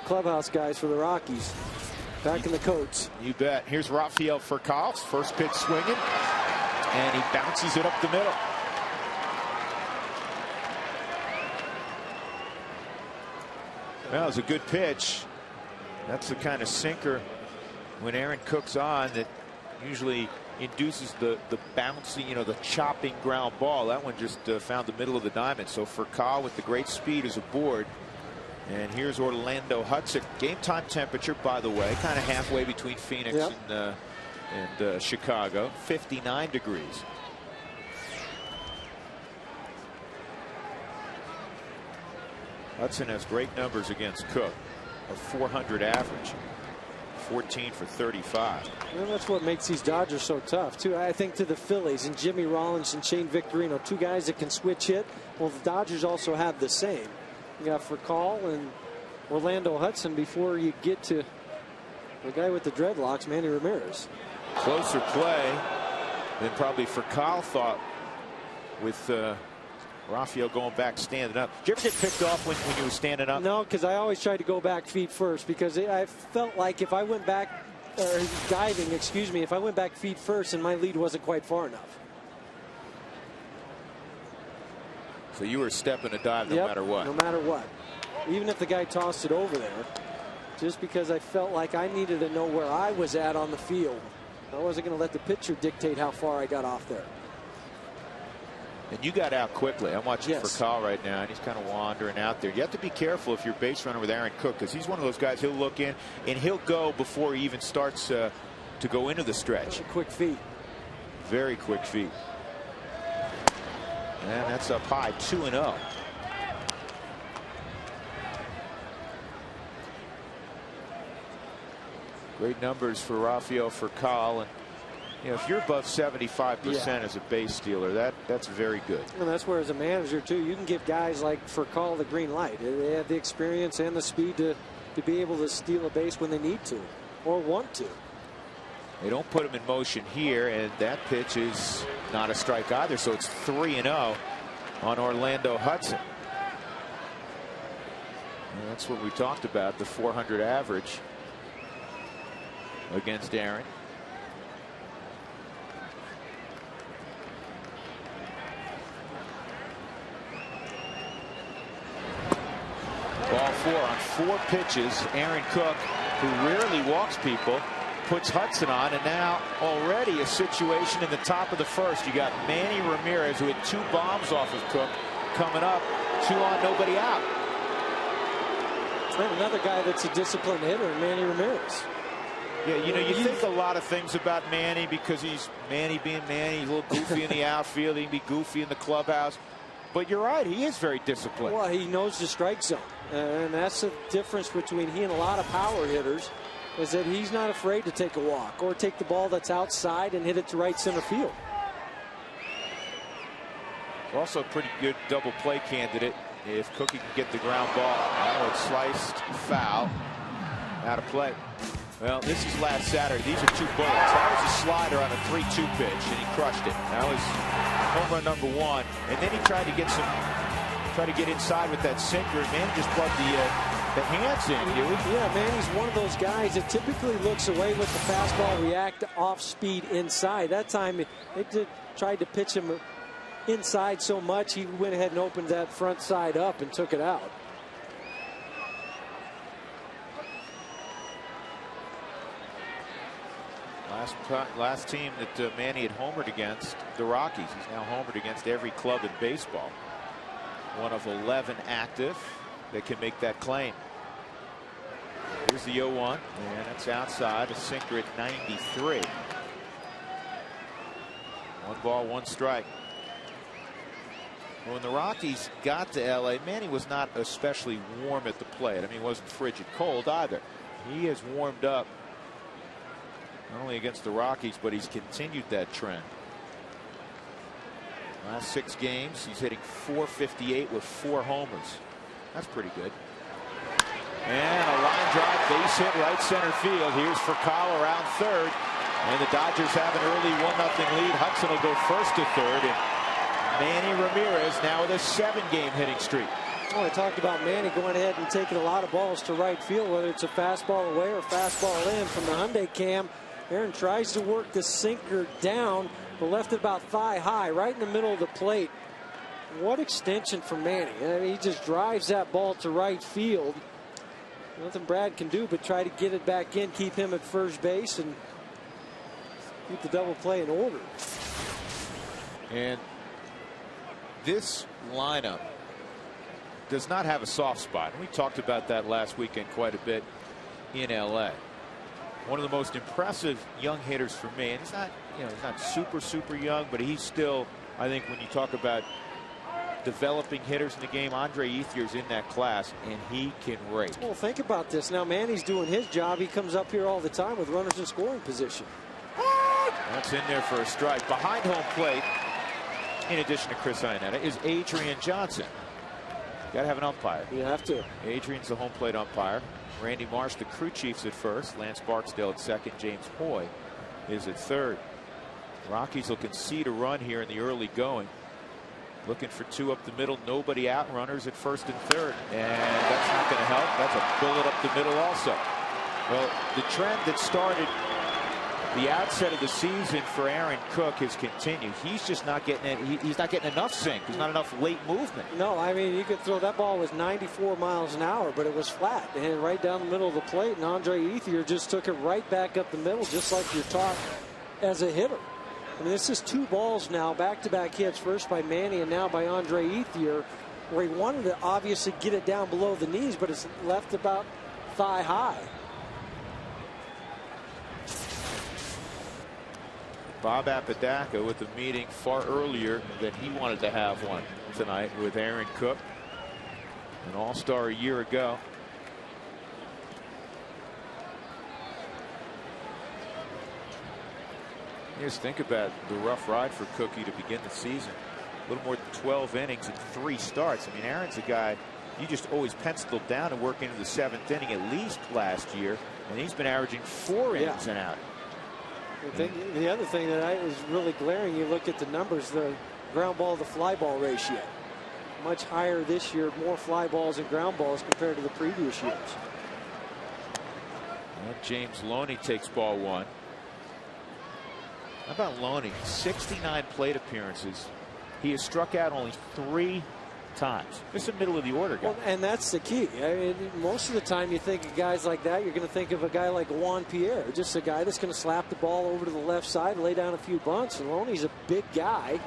clubhouse guys for the Rockies. Back in the coats. You bet. Here's Rafael Furcal. First pitch swinging. And he bounces it up the middle. Well, it was a good pitch. That's the kind of sinker when Aaron Cook's on that usually induces the bouncing, the chopping ground ball. That one just found the middle of the diamond. So Furcal with the great speed is aboard. And here's Orlando Hudson. Game time temperature, by the way, kind of halfway between Phoenix and Chicago, 59 degrees. Hudson has great numbers against Cook, a 400 average, 14 for 35. Well, that's what makes these Dodgers so tough, too. I think to the Phillies and Jimmy Rollins and Shane Victorino, two guys that can switch hit. Well, the Dodgers also have the same. You got Furcal and Orlando Hudson before you get to the guy with the dreadlocks, Manny Ramirez. Closer play than probably Furcal thought with Rafael going back standing up. Did you ever get picked off when you were standing up? No, because I always tried to go back feet first, because I felt like if I went back, or diving, excuse me, if I went back feet first and my lead wasn't quite far enough. So you were stepping a dive no matter what. No matter what. Even if the guy tossed it over there, just because I felt like I needed to know where I was at on the field. I wasn't going to let the pitcher dictate how far I got off there. And you got out quickly. I'm watching Furcal right now, and he's kind of wandering out there. You have to be careful if you're a base runner with Aaron Cook, because he's one of those guys, he'll look in, and he'll go before he even starts to go into the stretch. Quick feet. Very quick feet. And that's up high, 2-0. Great numbers for Rafael Furcal, and if you're above 75% as a base stealer, that's very good. And that's where, as a manager too, you can give guys like Furcal the green light. They have the experience and the speed to be able to steal a base when they need to or want to. They don't put him in motion here, and that pitch is not a strike either, so it's 3-0 on Orlando Hudson. And that's what we talked about, the 400 average against Aaron. Ball 4 on 4 pitches. Aaron Cook, who rarely walks people, puts Hudson on, and now already a situation in the top of the first. You got Manny Ramirez, who had 2 bombs off of Cook, coming up, 2 on, nobody out. And another guy that's a disciplined hitter, Manny Ramirez. Yeah, you think a lot of things about Manny because he's Manny being Manny. He's a little goofy in the outfield. He can be goofy in the clubhouse. But you're right, he is very disciplined. Well, he knows the strike zone. And that's the difference between he and a lot of power hitters, is that he's not afraid to take a walk or take the ball that's outside and hit it to right center field. Also a pretty good double play candidate if Cookie can get the ground ball. Oh, it's sliced foul. Out of play. Well, this is last Saturday. These are 2 bullets. That was a slider on a 3-2 pitch, and he crushed it. That was home run number 1. And then he tried to get inside with that sinker, and Manny just plugged the hands in. Yeah, Manny's one of those guys that typically looks away with the fastball, react off speed inside. That time they tried to pitch him inside so much, he went ahead and opened that front side up and took it out. Last team that Manny had homered against, the Rockies. He's now homered against every club in baseball. One of 11 active that can make that claim. Here's the 0-1, and that's outside, a sinker at 93. 1 ball, 1 strike. When the Rockies got to LA, Manny was not especially warm at the plate. I mean, he wasn't frigid cold either. He has warmed up not only against the Rockies, but he's continued that trend. Last 6 games, he's hitting .458 with 4 homers. That's pretty good. And a line drive, base hit, right center field. Here's Furcal around third, and the Dodgers have an early 1-0 lead. Hudson will go first to third, and Manny Ramirez now with a 7-game hitting streak. Well, I talked about Manny going ahead and taking a lot of balls to right field, whether it's a fastball away or fastball in from the Hyundai cam. Aaron tries to work the sinker down, but left it about thigh high, right in the middle of the plate. What extension for Manny. I mean, he just drives that ball to right field. Nothing Brad can do but try to get it back in, keep him at first base, and keep the double play in order. And this lineup does not have a soft spot. We talked about that last weekend quite a bit in LA. One of the most impressive young hitters for me, and he's not, he's not super young, but he's still, I think, when you talk about developing hitters in the game, Andre Ethier's in that class, and he can rake. Well, think about this. Now Manny's doing his job. He comes up here all the time with runners in scoring position. That's in there for a strike. Behind home plate, in addition to Chris Iannetta, is Adrian Johnson. Got to have an umpire. You have to. Adrian's the home plate umpire. Randy Marsh, the crew chiefs, at first. Lance Barksdale at second. James Hoy is at third. Rockies will concede a run here in the early going. Looking for two up the middle. Nobody out. Runners at first and third. And that's not going to help. That's a bullet up the middle also. Well, the trend that started the outset of the season for Aaron Cook has continued. He's just not getting it. He's not getting enough sink. There's not enough late movement. No, I mean, you could throw that ball was 94 miles an hour, but it was flat and right down the middle of the plate. And Andre Ethier just took it right back up the middle, just like you're taught as a hitter. I mean, this is two balls now, back-to-back hits, first by Manny and now by Andre Ethier, where he wanted to obviously get it down below the knees, but it's left about thigh high. Bob Apodaca with a meeting far earlier than he wanted to have one tonight with Aaron Cook, an all-star a year ago. Just think about the rough ride for Cookie to begin the season. A little more than 12 innings and 3 starts. I mean, Aaron's a guy you just always penciled down to work into the 7th inning at least last year, and he's been averaging 4 innings and out. The other thing that is really glaring, you look at the numbers, the ground ball to fly ball ratio. Much higher this year, more fly balls and ground balls compared to the previous years. And James Loney takes ball 1. How about Loney? 69 plate appearances. He has struck out only 3 times. Just the middle of the order guy. Well, and that's the key. I mean, most of the time you think of guys like that, you're going to think of a guy like Juan Pierre, just a guy that's going to slap the ball over to the left side and lay down a few bunts. And Loney's a big guy.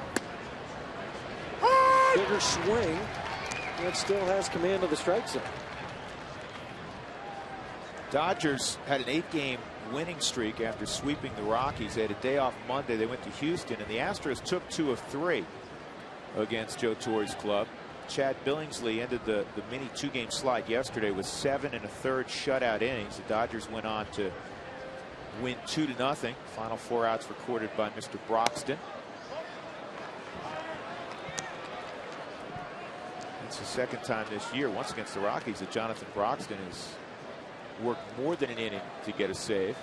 Bigger swing, and still has command of the strike zone. Dodgers had an 8-game winning streak after sweeping the Rockies. They had a day off Monday. They went to Houston, and the Astros took 2 of 3 against Joe Torre's club. Chad Billingsley ended the mini 2-game slide yesterday with 7 1/3 shutout innings. The Dodgers went on to win 2-0. Final 4 outs recorded by Mr. Broxton. It's the second time this year, once against the Rockies, that Jonathan Broxton has worked more than an inning to get a save.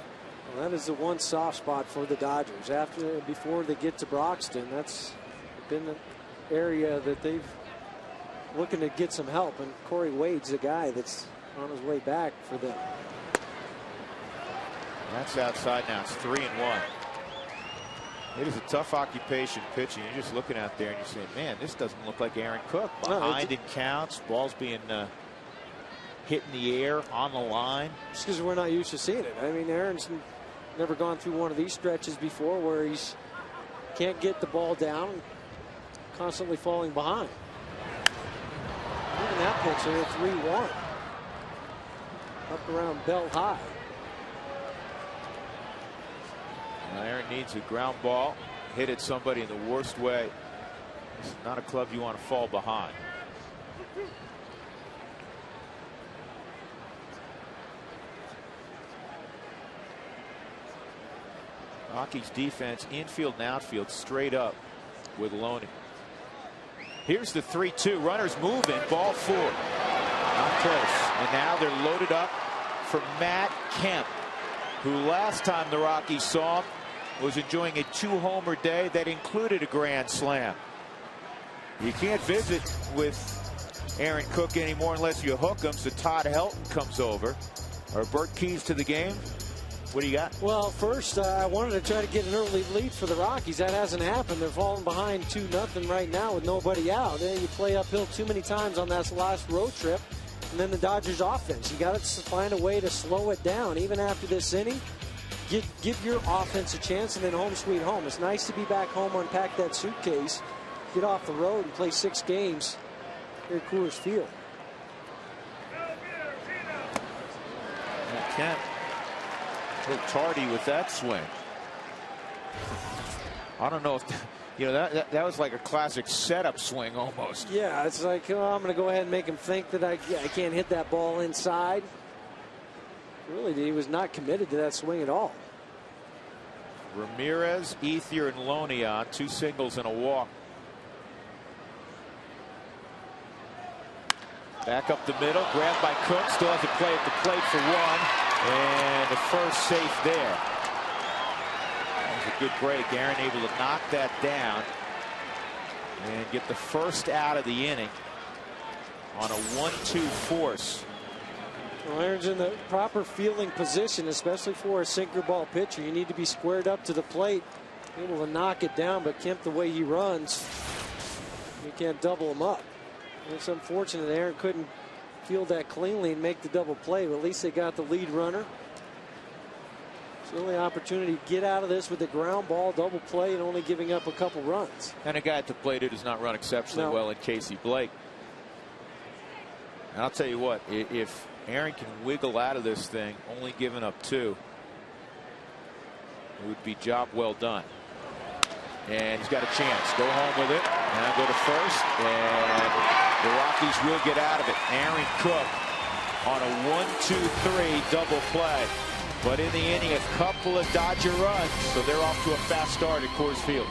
Well, that is the one soft spot for the Dodgers. Before they get to Broxton, that's been the area that they've looking to get some help, and Corey Wade's the guy that's on his way back for them. That's outside now. It's 3-1. It is a tough occupation pitching. You're just looking out there and you're saying, man, this doesn't look like Aaron Cook. Behind in counts, balls being hit in the air, on the line. Just because we're not used to seeing it. I mean, Aaron's never gone through one of these stretches before where he's can't get the ball down, constantly falling behind. Even that pitch there, 3-1. Up around belt high. Now Aaron needs a ground ball, hit at somebody in the worst way. This is not a club you want to fall behind. Rockies defense, infield and outfield, straight up with Loney. Here's the 3-2. Runners moving. Ball 4. Not close. And now they're loaded up for Matt Kemp, who last time the Rockies saw him was enjoying a 2-homer day that included a grand slam. You can't visit with Aaron Cook anymore unless you hook him. So Todd Helton comes over. Or Bert Keys to the game. What do you got? Well, first, I wanted to try to get an early lead for the Rockies. That hasn't happened. They're falling behind 2-0 right now with nobody out. And you play uphill too many times on that last road trip. And then the Dodgers offense. You got to find a way to slow it down. Even after this inning, give your offense a chance, and then home sweet home. It's nice to be back home, unpack that suitcase, get off the road, and play 6 games here at Coors Field. Kemp, a little tardy with that swing. I don't know if that was like a classic setup swing almost. Yeah, it's like, oh, I'm going to go ahead and make him think that I can't hit that ball inside. Really, he was not committed to that swing at all. Ramirez, Ethier, and Loney on 2 singles and a walk. Back up the middle, grabbed by Cook, still has to play at the plate for 1, and the first safe there. That was a good break. Aaron able to knock that down and get the first out of the inning on a 1-2 force. Well, Aaron's in the proper fielding position, especially for a sinker ball pitcher. You need to be squared up to the plate, able to knock it down, but Kemp, the way he runs, you can't double him up. It's unfortunate Aaron couldn't field that cleanly and make the double play, but at least they got the lead runner. It's the only opportunity to get out of this with the ground ball, double play, and only giving up a couple runs. And a guy at the plate who does not run exceptionally well in Casey Blake. And I'll tell you what, if Aaron can wiggle out of this thing, only giving up 2, it would be job well done. And he's got a chance. Go home with it. Now go to first. And the Rockies will get out of it. Aaron Cook on a 1-2-3 double play. But in the inning, a couple of Dodger runs. So they're off to a fast start at Coors Field.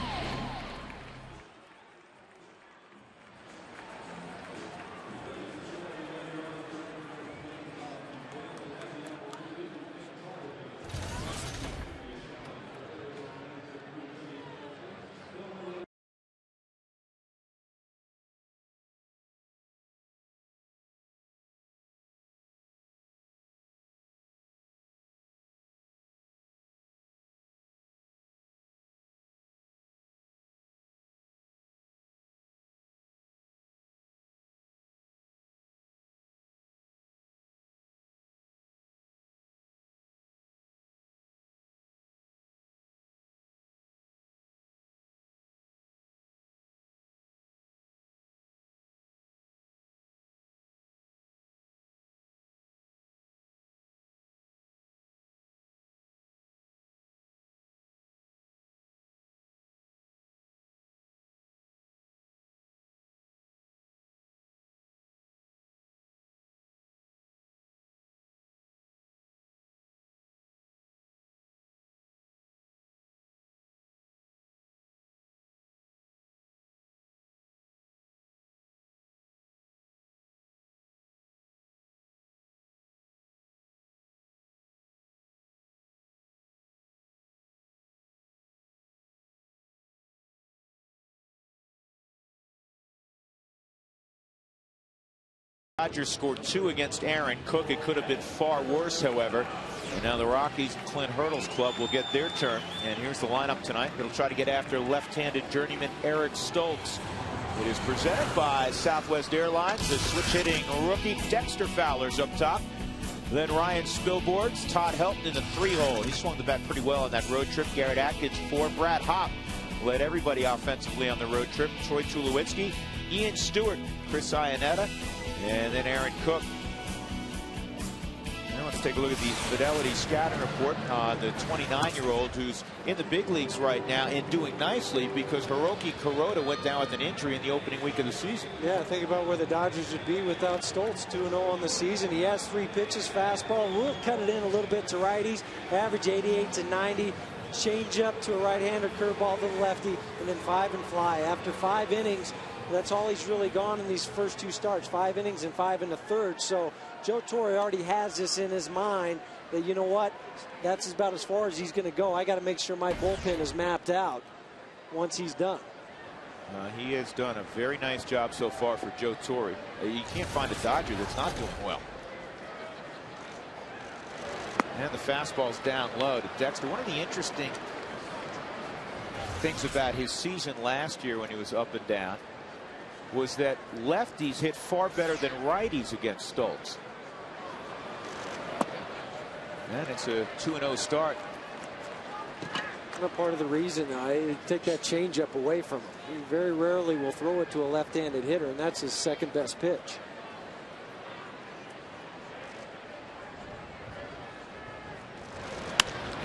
Dodgers scored 2 against Aaron Cook. It could have been far worse, however. And now the Rockies and Clint Hurdle's club will get their turn. And here's the lineup tonight. It'll try to get after left-handed journeyman Eric Stoltz. It is presented by Southwest Airlines. The switch-hitting rookie Dexter Fowler's up top. Then Ryan Spilborghs, Todd Helton in the 3-hole. He swung the bat pretty well on that road trip. Garrett Atkins 4. Brad Hopp led everybody offensively on the road trip. Troy Tulowitzki, Ian Stewart, Chris Iannetta, and then Aaron Cook. Now let's take a look at the Fidelity scouting report on the 29-year-old who's in the big leagues right now and doing nicely because Hiroki Kuroda went down with an injury in the opening week of the season. Yeah, think about where the Dodgers would be without Stoltz. 2-0 on the season. He has 3 pitches, fastball. Will cut it in a little bit to righties. Average 88 to 90. Change up to a right-hander, curveball to the lefty, and then 5 and fly. After 5 innings, that's all he's really gone in these first 2 starts. 5 innings and 5 1/3. So Joe Torre already has this in his mind that, you know what, that's about as far as he's going to go. I got to make sure my bullpen is mapped out once he's done. He has done a very nice job so far for Joe Torre. You can't find a Dodger that's not doing well. And the fastball's down low to Dexter. One of the interesting things about his season last year when he was up and down was that lefties hit far better than righties against Stoltz. And it's a 2-0 start. Part of the reason I take that changeup away from him. He very rarely will throw it to a left-handed hitter, and that's his second best pitch.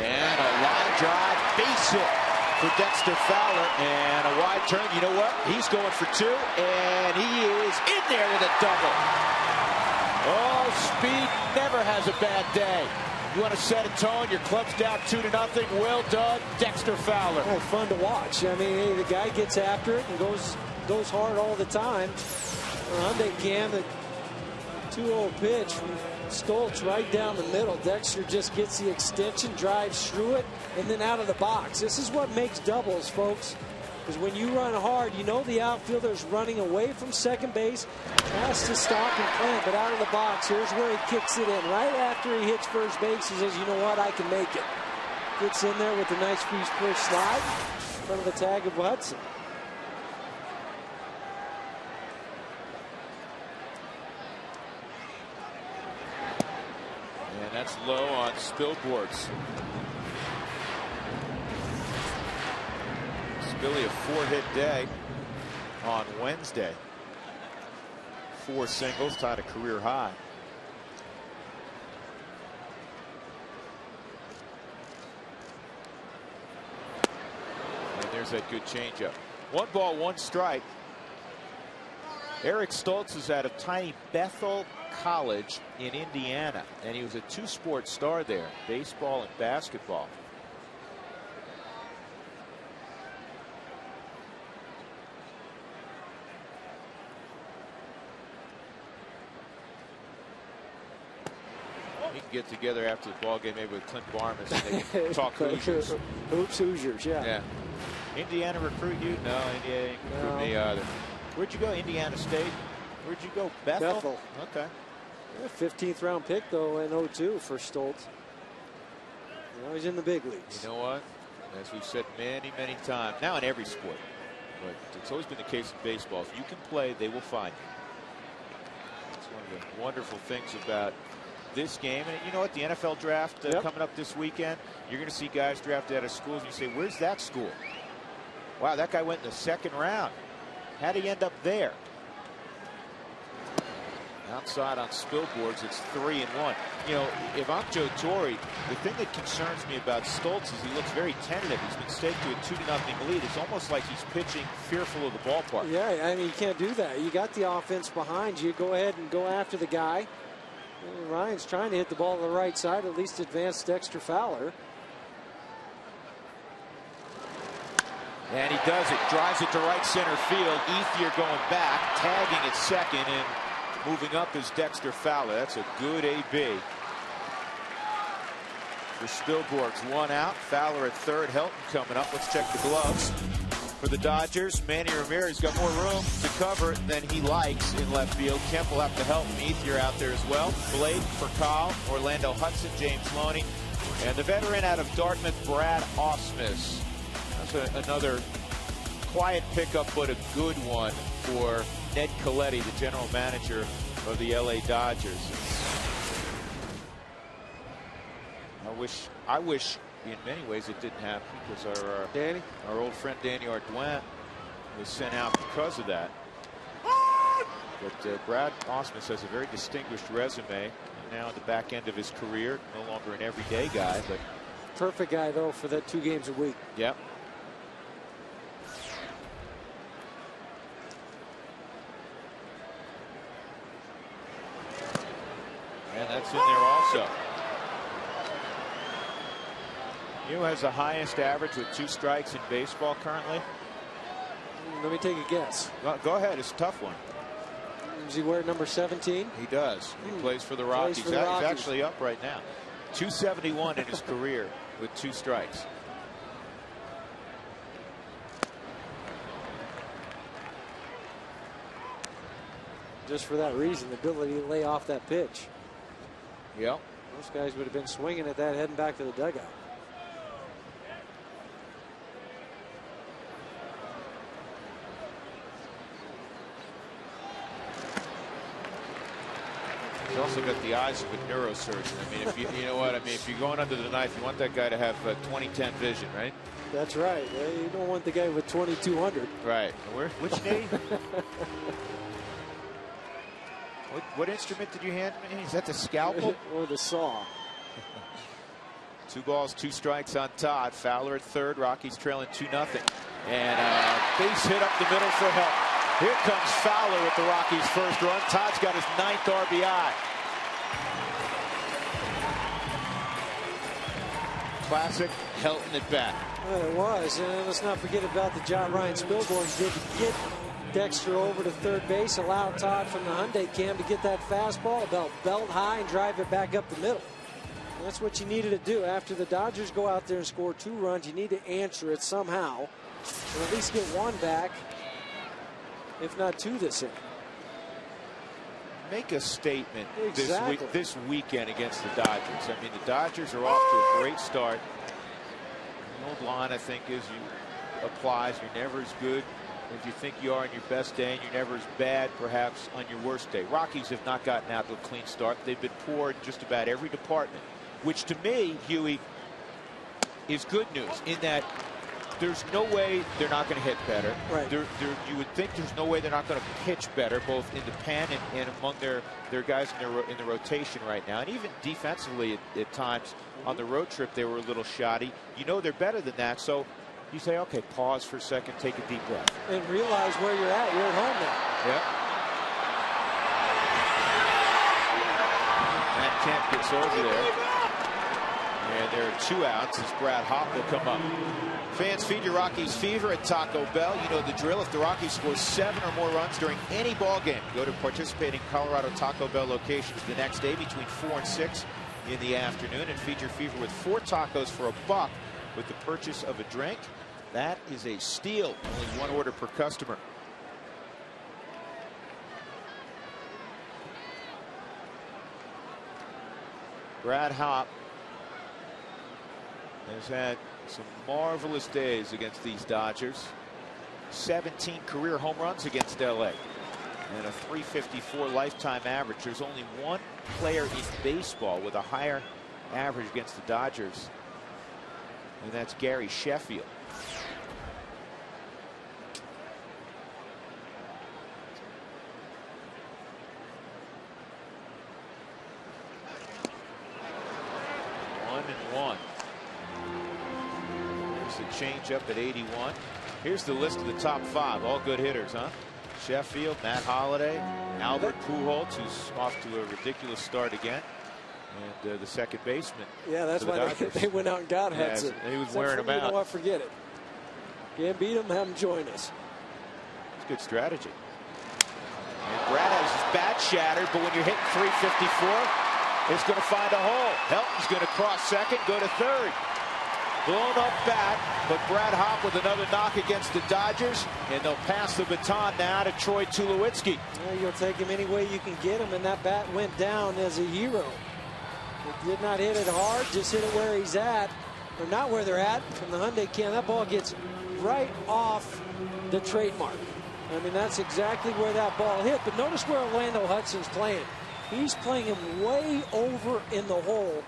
And a line drive, base hit for Dexter Fowler, and a wide turn. You know what? He's going for two, and he is in there with a double. Oh, speed never has a bad day. You want to set a tone, your club's down 2-0. Well done, Dexter Fowler. Oh, fun to watch. I mean, the guy gets after it and goes hard all the time. Hyundai Cam, the 2-0 pitch from Stoltz right down the middle. Dexter just gets the extension, drives through it, and then out of the box. This is what makes doubles, folks. Because when you run hard, you know the outfielder's running away from second base, has to stop and plant, but out of the box, here's where he kicks it in. Right after he hits first base, he says, you know what, I can make it. Gets in there with a nice first slide in front of the tag of Hudson. And that's low on Spilborghs. Billy a 4-hit day on Wednesday. 4 singles, tied a career high. And there's that good changeup. 1 ball, 1 strike. Eric Stoltz is out of tiny Bethel College in Indiana, and he was a 2-sport star there, baseball and basketball. We can get together after the ball game, maybe with Clint Barmas, and they can talk Hoosiers. Hoops Hoosiers, yeah. Yeah. Indiana recruit you? No, Indiana didn't recruit me either. Where'd you go? Indiana State? Where'd you go? Bethel? Okay. Yeah, 15th round pick, though, in 02 for Stoltz. Now he's in the big leagues. You know what? As we've said many, many times, now in every sport, but it's always been the case in baseball. If you can play, they will find you. It's one of the wonderful things about this game. And you know what? The NFL draft coming up this weekend, you're going to see guys drafted out of schools, and you say, where's that school? Wow, that guy went in the 2nd round. How'd he end up there? Outside on Spilborghs, it's 3-1. You know, if I'm Joe Torre, the thing that concerns me about Stoltz is he looks very tentative. He's been staked to a 2-0 lead. It's almost like he's pitching fearful of the ballpark. Yeah, I mean, you can't do that. You got the offense behind you. Go ahead and go after the guy. Ryan's trying to hit the ball to the right side, at least advance Dexter Fowler. And he does it, drives it to right center field. Ethier going back, tagging at second, and moving up is Dexter Fowler. That's a good AB. For Spilborghs, 1 out. Fowler at third. Helton coming up. Let's check the gloves. For the Dodgers, Manny Ramirez got more room to cover than he likes in left field. Kemp will have to help him. Ethier out there as well. Blade for Kyle, Orlando Hudson, James Loney, and the veteran out of Dartmouth, Brad Ausmus. That's another quiet pickup, but a good one for Ned Colletti, the general manager of the LA Dodgers. I wish in many ways it didn't happen, because our old friend Danny Ardoin was sent out because of that. But Brad Ausmus has a very distinguished resume now at the back end of his career. No longer an everyday guy, but perfect guy though for that 2 games a week. Yep. And that's in there also. You know who has the highest average with 2 strikes in baseball currently? Let me take a guess. Go ahead. It's a tough one. Does he wear number 17? He does. He plays for the Rockies. He's actually up right now. 271 in his career with 2 strikes. just for that reason, the ability to lay off that pitch. Yep. Most guys would have been swinging at that heading back to the dugout. He's also got the eyes of a neurosurgeon. I mean, if you know what I mean, if you're going under the knife, you want that guy to have 20/10 vision, right? That's right. You don't want the guy with 2200. Right. Which knee? What instrument did you hand me? Is that the scalpel? Or the saw? 2 balls, 2 strikes on Todd. Fowler at third. Rockies trailing 2-0. And base hit up the middle for help. Here comes Fowler with the Rockies' first run. Todd's got his 9th RBI. Classic Helton at bat. Well, it was. And let's not forget about the job Ryan Spilborn did to get Dexter over to third base, allow Todd from the Hyundai cam to get that fastball about belt high and drive it back up the middle. And that's what you needed to do. After the Dodgers go out there and score 2 runs, you need to answer it somehow, or at least get 1 back, if not 2 this inning. Make a statement Exactly. this weekend against the Dodgers. I mean, the Dodgers are off to a great start. The old line, I think, applies. You're never as good as you think you are on your best day, and you're never as bad, perhaps, on your worst day. Rockies have not gotten out to a clean start. They've been poor in just about every department, which to me, Huey, is good news in that there's no way they're not going to hit better. Right. You would think there's no way they're not going to pitch better, both in the pen and among their guys in the rotation right now. And even defensively at times on the road trip, they were a little shoddy. You know they're better than that. So you say, okay, pause for a second, take a deep breath. And realize where you're at. You're at home now. Yep. Matt Kemp gets over there. And there are 2 outs as Brad Hopp will come up. Fans, feed your Rockies fever at Taco Bell. You know the drill. If the Rockies score 7 or more runs during any ball game, go to participating Colorado Taco Bell locations the next day between 4 and 6 in the afternoon, and feed your fever with 4 tacos for $1 with the purchase of a drink. That is a steal. Only 1 order per customer. Brad Hopp has had some marvelous days against these Dodgers. 17 career home runs against LA and a .354 lifetime average. There's only 1 player in baseball with a higher average against the Dodgers, and that's Gary Sheffield. Change up at 81. Here's the list of the top 5. All good hitters, huh? Sheffield, Matt Holliday, Albert Pujols, who's off to a ridiculous start again, and the second baseman. Yeah, that's why they went out and got Hudson. He was wearing him out. You know what? Forget it. Can't beat him. Have him join us. It's good strategy. And Brad has his bat shattered, but when you're hitting .354, it's going to find a hole. Helton's going to cross second, go to third. Blown up bat, but Brad Hopp with another knock against the Dodgers, and they'll pass the baton now to Troy Tulowitzki. Well, you'll take him any way you can get him, and that bat went down as a hero. It did not hit it hard, just hit it where he's at, or not where they're at from the Hyundai can. That ball gets right off the trademark. I mean, that's exactly where that ball hit, but notice where Orlando Hudson's playing. He's playing him way over in the hole,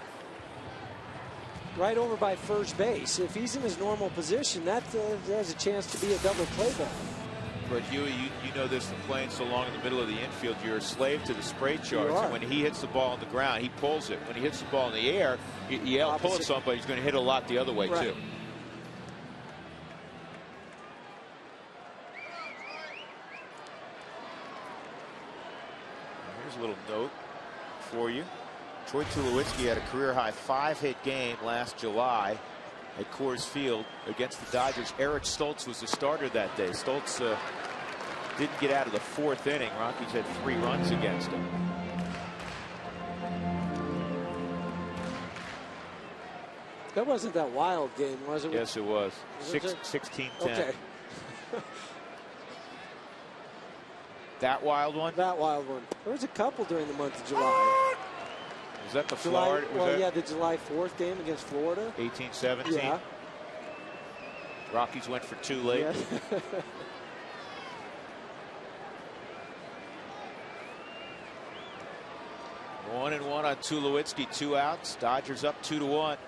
right over by first base. If he's in his normal position, that has a chance to be a double play ball. But Huey, you know this from playing so long in the middle of the infield. You're a slave to the spray charts. And when he hits the ball on the ground, he pulls it. When he hits the ball in the air, you pull it some, but he's going to hit a lot the other way too. Here's a little note for you. Troy Tulowitzki had a career-high 5-hit game last July at Coors Field against the Dodgers. Eric Stoltz was the starter that day. Stoltz didn't get out of the 4th inning. Rockies had 3 runs against him. That wasn't that wild game, was it? Yes, it was. 16-10. Okay. That wild one? That wild one. There was a couple during the month of July. Was that the Florida? Yeah, the July 4th game against Florida. 18-17. Yeah. Rockies went for 2 late. Yeah. 1-1 on Tulowitzki, 2 outs. Dodgers up 2-1.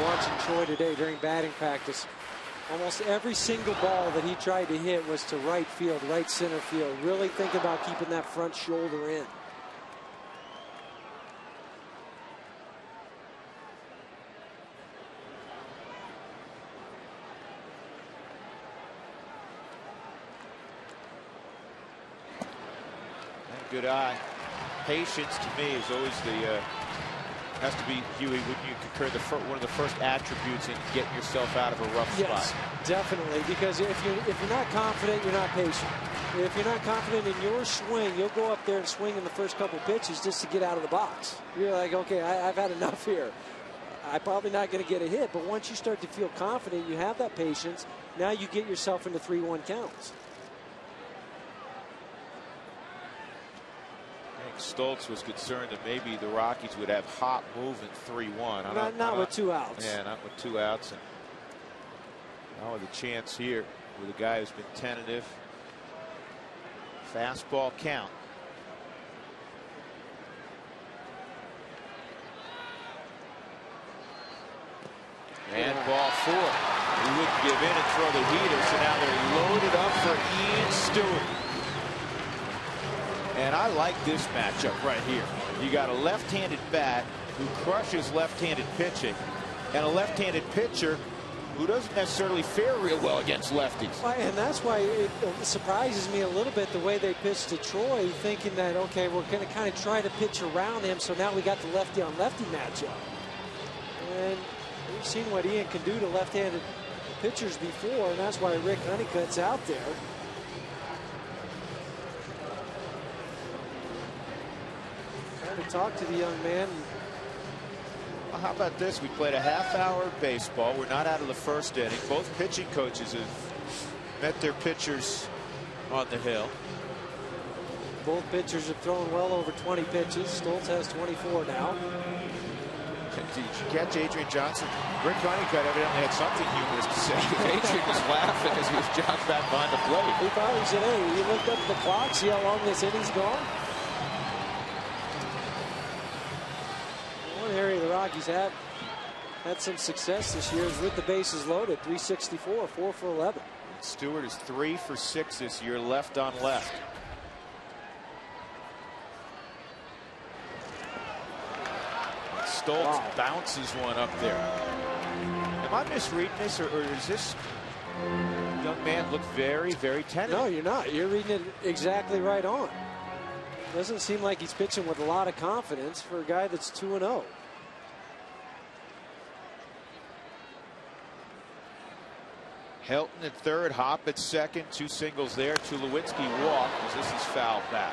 Watching Troy today during batting practice. Almost every single ball that he tried to hit was to right field, right center field. Really think about keeping that front shoulder in. Good eye. Patience to me is always the has to be, Huey, wouldn't you concur, one of the first attributes in getting yourself out of a rough spot? Yes, definitely, because if you're not confident, you're not patient. If you're not confident in your swing, you'll go up there and swing in the first couple pitches just to get out of the box. You're like, okay, I've had enough here. I'm probably not going to get a hit, but once you start to feel confident, you have that patience, now you get yourself into 3-1 counts. Stoltz was concerned that maybe the Rockies would have Hop moving 3-1. Not with 2 outs. Yeah, not with 2 outs. And now with a chance here with a guy who's been tentative. Fastball count. And ball 4. He wouldn't give in and throw the heater, so now they're loaded up for Ian Stewart. And I like this matchup right here. You got a left-handed bat who crushes left-handed pitching, and a left-handed pitcher who doesn't necessarily fare real well against lefties. And that's why it surprises me a little bit the way they pitched to Troy, thinking that, okay, we're going to kind of try to pitch around him, so now we got the lefty-on-lefty matchup. And we've seen what Ian can do to left-handed pitchers before, and that's why Rick Honeycutt's out there. To talk to the young man. Well, how about this? We played a half-hour of baseball. We're not out of the first inning. Both pitching coaches have met their pitchers on the hill. Both pitchers have thrown well over 20 pitches. Stoltz has 24 now. Did you catch Adrian Johnson? Rick Honeycutt evidently had something humorous to say. Adrian was laughing as he was jogged back behind the plate. He probably said, hey, he looked up at the clock, see how long this inning's gone. Area the Rockies had some success this year is with the bases loaded. 364, 4 for 11. Stewart is 3 for 6 this year, left on left. Stoltz bounces one up there. Am I misreading this, or does this young man look very, very tentative? No, you're not. You're reading it exactly right on. Doesn't seem like he's pitching with a lot of confidence for a guy that's 2-0. Helton at third, Hop at second, 2 singles there. Tulowitzki walked as this is fouled back.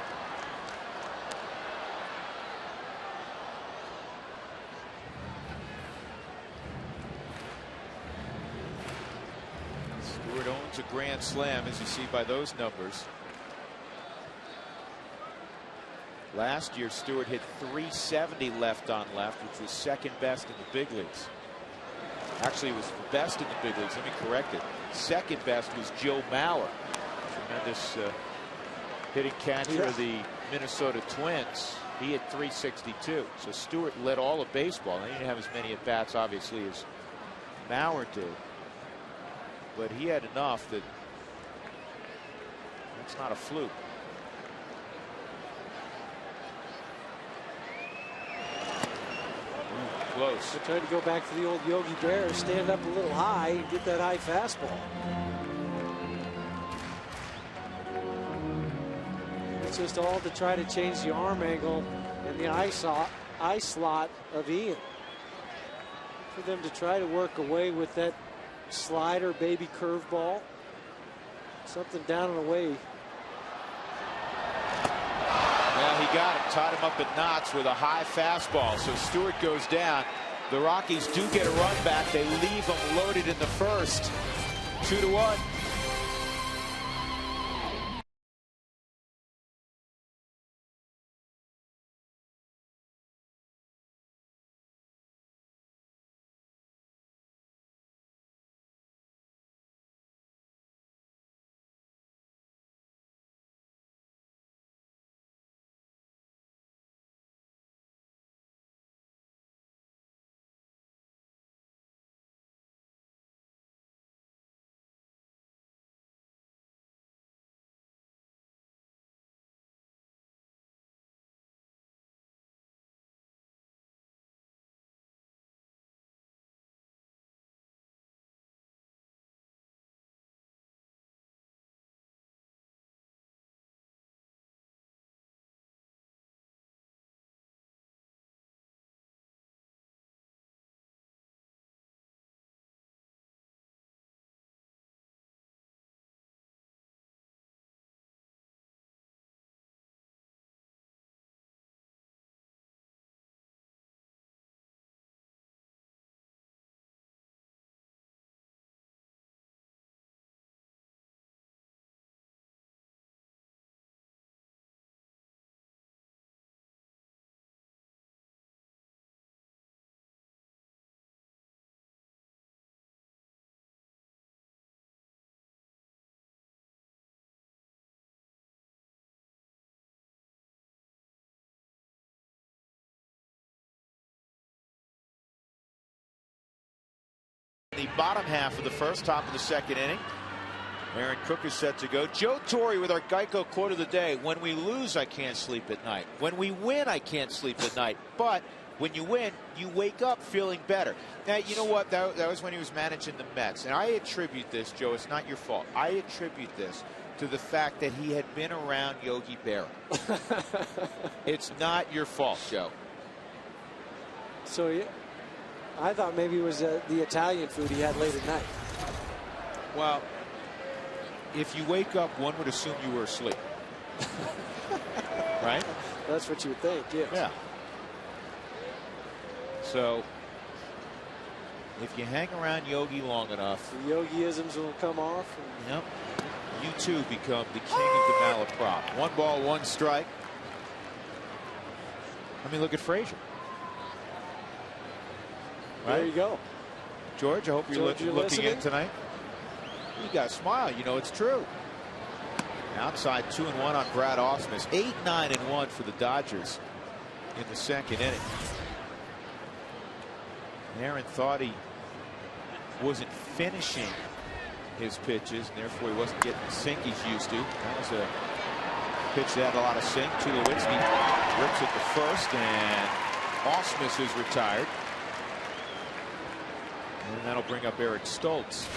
Stewart owns a grand slam, as you see by those numbers. Last year, Stewart hit .370 left on left, which was second best in the big leagues. Actually, it was the best in the big leagues. Let me correct it. Second best was Joe Mauer, tremendous hitting catcher of the Minnesota Twins. He hit .362. So Stewart led all of baseball. He didn't have as many at bats, obviously, as Mauer did, but he had enough that it's not a fluke. Close. They tried to go back to the old Yogi Berra, stand up a little high and get that high fastball. It's just all to try to change the arm angle and the eye slot of Ian. For them to try to work away with that slider, baby curveball. Something down and away. Well, he got him, tied him up at knots with a high fastball. So Stewart goes down. The Rockies do get a run back. They leave him loaded in the first. 2-1. The bottom half of the first, top of the second inning. Aaron Cook is set to go. Joe Torre with our Geico quote of the day. When we lose, I can't sleep at night. When we win, I can't sleep at night. But when you win, you wake up feeling better. Now, you know what? That was when he was managing the Mets. And I attribute this, Joe, it's not your fault. I attribute this to the fact that he had been around Yogi Berra. It's not your fault, Joe. So, yeah. I thought maybe it was the Italian food he had late at night. Well, if you wake up, one would assume you were asleep. Right? That's what you would think, yes. Yeah. So, if you hang around Yogi long enough, the Yogi-isms will come off. Yep. You too become the king of the malaprop. 1 ball, 1 strike. I mean, look at Frazier. Right? There you go. George, I hope you're looking in tonight. You got a smile. You know it's true. Outside 2-1 on Brad Ausmus. 8-9-1 for the Dodgers in the second inning. Aaron thought he wasn't finishing his pitches, and therefore he wasn't getting the sink he's used to. That was a pitch that had a lot of sink. Tulowitzki rips it to first, and Ausmus is retired. And that'll bring up Eric Stoltz.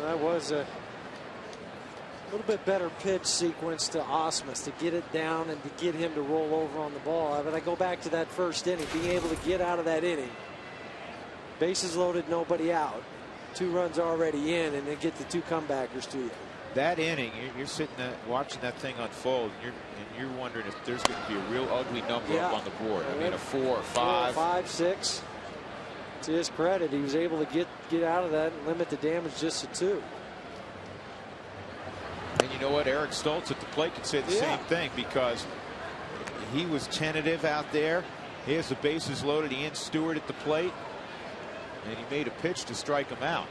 That was a little bit better pitch sequence to Ausmus to get it down and to get him to roll over on the ball. But I go back to that first inning, being able to get out of that inning. Bases loaded, nobody out. 2 runs already in, and then get the 2 comebackers to you. That inning, you're sitting there watching that thing unfold, and you're wondering if there's going to be a real ugly number up on the board. I mean, a 4 or 5. 4 or 5, 6. To his credit, he was able to get out of that and limit the damage just to 2. And you know what? Eric Stoltz at the plate could say the same thing, because he was tentative out there. He has the bases loaded. Ian Stewart at the plate, and he made a pitch to strike him out.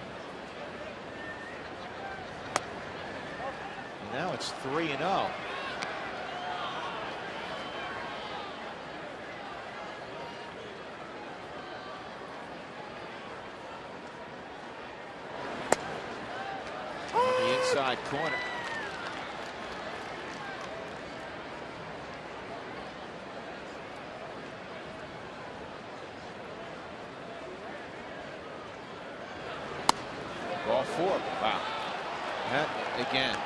And now it's 3-0. Inside corner. Ball 4. Wow. That again,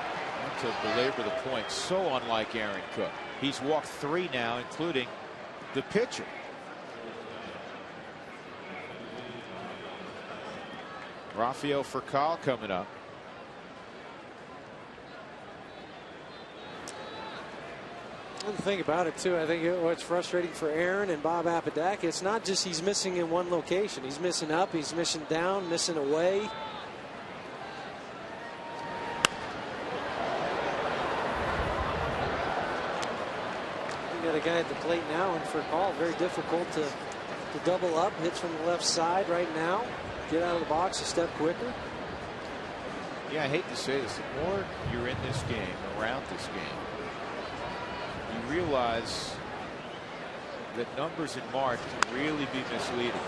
to belabor the point, so unlike Aaron Cook. He's walked 3 now, including the pitcher. Rafael Furcal coming up. The thing about it, too, I think what's frustrating for Aaron and Bob Apodaca, it's not just he's missing in one location. He's missing up, he's missing down, missing away. You got a guy at the plate now, and for a call, very difficult to double up. Hits from the left side right now. Get out of the box a step quicker. Yeah, I hate to say this. The more you're in this game, around this game, you realize that numbers in March can really be misleading.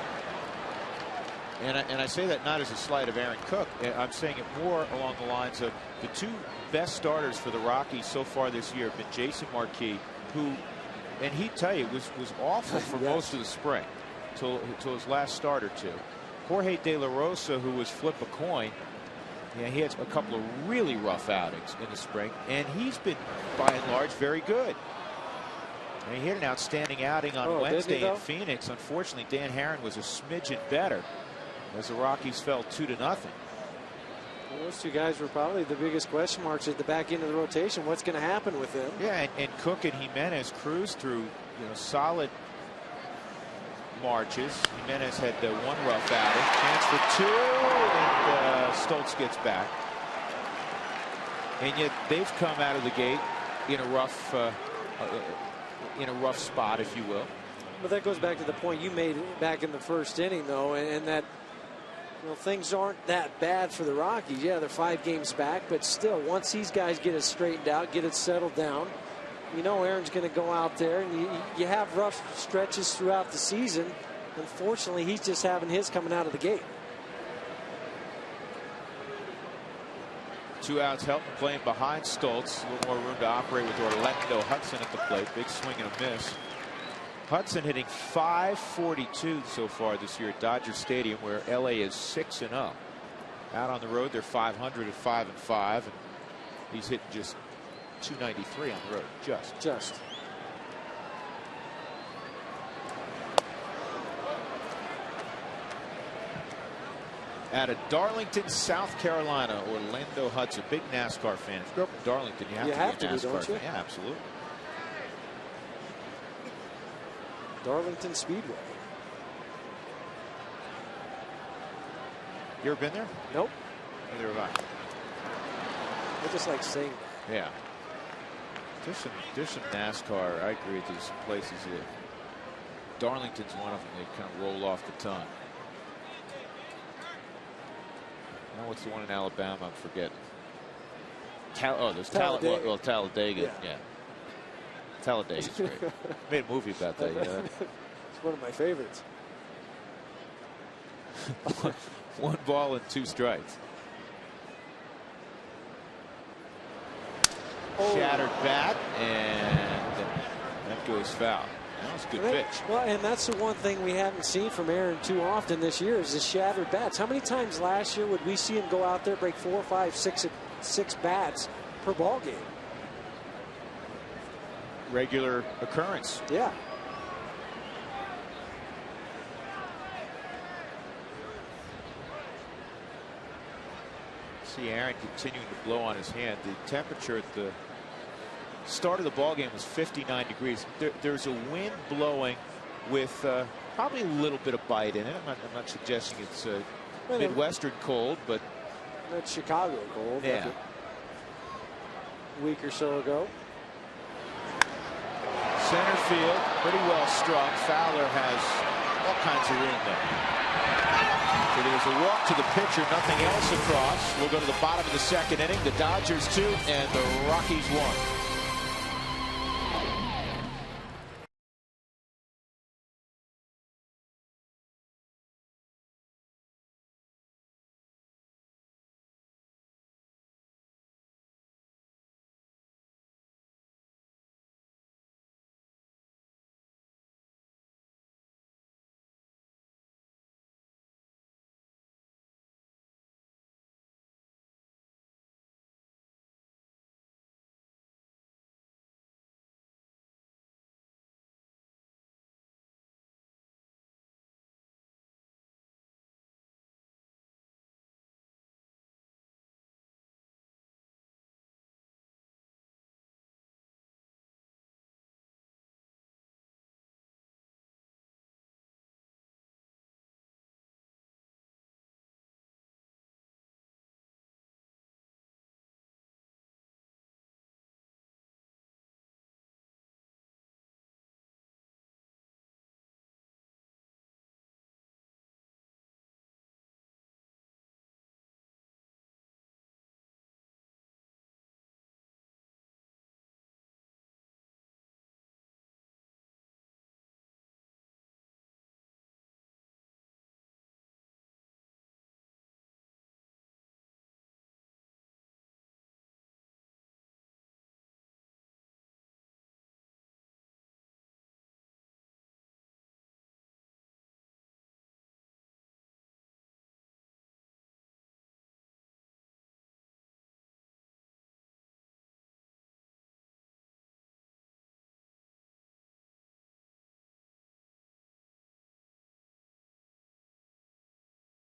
And I say that not as a slight of Aaron Cook. I'm saying it more along the lines of the two best starters for the Rockies so far this year have been Jason Marquis, who, and he'd tell you, was awful for most of the spring till his last start or two. Jorge De La Rosa, who was flip a coin. Yeah, he had a couple of really rough outings in the spring, and he's been, by and large, very good. And he had an outstanding outing on Wednesday in Phoenix. Unfortunately, Dan Herron was a smidgen better as the Rockies fell 2-0. Well, those two guys were probably the biggest question marks at the back end of the rotation. What's going to happen with them? Yeah, and Cook and Jimenez cruised through, solid marches. Jimenez had one rough outing, chance for two, and Stoltz gets back. And yet they've come out of the gate in a rough spot, if you will. But that goes back to the point you made back in the first inning, though, and that things aren't that bad for the Rockies. Yeah, they're 5 games back, but still, once these guys get it straightened out, get it settled down, Aaron's going to go out there, and you have rough stretches throughout the season. Unfortunately, he's just having his coming out of the gate. 2 outs, Helton playing behind Stoltz. A little more room to operate with Orlando Hudson at the plate. Big swing and a miss. Hudson hitting .542 so far this year at Dodger Stadium, where LA is 6-0. Out on the road, they're .500 at 5-5, and he's hitting just .293 on the road. Just. Out of Darlington, South Carolina, Orlando Hudson, big NASCAR fan. If you grew up in Darlington, you have to be a NASCAR fan. Yeah, absolutely. Darlington Speedway. You ever been there? Nope. Neither have I just like saying. Yeah. There's some NASCAR. I agree. There's some places that Darlington's one of them. They kind of roll off the tongue. Now what's the one in Alabama? I'm forgetting. There's Talladega. Talladega. Yeah. Talladega's great. Made a movie about that. It's one of my favorites. 1 ball and 2 strikes. Shattered bat, and that goes foul. That was a good pitch. Well, and that's the one thing we haven't seen from Aaron too often this year is the shattered bats. How many times last year would we see him go out there, break 4, 5, 6 bats per ball game? Regular occurrence. Yeah. See Aaron continuing to blow on his hand. The temperature at the start of the ball game was 59 degrees. There's a wind blowing with probably a little bit of bite in it. I'm not suggesting it's Midwestern cold, but that's Chicago cold. Yeah. Like a week or so ago. Center field, pretty well struck. Fowler has all kinds of room there. So there's a walk to the pitcher, nothing else across. We'll go to the bottom of the 2nd inning. The Dodgers 2 and the Rockies 1.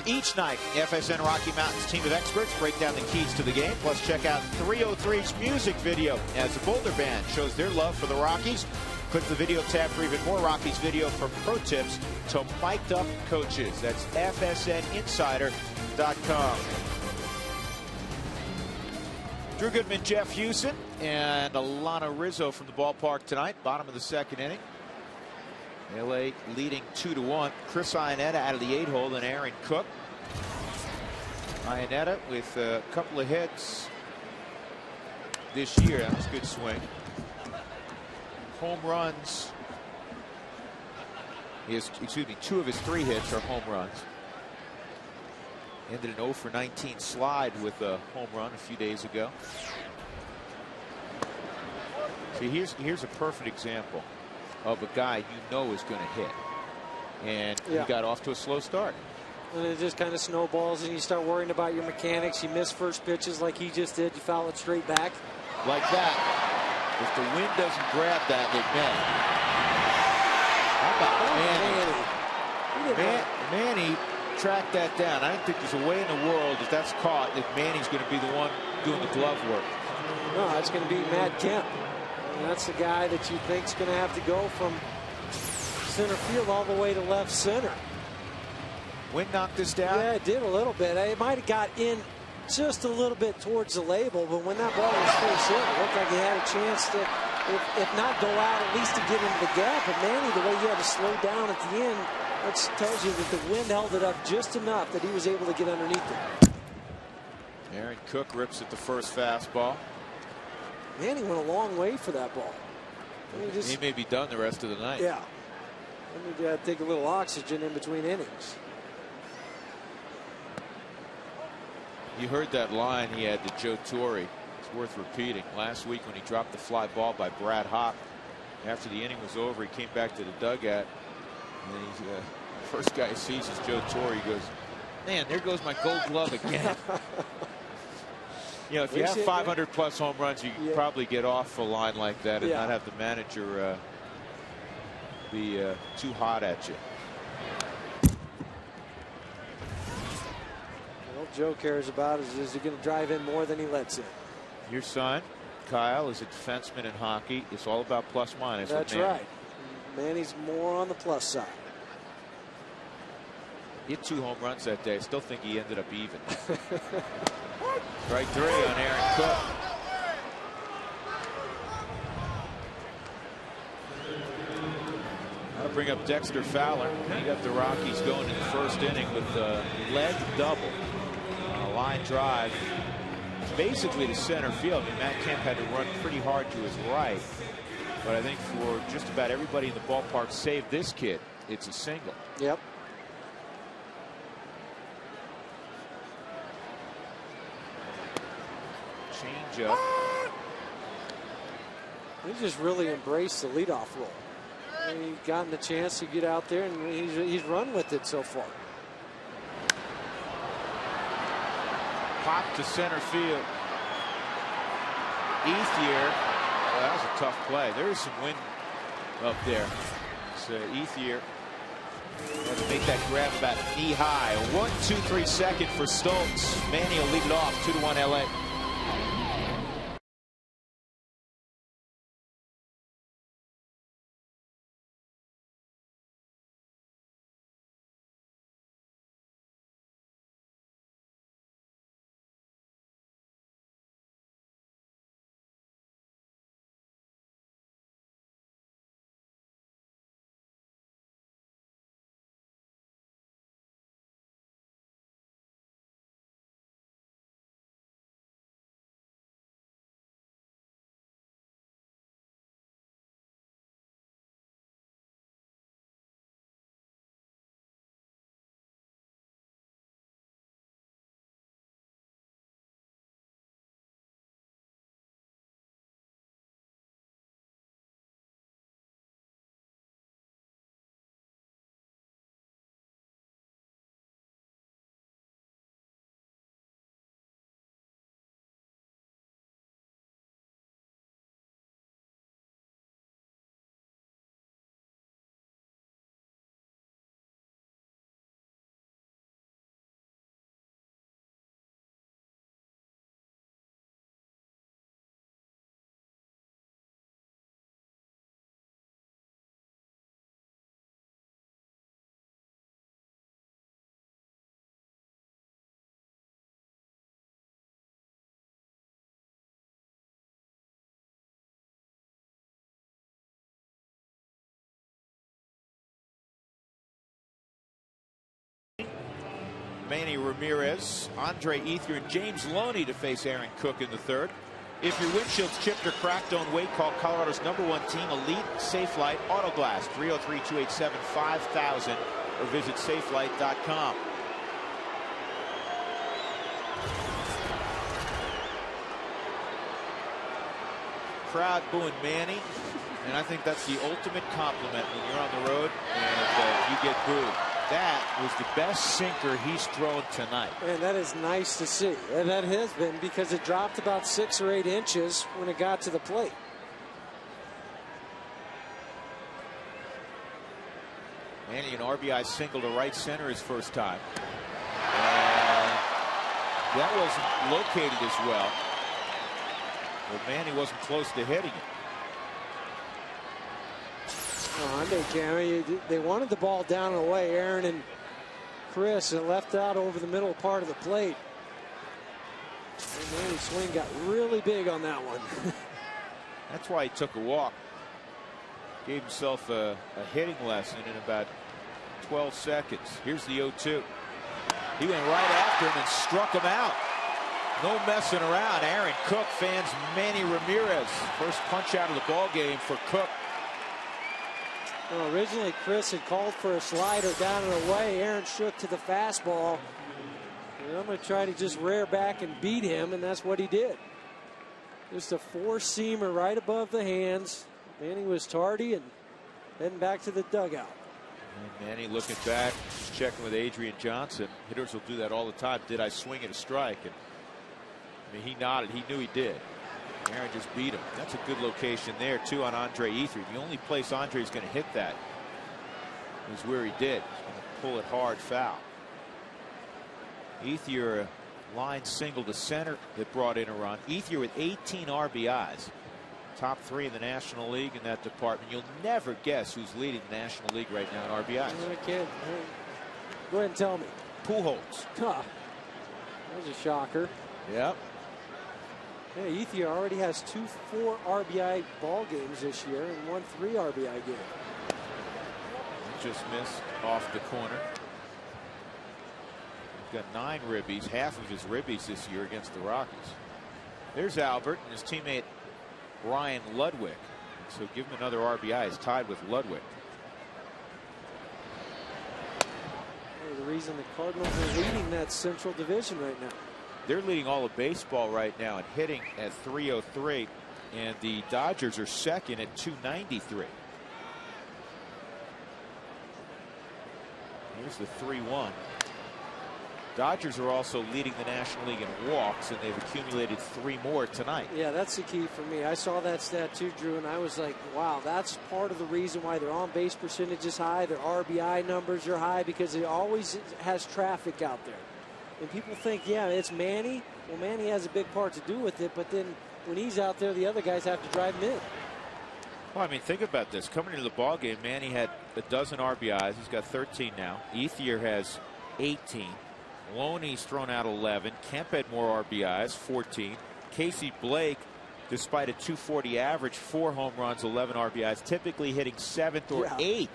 Each night, FSN Rocky Mountain's team of experts break down the keys to the game. Plus, check out 303's music video as the Boulder Band shows their love for the Rockies. Click the video tab for even more Rockies video from pro tips to mic'd up coaches. That's FSNinsider.com. Drew Goodman, Jeff Hewson, and Alana Rizzo from the ballpark tonight. Bottom of the second inning. LA leading 2-1. Chris Iannetta out of the 8-hole, and Aaron Cook. Iannetta with a couple of hits this year. That was a good swing. Home runs. He has, excuse me, 2 of his 3 hits are home runs. Ended an 0 for 19 slide with a home run a few days ago. See, here's a perfect example of a guy you know is going to hit. And he got off to a slow start. And it just kind of snowballs, and you start worrying about your mechanics. You miss first pitches like he just did. You foul it straight back. Like that. If the wind doesn't grab that, it may. How about Manny? Manny tracked that down. I don't think there's a way in the world if that's caught that Manny's going to be the one doing the glove work. No, it's going to be Matt Kemp. And that's the guy that you think is going to have to go from center field all the way to left center. Wind knocked this down? Yeah, it did a little bit. It might have got in just a little bit towards the label, but when that ball was first hit, it looked like he had a chance to, if not go out, at least to get into the gap. But Manny, the way he had to slow down at the end, that tells you that the wind held it up just enough that he was able to get underneath it. Aaron Cook rips at the first fastball. Manny went a long way for that ball. He may be done the rest of the night. Yeah. Let me take a little oxygen in between innings. You heard that line he had to Joe Torre. It's worth repeating. Last week when he dropped the fly ball by Brad Hawk, after the inning was over, he came back to the dugout. And he's first guy he sees is Joe Torre. He goes, "Man, there goes my Gold Glove again." You know, if you have 500 plus home runs, you probably get off a line like that and not have the manager be too hot at you. All Joe cares about is he going to drive in more than he lets in. Your son, Kyle, is a defenseman in hockey. It's all about plus minus. That's right. Manny's more on the plus side. He had 2 home runs that day. I still think he ended up even. Strike 3 on Aaron Cook. I'll bring up Dexter Fowler. He got the Rockies going in the first inning with a lead double on a line drive. Basically to center field. I mean, Matt Kemp had to run pretty hard to his right. But I think for just about everybody in the ballpark, save this kid, it's a single. Yep. Change up. He just really embraced the leadoff role. And he's gotten the chance to get out there, and he's run with it so far. Pop to center field. Ethier. Well, that was a tough play. There is some wind up there. So Ethier had to make that grab about knee high. A 1-2-3 second for Stoltz. Manny will lead it off 2-1 LA. Manny Ramirez, Andre Ethier, and James Loney to face Aaron Cook in the third. If your windshield's chipped or cracked, don't wait. Call Colorado's #1 team, Elite Safelite Auto Glass, 303-287-5000, or visit safelight.com. Crowd booing Manny, and I think that's the ultimate compliment when you're on the road and you get booed. That was the best sinker he's thrown tonight. And that is nice to see. And that has been, because it dropped about 6 or 8 inches when it got to the plate. Manny, an RBI single to right center his first time. And that wasn't located as well. But Manny wasn't close to hitting it. They wanted the ball down and away, Aaron and Chris, and left out over the middle part of the plate. And Manny's swing got really big on that one. That's why he took a walk. Gave himself a hitting lesson in about 12 seconds. Here's the 0-2. He went right after him and struck him out. No messing around. Aaron Cook fans Manny Ramirez. First punch out of the ball game for Cook. Well, originally Chris had called for a slider down and away. Aaron shook to the fastball. And I'm going to try to just rear back and beat him, and that's what he did. Just a 4-seamer right above the hands. Manny was tardy and heading back to the dugout. And Manny looking back, just checking with Adrian Johnson. Hitters will do that all the time. Did I swing at a strike? And I mean, he nodded. He knew he did. Aaron just beat him. That's a good location there, too, on Andre Ethier. The only place Andre's going to hit that is where he did. He's going to pull it hard foul. Ethier, a line single to center that brought in a run. Ethier with 18 RBIs. Top 3 in the National League in that department. You'll never guess who's leading the National League right now in RBIs. I can't. Go ahead and tell me. Pujols. Huh. That was a shocker. Yep. Yeah, Ethier already has 2 4 RBI ball games this year and 1 3 RBI game. Just missed off the corner. He's got 9 ribbies, half of his ribbies this year against the Rockies. There's Albert and his teammate Ryan Ludwig. So give him another RBI. He's tied with Ludwig. The reason the Cardinals are leading that Central Division right now. They're leading all of baseball right now and hitting at 303, and the Dodgers are second at 293. Here's the 3-1. Dodgers are also leading the National League in walks, and they've accumulated 3 more tonight. Yeah, that's the key for me. I saw that stat too, Drew, and I was like, wow, that's part of the reason why their on-base percentage is high, their RBI numbers are high, because it always has traffic out there. And people think, yeah, it's Manny. Well, Manny has a big part to do with it, but then when he's out there, the other guys have to drive him in. Well, I mean, think about this. Coming into the ball game, Manny had a dozen RBIs. He's got 13 now. Ethier has 18. Loney's thrown out 11. Kemp had more RBIs, 14. Casey Blake, despite a 240 average, 4 home runs, 11 RBIs, typically hitting 7th or 8th.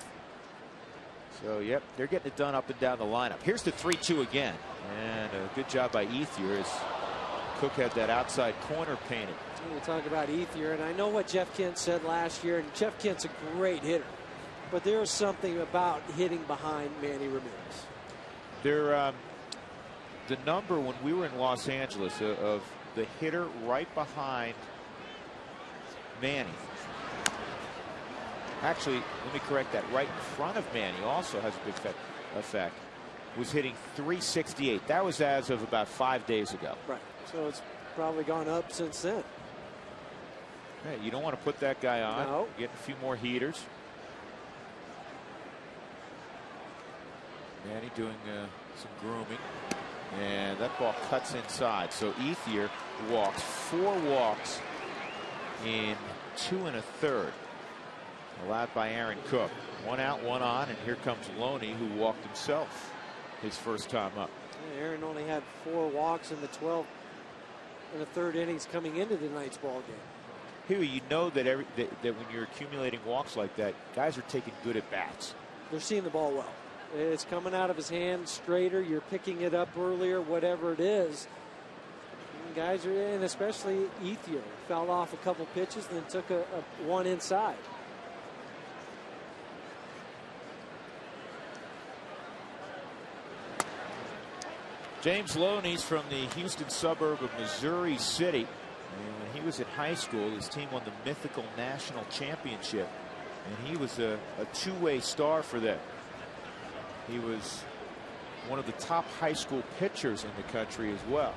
So, yep, they're getting it done up and down the lineup. Here's the 3-2 again. And a good job by Ethier as Cook had that outside corner painted. We talk about Ethier, and I know what Jeff Kent said last year, and Jeff Kent's a great hitter. But there's something about hitting behind Manny Ramirez. The number when we were in Los Angeles of the hitter right behind Manny. Actually, let me correct that. Right in front of Manny also has a big effect. Was hitting 368. That was as of about 5 days ago. Right. So it's probably gone up since then. Hey, you don't want to put that guy on. No. Get a few more heaters. Manny doing some grooming. And that ball cuts inside. So Ethier walks 4 walks in 2 1/3. Allowed by Aaron Cook. 1 out, 1 on, and here comes Loney, who walked himself his first time up. Yeah, Aaron only had 4 walks in the 12 1/3 innings coming into tonight's ball game. Here, you know that that when you're accumulating walks like that, guys are taking good at bats. They're seeing the ball well. It's coming out of his hand straighter. You're picking it up earlier, whatever it is. And guys are in, especially Ethier. Fouled off a couple pitches and then took a one inside. James Loney's from the Houston suburb of Missouri City. And when he was in high school, his team won the mythical national championship. And he was a two-way star for them. He was one of the top high school pitchers in the country as well.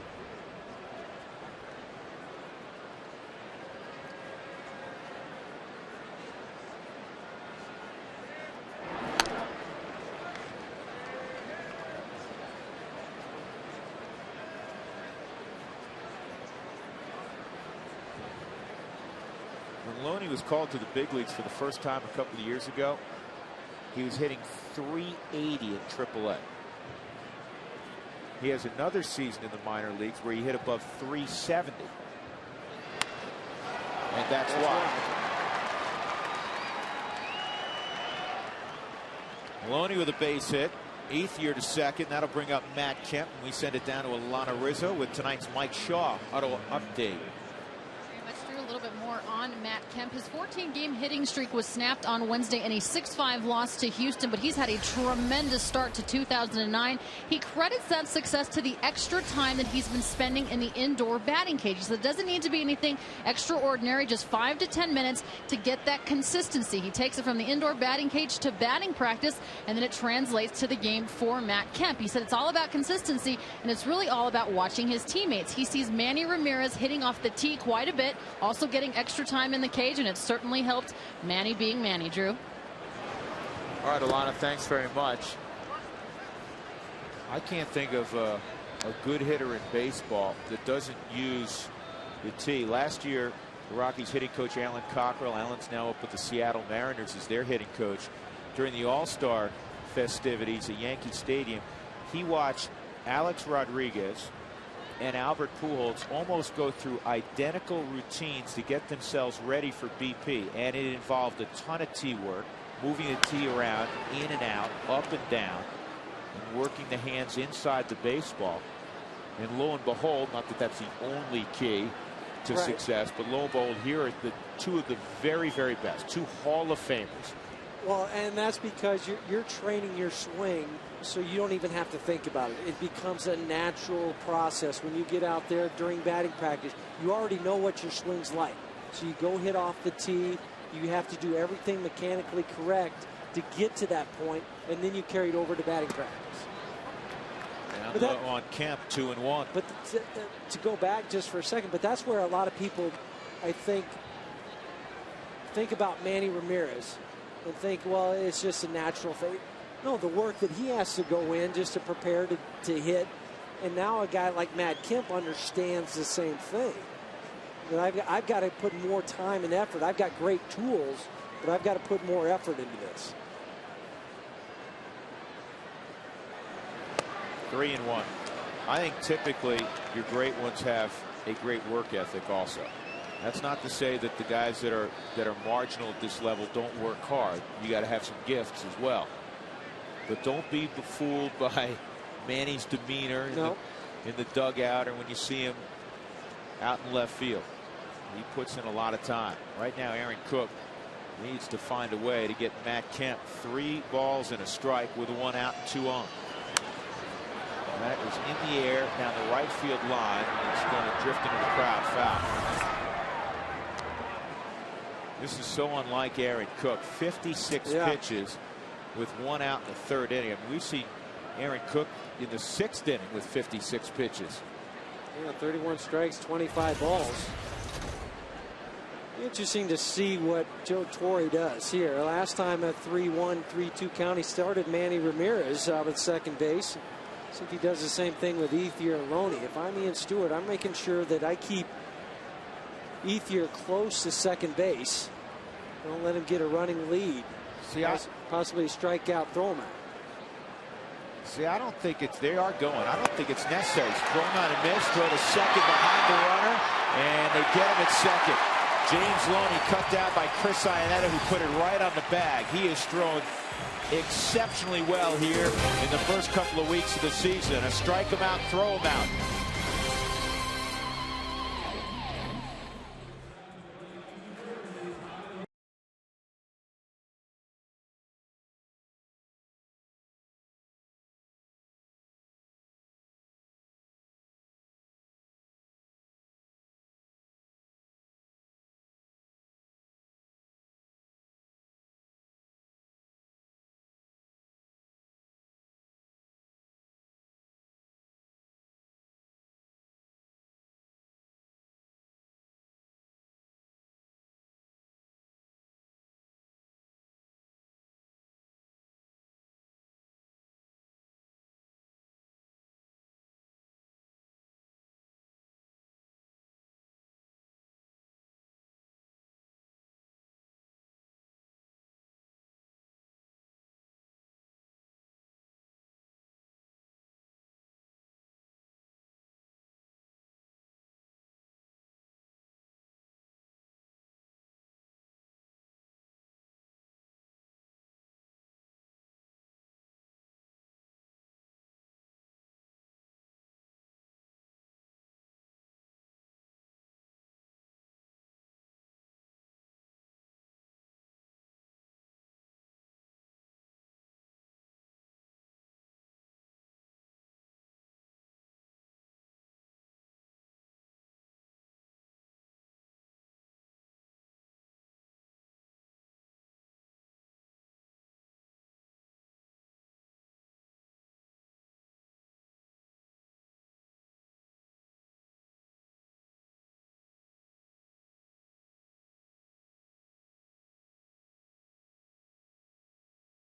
When Loney was called to the big leagues for the first time a couple of years ago, he was hitting 380 in AAA. He has another season in the minor leagues where he hit above 370. And that's why. Loney with a base hit. Ethier to second. That'll bring up Matt Kemp. And we send it down to Alana Rizzo with tonight's Mike Shaw auto update. A little bit more on Matt Kemp. His 14-game hitting streak was snapped on Wednesday in a 6-5 loss to Houston, but he's had a tremendous start to 2009. He credits that success to the extra time that he's been spending in the indoor batting cage. So it doesn't need to be anything extraordinary, just 5 to 10 minutes to get that consistency. He takes it from the indoor batting cage to batting practice, and then it translates to the game for Matt Kemp. He said it's all about consistency, and it's really all about watching his teammates. He sees Manny Ramirez hitting off the tee quite a bit, also getting extra time in the cage, and it certainly helped Manny being Manny. Drew. All right, Alana, thanks very much. I can't think of a good hitter in baseball that doesn't use the tee. Last year, the Rockies hitting coach Alan Cockrell. Alan's now up with the Seattle Mariners as their hitting coach. During the All-Star festivities at Yankee Stadium, he watched Alex Rodriguez and Albert Pujols almost go through identical routines to get themselves ready for BP, and it involved a ton of tee work, moving the tee around, in and out, up and down, and working the hands inside the baseball. And lo and behold, not that that's the only key to success, but lo and behold, here are the two of the very, very best, two Hall of Famers. Well, and that's because you're training your swing so you don't even have to think about it. It becomes a natural process when you get out there during batting practice. You already know what your swing's like. So you go hit off the tee. You have to do everything mechanically correct to get to that point, and then you carry it over to batting practice. And on Kemp, 2-1. But to go back just for a second, but that's where a lot of people, I think about Manny Ramirez and think, well, it's just a natural thing. No, the work that he has to go in just to prepare to hit. And now a guy like Matt Kemp understands the same thing. That I've got to put more time and effort. I've got great tools, but I've got to put more effort into this. 3-1. I think typically your great ones have a great work ethic also. That's not to say that the guys that are marginal at this level don't work hard. You got to have some gifts as well. But don't be befooled by Manny's demeanor in the dugout or when you see him out in left field. He puts in a lot of time. Right now, Aaron Cook needs to find a way to get Matt Kemp 3 balls and a strike with 1 out and 2 on. That is in the air down the right field line, and it's going to drift into the crowd. Foul. This is so unlike Aaron Cook. 56 pitches with 1 out in the 3rd inning. I mean, we've seen Aaron Cook in the 6th inning with 56 pitches. Yeah, 31 strikes, 25 balls. Interesting to see what Joe Torre does here. Last time a 3-1, 3-2 count, he started Manny Ramirez out at second base. I think he does the same thing with Ethier and Loney. If I'm Ian Stewart, I'm making sure that I keep Ethier close to second base. Don't let him get a running lead. See, possibly a strikeout, throw him out. See, I don't think they are going. I don't think it's necessary. Throw him out and miss, throw to second behind the runner, and they get him at second. James Loney cut down by Chris Iannetta, who put it right on the bag. He has thrown exceptionally well here in the first couple of weeks of the season. A strike him out, throw him out.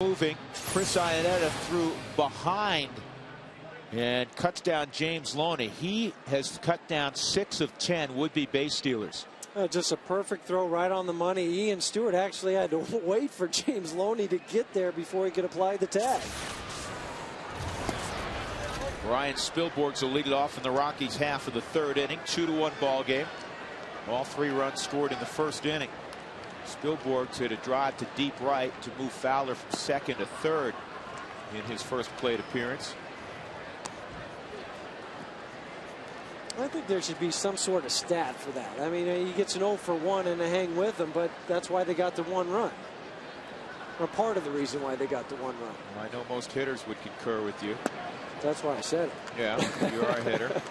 Moving, Chris Iannetta threw behind and cuts down James Loney. He has cut down 6 of 10 would-be base stealers. Just a perfect throw right on the money. Ian Stewart actually had to wait for James Loney to get there before he could apply the tag. Ryan Spilborghs will lead it off in the Rockies' half of the 3rd inning. 2-1 ball game. All 3 runs scored in the 1st inning. Spilborghs hit a drive to deep right to move Fowler from 2nd to 3rd in his first plate appearance. I think there should be some sort of stat for that. I mean, he gets an 0 for 1 and a hang with him, but that's why they got the 1 run. Or part of the reason why they got the 1 run. Well, I know most hitters would concur with you. That's why I said it. Yeah, you are a hitter.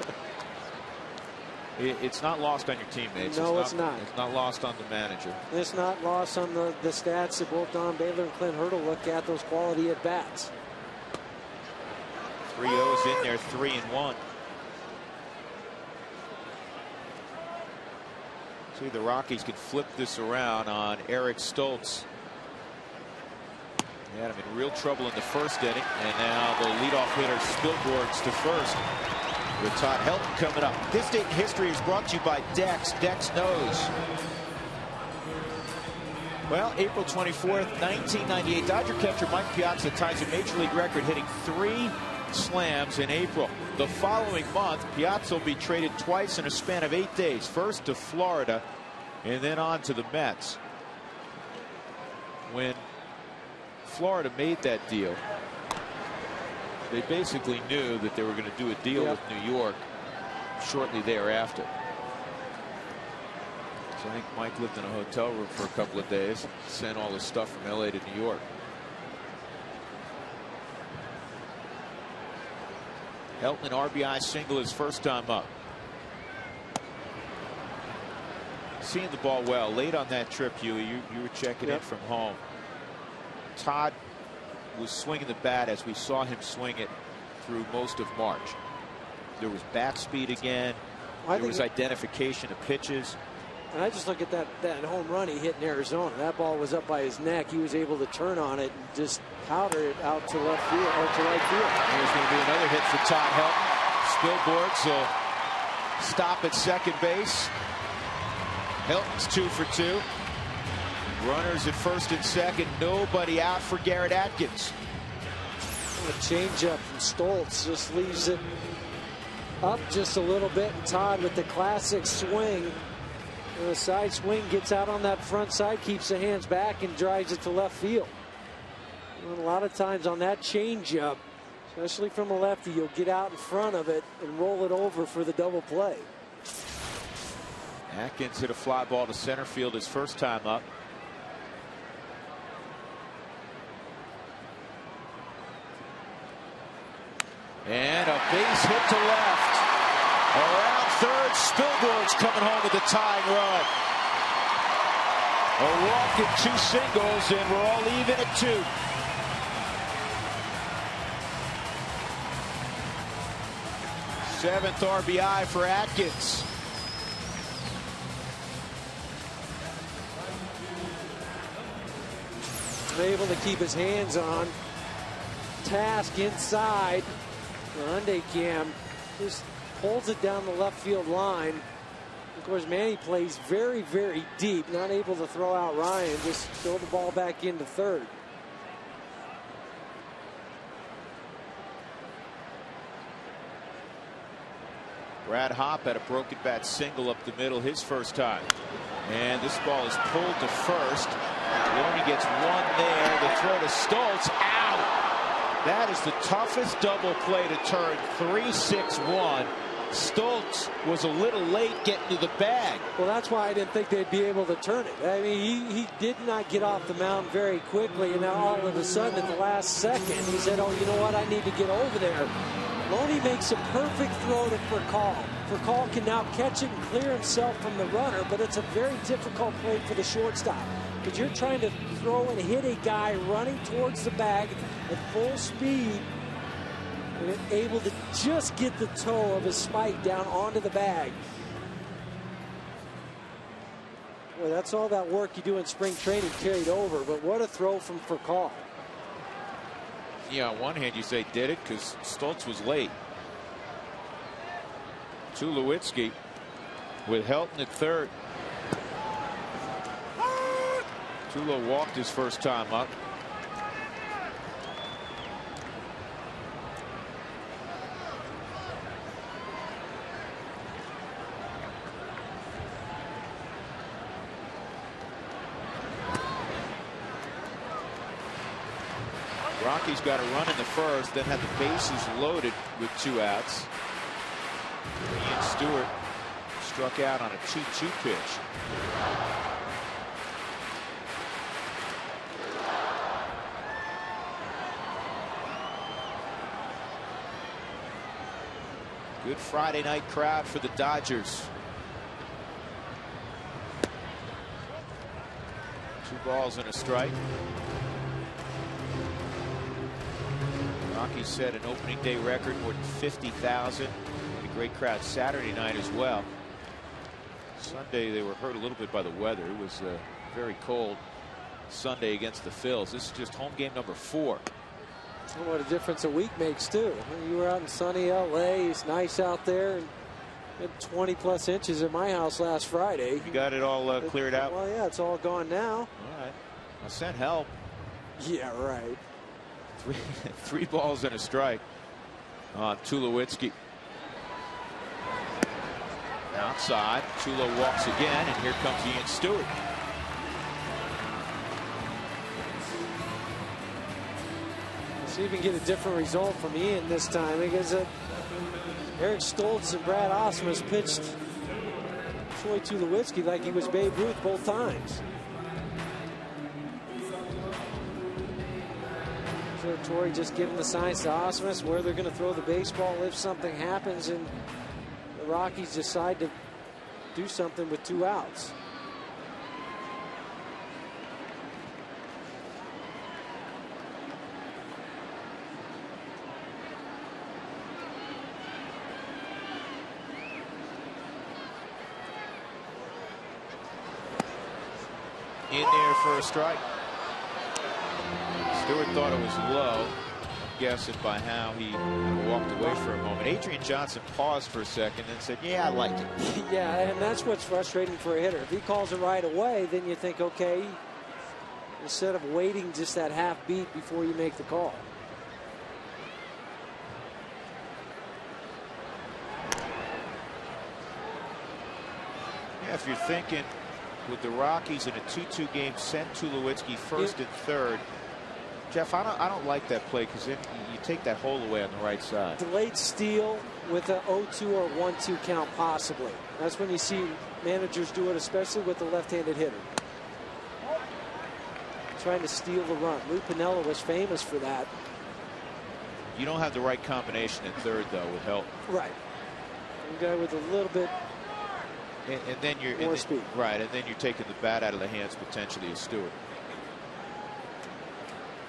It's not lost on your teammates. No, it's not. It's not lost on the manager. It's not lost on the stats that both Don Baylor and Clint Hurdle look at, those quality at bats. 3 O's in there, 3-1. See, the Rockies can flip this around on Eric Stoltz. They had him in real trouble in the 1st inning, and now the leadoff hitter Spilborghs to 1st. With Todd Helton coming up. This date in history is brought to you by Dex. Dex knows. Well, April 24th, 1998, Dodger catcher Mike Piazza ties a major league record, hitting 3 slams in April. The following month, Piazza will be traded twice in a span of 8 days. First to Florida, and then on to the Mets. When Florida made that deal, they basically knew that they were going to do a deal with New York shortly thereafter. So I think Mike lived in a hotel room for a couple of days, sent all his stuff from LA to New York. Helton, RBI single his first time up. Seeing the ball well. Late on that trip, Huey, you were checking in from home. Todd was swinging the bat as we saw him swing it through most of March. There was bat speed again. There was identification of pitches. And I just look at that home run he hit in Arizona. That ball was up by his neck. He was able to turn on it and just powder it out to left field or to right field. There's going to be another hit for Todd Helton. Spilborghs will stop at 2nd base. Helton's 2 for 2. Runners at 1st and 2nd. Nobody out for Garrett Atkins. A changeup from Stoltz just leaves it up just a little bit. And Todd with the classic swing And the side swing gets out on that front side, keeps the hands back, and drives it to left field. And a lot of times on that changeup, especially from a lefty, you'll get out in front of it and roll it over for the double play. Atkins hit a fly ball to center field his first time up. And a base hit to left. Around third, Spilborg's coming home with the tying run. A walk and 2 singles, and we're all even at 2. Seventh RBI for Atkins. Able to keep his hands on. Task inside. Cam just pulls it down the left field line. Of course, Manny plays very, very deep. Not able to throw out Ryan. Just throw the ball back into third. Brad Hopp had a broken bat single up the middle his first time. And this ball is pulled to first. Loney gets one there. The throw to Stoltz. Out! That is the toughest double play to turn. 3-6-1. Stoltz was a little late getting to the bag. Well, that's why I didn't think they'd be able to turn it. I mean, he did not get off the mound very quickly, and now all of a sudden at the last second he said, oh, you know what, I need to get over there. Loney makes a perfect throw to Furcal. Furcal can now catch it and clear himself from the runner, but it's a very difficult play for the shortstop. Because you're trying to throw and hit a guy running towards the bag at full speed and able to just get the toe of his spike down onto the bag. Boy, that's all that work you do in spring training carried over, but what a throw from Furcal. Yeah, on one hand you say did it because Stoltz was late. Tulowitzki with Helton at third. Tulo walked his first time up. Rockies got a run in the first, then had the bases loaded with 2 outs. Ian Stewart struck out on a 2-2 pitch. Good Friday night crowd for the Dodgers. 2 balls and a strike. Rockies set an opening day record, more than 50,000. A great crowd Saturday night as well. Sunday they were hurt a little bit by the weather. It was very cold Sunday against the Phils. This is just home game number 4. Oh, what a difference a week makes too. You were out in sunny LA. It's nice out there, and had 20+ inches at my house last Friday. You got it all cleared out? Well, yeah, it's all gone now. All right. I sent help. Yeah, right. 3 balls and a strike on Tulowitzki. Outside, Tulo walks again, and here comes Ian Stewart. See if we can get a different result from Ian this time, because Eric Stoltz and Brad Ausmus pitched Troy Tulowitzki like he was Babe Ruth both times. So Torrey just giving the signs to Ausmus where they're going to throw the baseball if something happens and the Rockies decide to do something with 2 outs. In there for a strike. Stewart thought it was low. I'm guessing by how he walked away for a moment. Adrian Johnson paused for a second and said, yeah, I like it. Yeah, and that's what's frustrating for a hitter. If he calls it right away, then you think, okay, instead of waiting just that half beat before you make the call. If you're thinking with the Rockies in a 2-2 game, send Tulowitzki first and third. Jeff, I don't like that play because then you take that hole away on the right side. Delayed steal with a 0-2 or 1-2 count possibly. That's when you see managers do it, especially with the left-handed hitter. Trying to steal the run. Lou Piniella was famous for that. You don't have the right combination in third, though, with help. Right. A guy with a little bit and then you're more speed. Right, and then you're taking the bat out of the hands potentially of Stewart.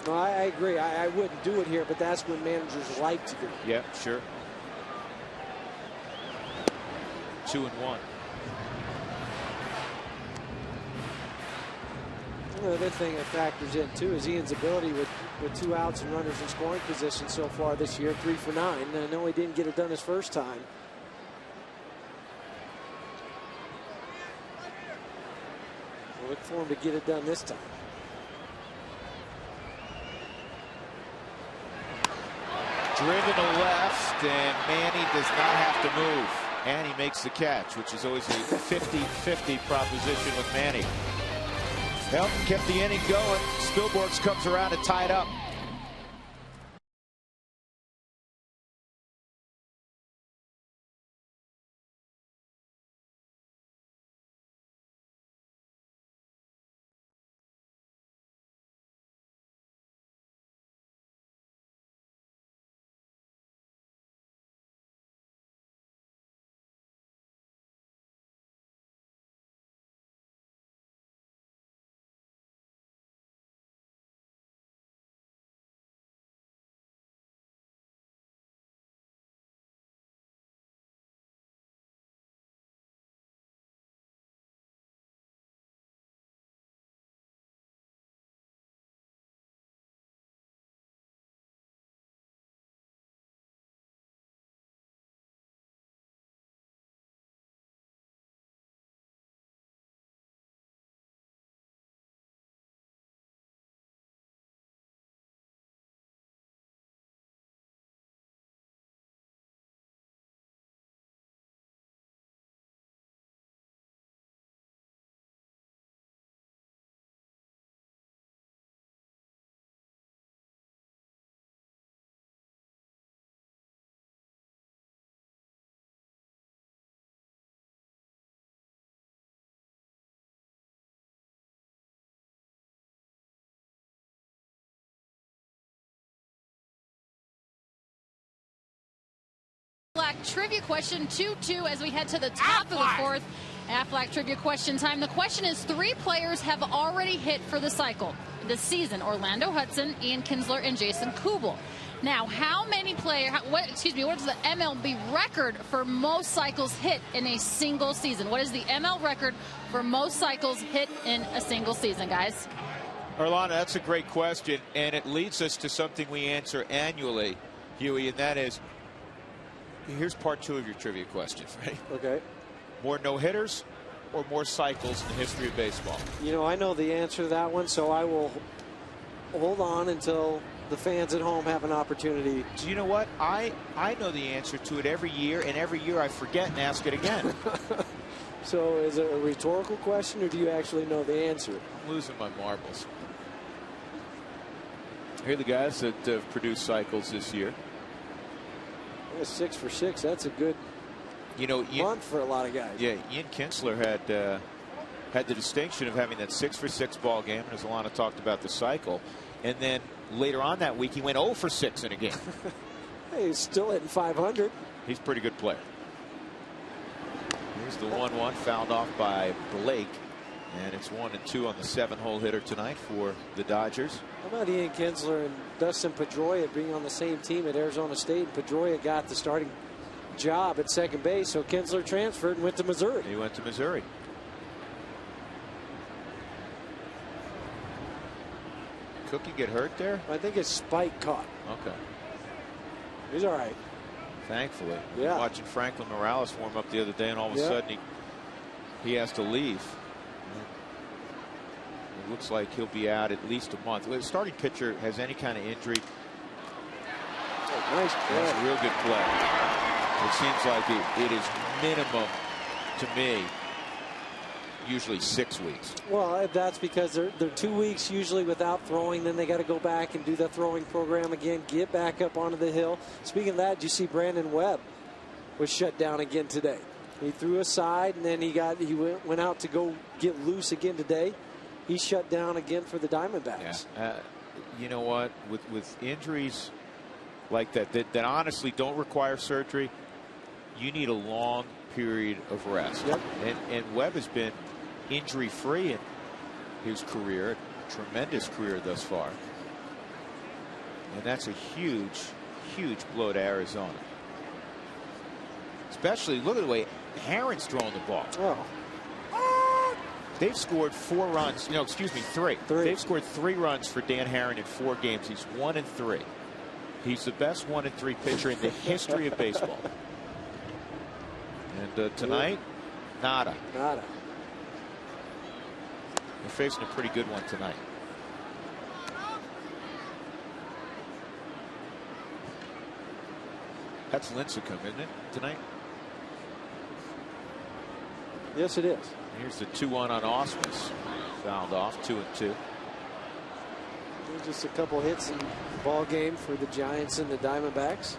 No, I agree. I wouldn't do it here, but that's what managers like to do. Yeah, sure. 2-1. Another thing that factors in too is Ian's ability with 2 outs and runners in scoring position so far this year. 3 for 9. And I know he didn't get it done his first time. We'll look for him to get it done this time. Driven to left, and Manny does not have to move. And he makes the catch, which is always a 50-50 proposition with Manny. Well, kept the inning going. Spilborghs comes around and tied up. Aflac trivia question 2-2 as we head to the top of the fourth. Aflac trivia question time. The question is, 3 players have already hit for the cycle this season: Orlando Hudson, Ian Kinsler, and Jason Kubel. Now, how many players, what is the MLB record for most cycles hit in a single season? What is the ML record for most cycles hit in a single season, guys? Orlando, that's a great question, and it leads us to something we answer annually, Huey, and that is, here's part 2 of your trivia question, right? Okay. More no-hitters or more cycles in the history of baseball? You know, I know the answer to that one, so I will hold on until the fans at home have an opportunity. Do you know what? I know the answer to it every year, and every year I forget and ask it again. So is it a rhetorical question, or do you actually know the answer? I'm losing my marbles. Here are the guys that have produced cycles this year. 6 for 6. That's a good month for a lot of guys. Yeah, Ian Kinsler had the distinction of having that 6 for 6 ball game, and as Alana talked about the cycle, and then later on that week he went 0 for 6 in a game. Hey, he's still hitting 500. He's a pretty good player. Here's the 1-1 fouled off by Blake, and it's 1-2 on the 7-hole hitter tonight for the Dodgers. How about Ian Kinsler and Dustin Pedroia being on the same team at Arizona State? Pedroia got the starting job at second base, so Kinsler transferred and went to Missouri. He went to Missouri. Cookie get hurt there? I think his spike caught. Okay. He's all right. Thankfully. Yeah. Watching Franklin Morales warm up the other day, and all of a sudden he has to leave. It looks like he'll be out at least a month. The starting pitcher has any kind of injury. Oh, nice play. That's a real good play. It seems like it is minimum to me usually 6 weeks. Well, that's because they're 2 weeks usually without throwing. Then they got to go back and do the throwing program again, get back up onto the hill. Speaking of that, did you see Brandon Webb was shut down again today? He threw a side, and then he went out to go get loose again today. He's shut down again for the Diamondbacks. Yeah. You know what? With injuries like that honestly don't require surgery, you need a long period of rest. Yep. And Webb has been injury-free in his career, a tremendous career thus far. And that's a huge, huge blow to Arizona. Especially, look at the way Herron's throwing the ball. Oh. They've scored 4 runs. No, excuse me, 3. They've scored 3 runs for Dan Herron in 4 games. He's 1-3. He's the best 1-3 pitcher in the history of baseball. And tonight, nada. Nada. They're facing a pretty good one tonight. That's Lincecum, isn't it, tonight? Yes, it is. Here's the 2-1 on Ausmus. Fouled off, 2-2. Just a couple hits in the ball game for the Giants and the Diamondbacks.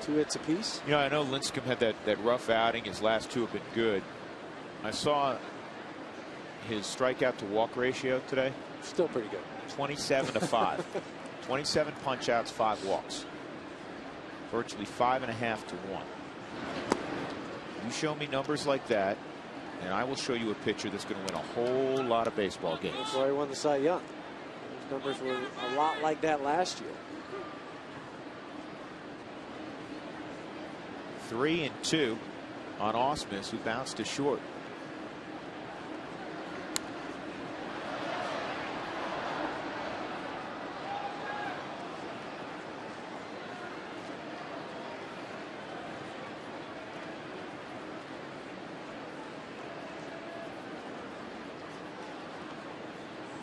2 hits apiece. You know, I know Lincecum had that rough outing. His last 2 have been good. I saw his strikeout to walk ratio today. Still pretty good. 27-5. 27 punch outs, 5 walks. Virtually 5.5 to 1. You show me numbers like that, and I will show you a pitcher that's going to win a whole lot of baseball games. That's why he won the Cy Young. Those numbers were a lot like that last year. 3-2 on Ausmus, who bounced to short.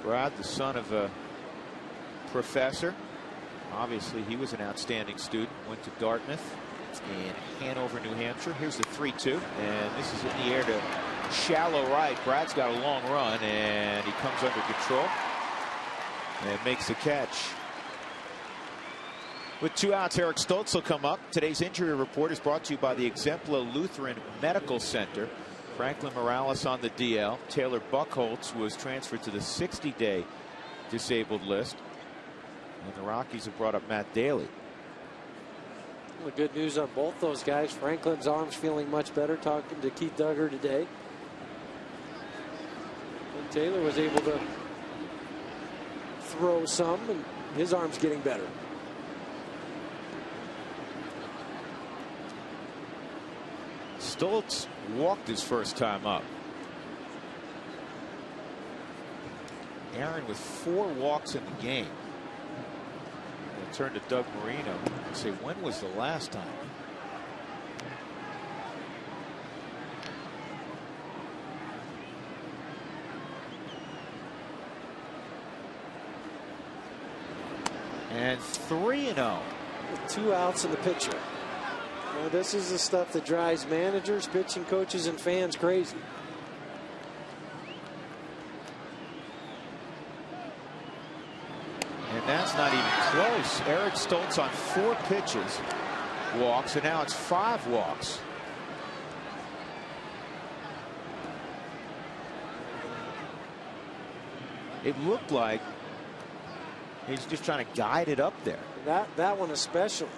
Brad, the son of a professor. Obviously, he was an outstanding student. Went to Dartmouth in Hanover, New Hampshire. Here's the 3-2. And this is in the air to shallow right. Brad's got a long run, and he comes under control and makes the catch. With 2 outs, Eric Stoltz will come up. Today's injury report is brought to you by the Exempla Lutheran Medical Center. Franklin Morales on the DL. Taylor Buckholtz was transferred to the 60-day disabled list. And the Rockies have brought up Matt Daly. Well, good news on both those guys. Franklin's arm's feeling much better, talking to Keith Duggar today. And Taylor was able to throw some, and his arm's getting better. Stoltz walked his first time up. Aaron with 4 walks in the game. We'll turn to Doug Marino and say, when was the last time? And 3-0. With 2 outs in the pitcher. Now, this is the stuff that drives managers, pitching coaches, and fans crazy. And that's not even close. Eric Stoltz on 4 pitches walks, and now it's 5 walks. It looked like he's just trying to guide it up there. That one especially.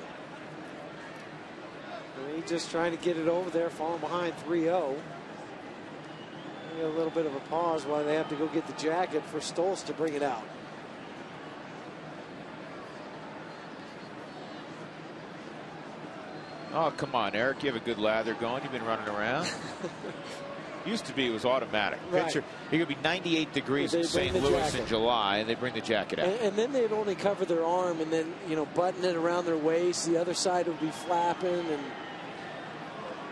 He's just trying to get it over there, falling behind 3-0. A little bit of a pause while they have to go get the jacket for Stoltz to bring it out. Oh, come on, Eric. You have a good lather going. You've been running around. Used to be it was automatic. Right. Pitcher, it could be 98 degrees in St. Louis in July, and they bring the jacket out. And then they'd only cover their arm and then, you know, button it around their waist. The other side would be flapping. And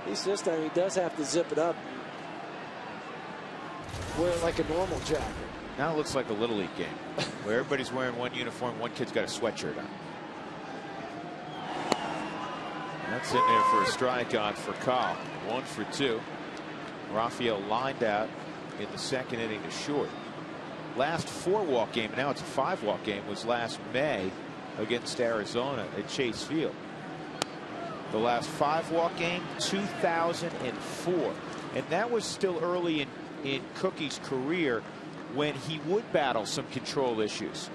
at least this time he does have to zip it up and wear it like a normal jacket. Now it looks like a Little League game where everybody's wearing one uniform. One kid's got a sweatshirt on. That's in there for a strikeout for Cole. 1 for 2. Raphael lined out in the second inning to short. Last 4-walk game, and now it's a 5-walk game, was last May against Arizona at Chase Field. The last 5-walk game, 2004. And that was still early in Cookie's career when he would battle some control issues.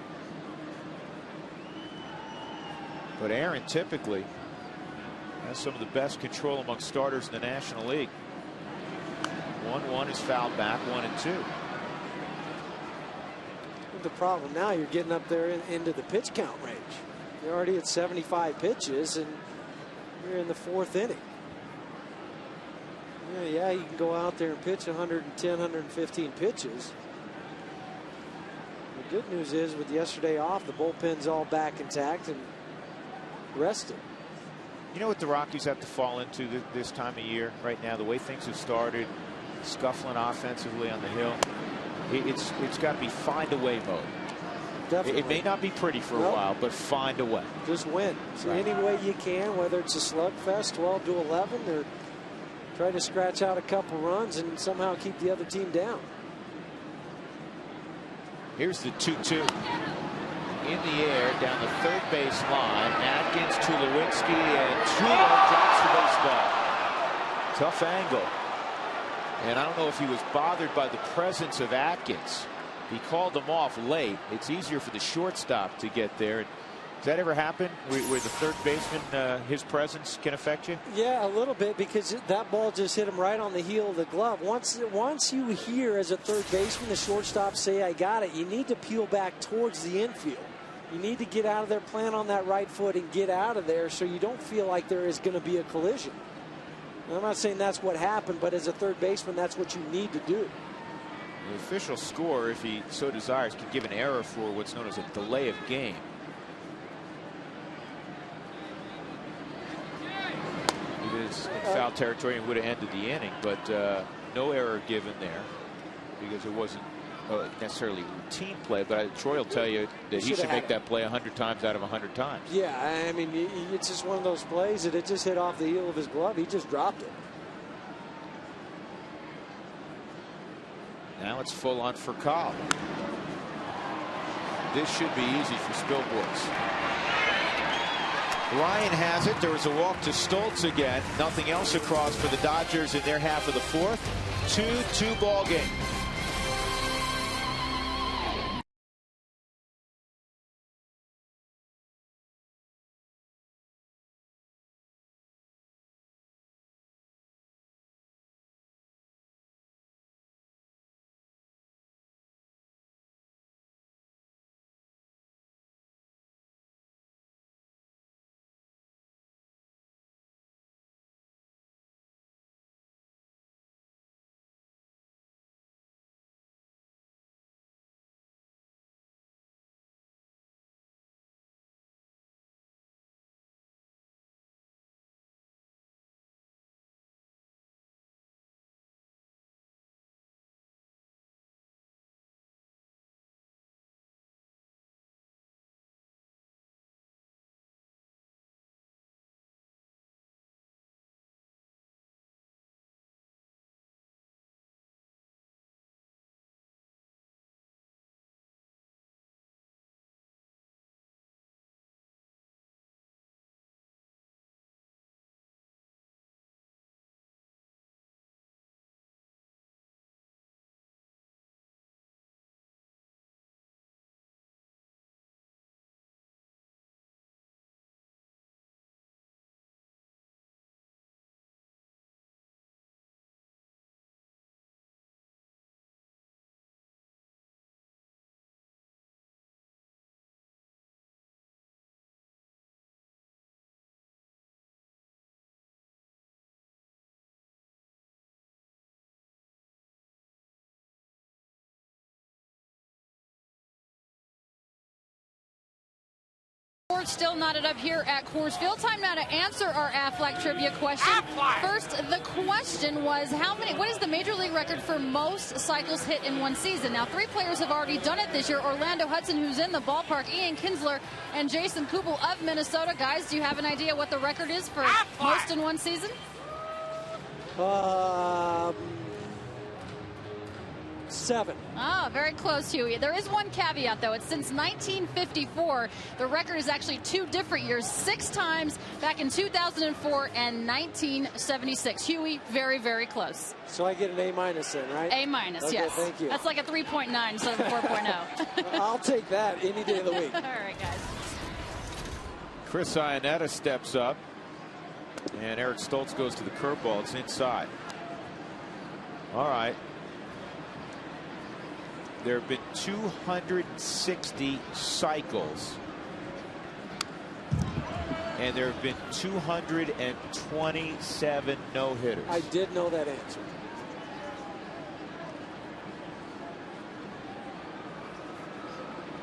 But Aaron typically has some of the best control among starters in the National League. 1-1 is fouled back, 1-2. The problem now, you're getting up there into the pitch count range. You're already at 75 pitches, and you're in the 4th inning. Yeah, you can go out there and pitch 110, 115 pitches. The good news is, with yesterday off, the bullpen's all back intact and rested. You know what the Rockies have to fall into this time of year right now? The way things have started, scuffling offensively on the hill. It's got to be find a way mode. Definitely. It may not be pretty for a while, but find a way. Just win. So any way you can, whether it's a slugfest, 12 to 11, or try to scratch out a couple runs and somehow keep the other team down. Here's the 2-2. In the air down the third base line. Atkins, Tulowitzki, and Tulo drops the baseball. Tough angle. And I don't know if he was bothered by the presence of Atkins. He called him off late. It's easier for the shortstop to get there. Does that ever happen where the third baseman, his presence can affect you? Yeah, a little bit, because that ball just hit him right on the heel of the glove. Once you hear as a third baseman the shortstop say, "I got it," you need to peel back towards the infield. You need to get out of there, plant on that right foot, and get out of there so you don't feel like there is going to be a collision. Now, I'm not saying that's what happened, but as a third baseman, that's what you need to do. The official score, if he so desires, can give an error for what's known as a delay of game. It is in foul territory and would have ended the inning, but no error given there because it wasn't necessarily routine play. But Troy will tell you that he should make that play 100 times out of 100 times. Yeah, I mean, it's just one of those plays that it just hit off the heel of his glove. He just dropped it. Now it's full on for Cobb. This should be easy for Spilborghs. Ryan has it. There was a walk to Stoltz again. Nothing else across for the Dodgers in their half of the 4th. 2-2 ball game. Still knotted up here at Coors Field. Time now to answer our Aflac trivia question. First, the question was, what is the Major League record for most cycles hit in one season? Now, 3 players have already done it this year. Orlando Hudson, who's in the ballpark, Ian Kinsler, and Jason Kubel of Minnesota. Guys, do you have an idea what the record is for most in one season? 7. Ah, very close, Huey. There is one caveat, though. It's since 1954. The record is actually 2 different years, 6 times back in 2004 and 1976. Huey, very, very close. So I get an A- then, right? A-, okay, yes. Thank you. That's like a 3.9 instead of a 4.0. I'll take that any day of the week. All right, guys. Chris Iannetta steps up, and Eric Stoltz goes to the curveball. It's inside. All right. There have been 260 cycles, and there have been 227 no-hitters. I did know that answer.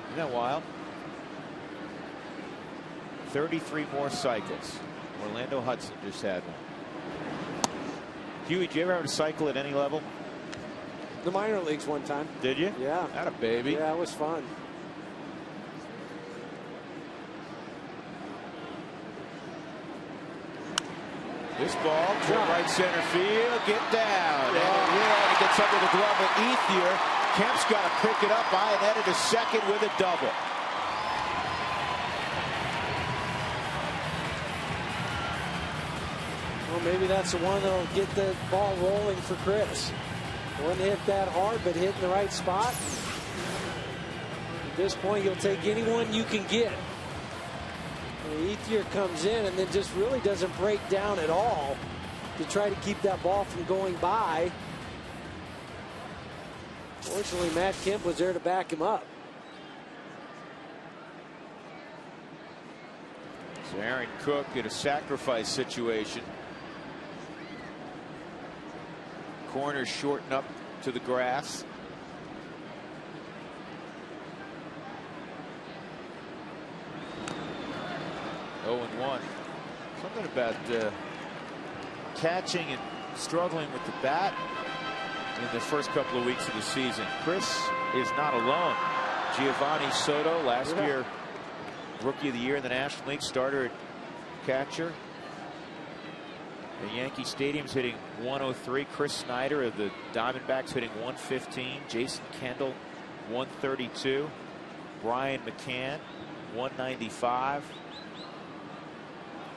Isn't that wild? 33 more cycles. Orlando Hudson just had one. Huey, did you ever have a cycle at any level? The minor leagues one time. Did you? Yeah. Had a baby. Yeah, it was fun. This ball to right center field, get down. And it gets under the glove of Ethier. Kemp's got to pick it up. Iannetta to second with a double. Well, maybe that's the one that'll get the ball rolling for Chris. Wouldn't hit that hard, but hit in the right spot. At this point, you'll take anyone you can get. And Ethier comes in and then just really doesn't break down at all to try to keep that ball from going by. Fortunately, Matt Kemp was there to back him up. So Aaron Cook in a sacrifice situation. Corners shorten up to the grass. Oh, and 1. Something about catching and struggling with the bat in the first couple of weeks of the season. Chris is not alone. Giovanni Soto, last year Rookie of the Year in the National League, starter at catcher. The Yankee Stadium's hitting 103. Chris Snyder of the Diamondbacks hitting 115. Jason Kendall 132. Brian McCann 195.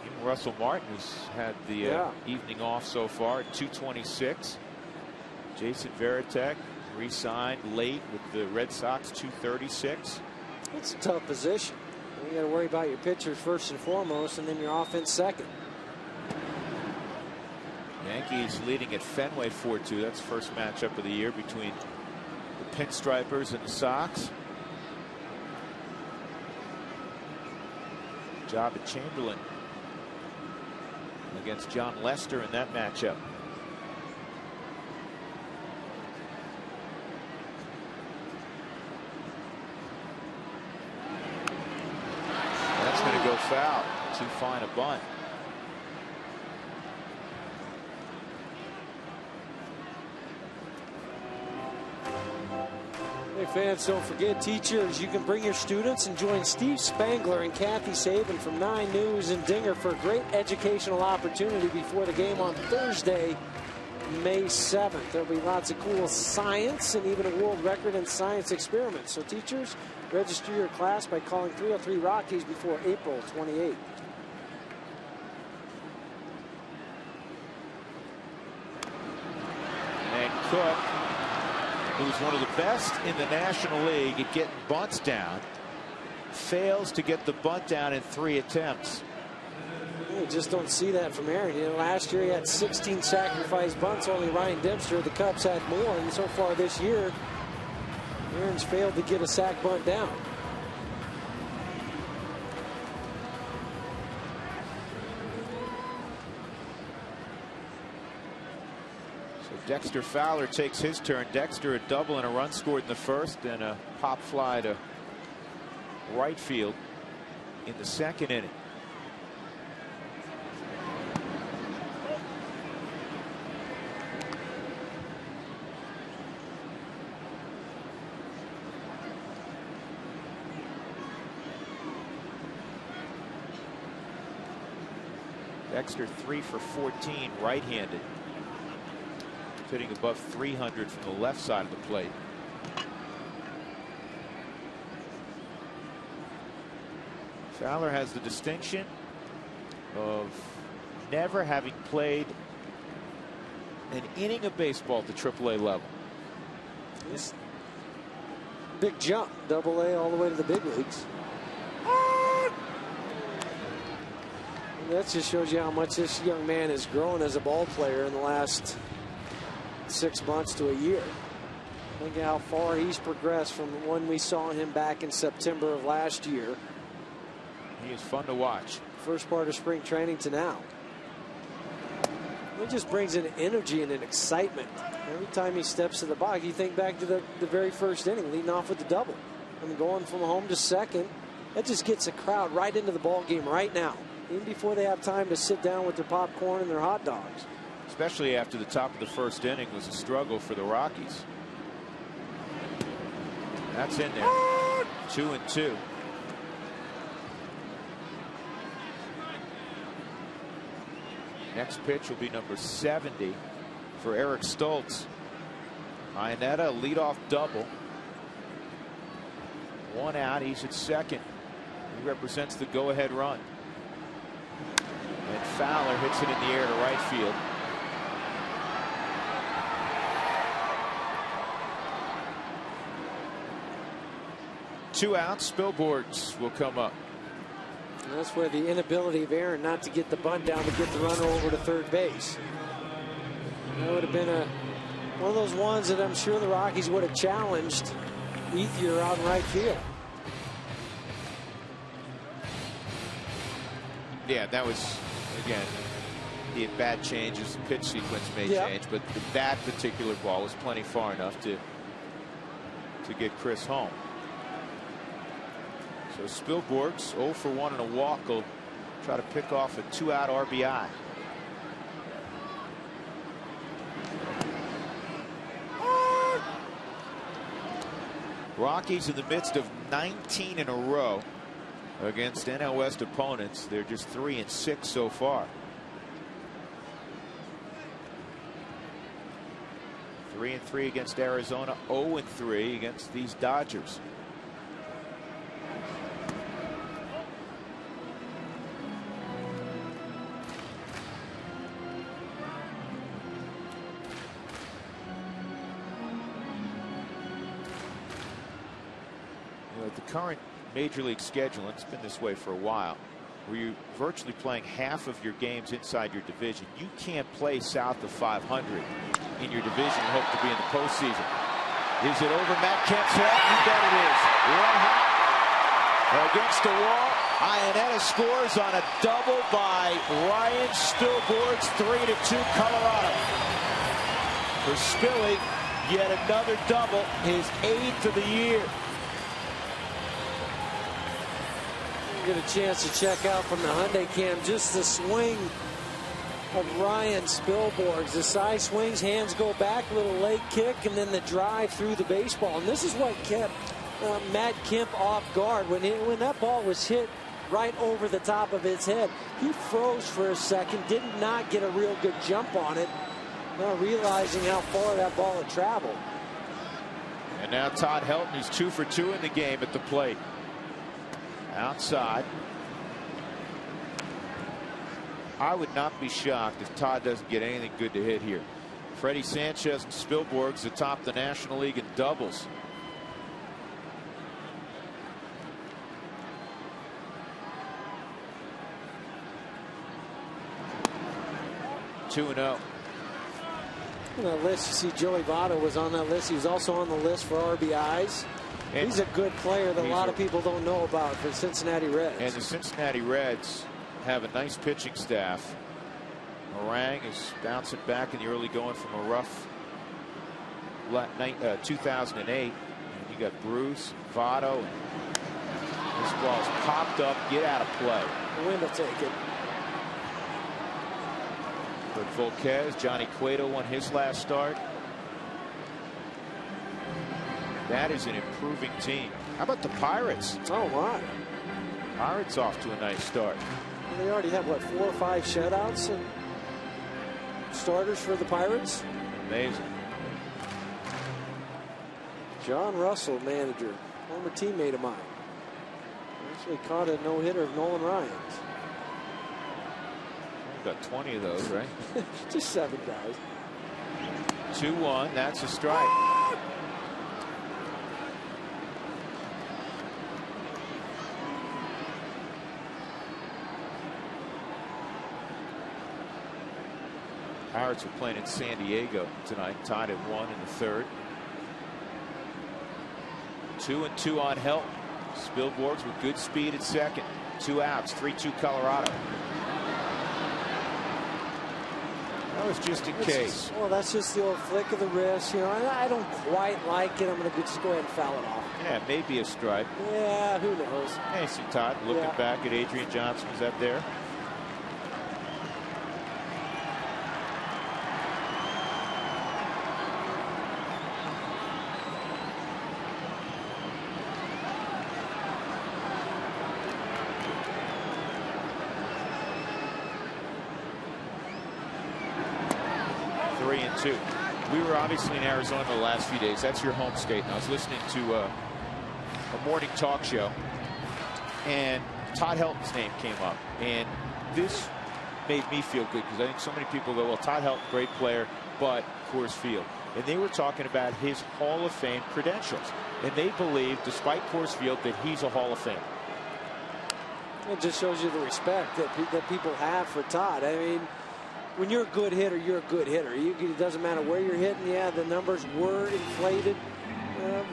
Even Russell Martin, who's had the evening off so far, at 226. Jason Varitek re-signed late with the Red Sox, 236. It's a tough position. You got to worry about your pitchers first and foremost, and then your offense second. Yankees leading at Fenway 4-2. That's the first matchup of the year between the Pinstripers and the Sox. Job at Chamberlain against John Lester in that matchup. That's going to go foul. Too fine a bunt. Hey fans, don't forget, teachers, you can bring your students and join Steve Spangler and Kathy Saban from 9 News and Dinger for a great educational opportunity before the game on Thursday, May 7th. There'll be lots of cool science and even a world record in science experiments. So teachers, register your class by calling 303 Rockies before April 28th. And Cook, who's one of the best in the National League at getting bunts down, fails to get the bunt down in 3 attempts. You just don't see that from Aaron. You know, last year he had 16 sacrifice bunts. Only Ryan Dempster of the Cubs had more. And so far this year, Aaron's failed to get a sac bunt down. So Dexter Fowler takes his turn. Dexter a double and a run scored in the first, and a pop fly to right field in the second inning. Dexter 3 for 14 right-handed. hitting above 300 from the left side of the plate. Fowler has the distinction of never having played an inning of baseball at the AAA level. It's big jump, AA all the way to the big leagues. That just shows you how much this young man has grown as a ball player in the last 6 months to a year. Look at how far he's progressed from when we saw him back in September of last year. He is fun to watch. First part of spring training to now. He just brings an energy and an excitement. Every time he steps to the box, you think back to the very first inning, leading off with the double. And going from home to second, that just gets the crowd right into the ball game right now, even before they have time to sit down with their popcorn and their hot dogs. Especially after the top of the first inning was a struggle for the Rockies. That's in there. 2-2. Next pitch will be number 70 for Eric Stoltz. Iannetta, leadoff double. 1 out. He's at second. He represents the go-ahead run. And Fowler hits it in the air to right field. Two outs. Spilborghs will come up. And that's where the inability of Aaron not to get the bunt down to get the runner over to third base. That would have been one of those ones that I'm sure the Rockies would have challenged Ethier out in right field. Yeah, that was, again, he had bad changes. The pitch sequence may change, but that particular ball was plenty far enough to get Chris home. So Spilborghs 0 for 1 and a walk will try to pick off a 2-out RBI. Rockies in the midst of 19 in a row against NL West opponents. They're just 3-6 so far. 3-3 against Arizona, 0-3 against these Dodgers. The current Major League schedule, and it's been this way for a while, where you're virtually playing half of your games inside your division. You can't play south of 500 in your division and hope to be in the postseason. Is it over Matt Kemp's head? You bet it is. One hot against the wall. Iannetta scores on a double by Ryan Spilborghs. 3-2 Colorado. For Spilly, yet another double, his 8th of the year. Get a chance to check out from the Hyundai cam just the swing of Ryan Spilborghs. The side swings, hands go back, little leg kick, and then the drive through the baseball. And this is what kept Matt Kemp off guard. When that ball was hit right over the top of his head, he froze for a second, did not get a real good jump on it, not realizing how far that ball had traveled. And now Todd Helton, who's 2 for 2 in the game at the plate. Outside. I would not be shocked if Todd doesn't get anything good to hit here. Freddie Sanchez and Spilborghs atop the National League in doubles. Two and 0. On that list, you see Joey Votto was on that list. He was also on the list for RBIs. And he's a good player that a lot of people don't know about for the Cincinnati Reds. And the Cincinnati Reds have a nice pitching staff. Orang is bouncing back in the early going from a rough 2008. And you got Bruce, Votto. And this ball's popped up. Get out of play. The wind will take it. But Volquez, Johnny Cueto won his last start. That is an improving team. How about the Pirates? Oh, my. Pirates off to a nice start. Well, they already have, what, 4 or 5 shutouts and starters for the Pirates? Amazing. John Russell, manager, former teammate of mine. Actually caught a no-hitter of Nolan Ryan's. We've got 20 of those, right? Just 7 guys. 2-1. That's a strike. Pirates are playing in San Diego tonight, tied at 1 in the 3rd. 2-2 on Helton. Spilborghs with good speed at second. 2 outs, 3-2 Colorado. That was just in case. Well, that's just the old flick of the wrist. You know, I don't quite like it. I'm going to just go ahead and foul it off. Yeah, maybe a strike. Yeah, who knows? Hey, see Todd looking back at Adrian Johnson. Is that there? We were obviously in Arizona the last few days. That's your home state. And I was listening to a morning talk show, and Todd Helton's name came up. And this made me feel good because I think so many people go, well, Todd Helton, great player, but Coors Field. And they were talking about his Hall of Fame credentials. And they believe, despite Coors Field, that he's a Hall of Famer. It just shows you the respect that people have for Todd. I mean, when you're a good hitter, you're a good hitter. It doesn't matter where you're hitting. Yeah, the numbers were inflated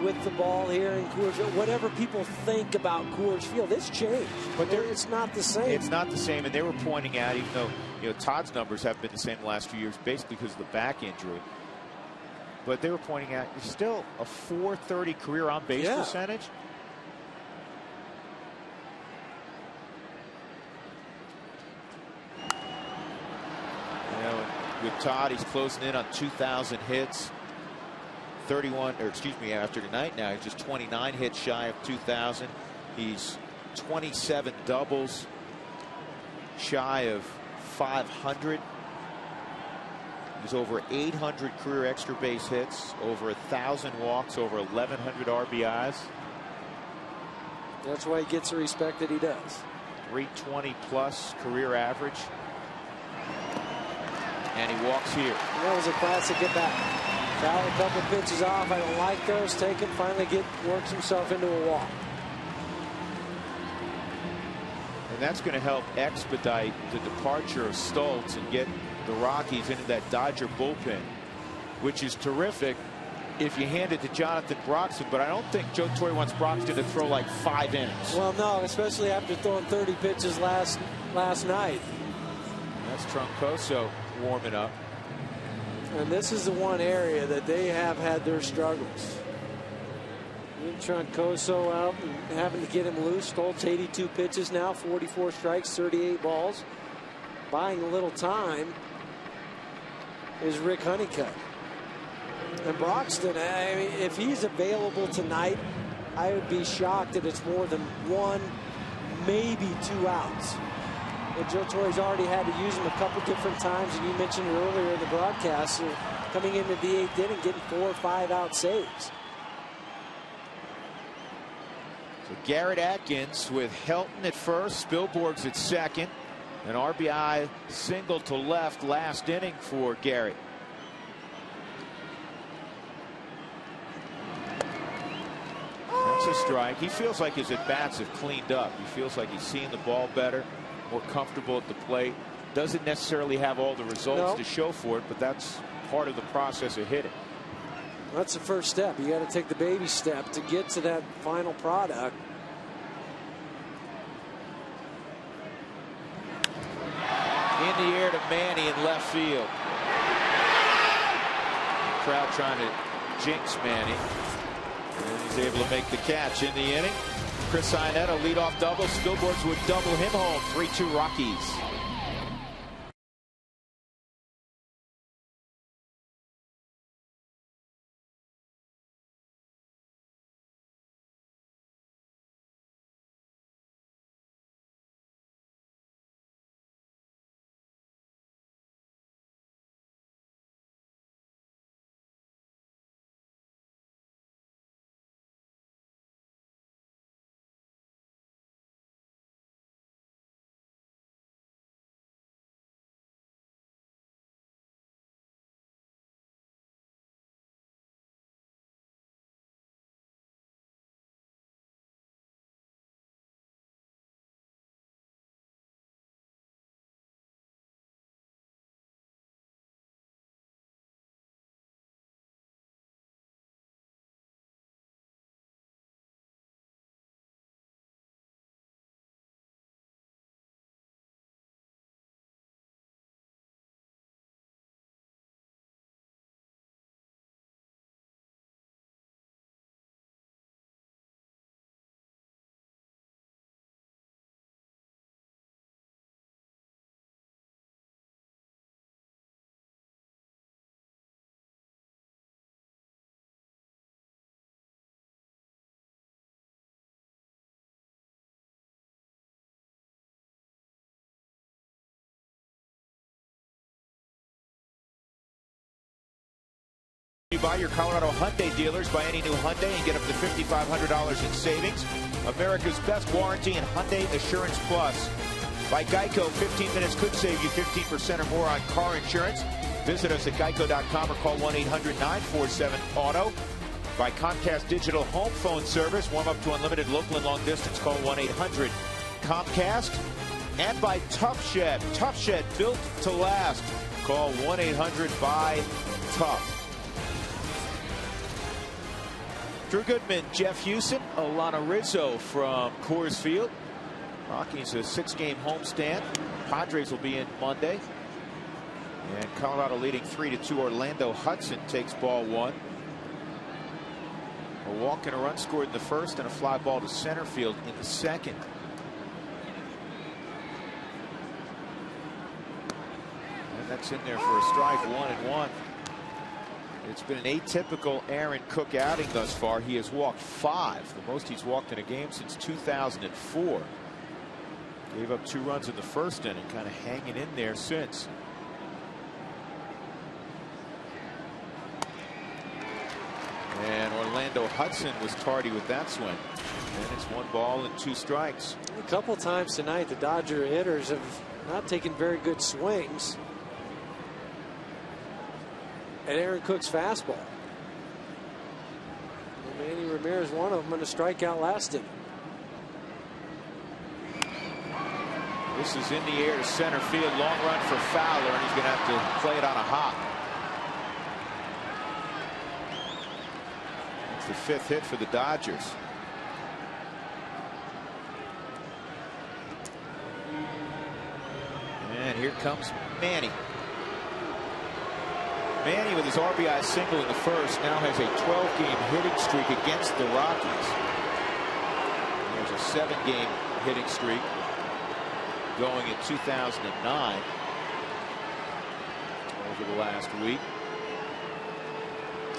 with the ball here in Coors Field. Whatever people think about Coors Field, it's changed. But it's not the same. It's not the same, and they were pointing out, even though Todd's numbers have been the same the last few years, basically because of the back injury. But they were pointing out he's still a .430 career on base percentage. With Todd, he's closing in on 2,000 hits. 31, or excuse me, after tonight now, he's just 29 hits shy of 2,000. He's 27 doubles shy of 500. He's over 800 career extra base hits, over 1,000 walks, over 1,100 RBIs. That's why he gets the respect that he does. 320 plus career average. And he walks here. That was a classic get back. Foul a couple pitches off. I don't like those. Take it. Finally works himself into a walk. And that's going to help expedite the departure of Stoltz and get the Rockies into that Dodger bullpen, which is terrific if you hand it to Jonathan Broxton. But I don't think Joe Torre wants Broxton to throw like 5 innings. Well, no, especially after throwing 30 pitches last night. That's Troncoso warming up. And this is the one area that they have had their struggles. Troncoso out and having to get him loose. Stoltz 82 pitches now, 44 strikes, 38 balls. Buying a little time is Rick Honeycutt. And Broxton, I mean, if he's available tonight, I would be shocked that it's more than 1, maybe 2 outs. But Joe Torre's already had to use him a couple different times, and you mentioned it earlier in the broadcast, coming into the 8th inning, getting 4 or 5 out saves. So Garrett Atkins with Helton at first, Spilborghs at second, an RBI single to left last inning for Garrett. That's a strike. He feels like his at-bats have cleaned up. He feels like he's seeing the ball better, more comfortable at the plate. Doesn't necessarily have all the results to show for it, but that's part of the process of hitting. That's the first step. You got to take the baby step to get to that final product. In the air to Manny in left field. The crowd trying to jinx Manny. And he's able to make the catch in the inning. Chris Iannetta leadoff double. Spilborghs would double him home. 3-2 Rockies. by your Colorado Hyundai dealers. Buy any new Hyundai and get up to $5,500 in savings. America's best warranty and Hyundai Assurance Plus. By Geico, 15 minutes could save you 15% or more on car insurance. Visit us at geico.com or call 1-800-947-AUTO. By Comcast Digital Home Phone Service. Warm up to unlimited local and long distance. Call 1-800-COMCAST. And by Tough Shed. Tough Shed, built to last. Call 1-800-BUY-TOUGH. Drew Goodman, Jeff Houston, Alana Rizzo from Coors Field. Rockies a 6-game homestand. Padres will be in Monday. And Colorado leading 3-2. Orlando Hudson takes ball 1. A walk and a run scored in the first and a fly ball to center field in the second. And that's in there for a strike. 1-1. It's been an atypical Aaron Cook outing thus far. He has walked 5, the most he's walked in a game since 2004. Gave up 2 runs in the first inning, kind of hanging in there since. And Orlando Hudson was tardy with that swing. And it's 1 ball and 2 strikes. A couple times tonight, the Dodger hitters have not taken very good swings at Aaron Cook's fastball. And Manny Ramirez, one of them, in a strikeout last inning. This is in the air to center field. Long run for Fowler, and he's going to have to play it on a hop. It's the 5th hit for the Dodgers. And here comes Manny. Manny with his RBI single in the first now has a 12-game hitting streak against the Rockies. There's a 7-game hitting streak going in 2009 over the last week.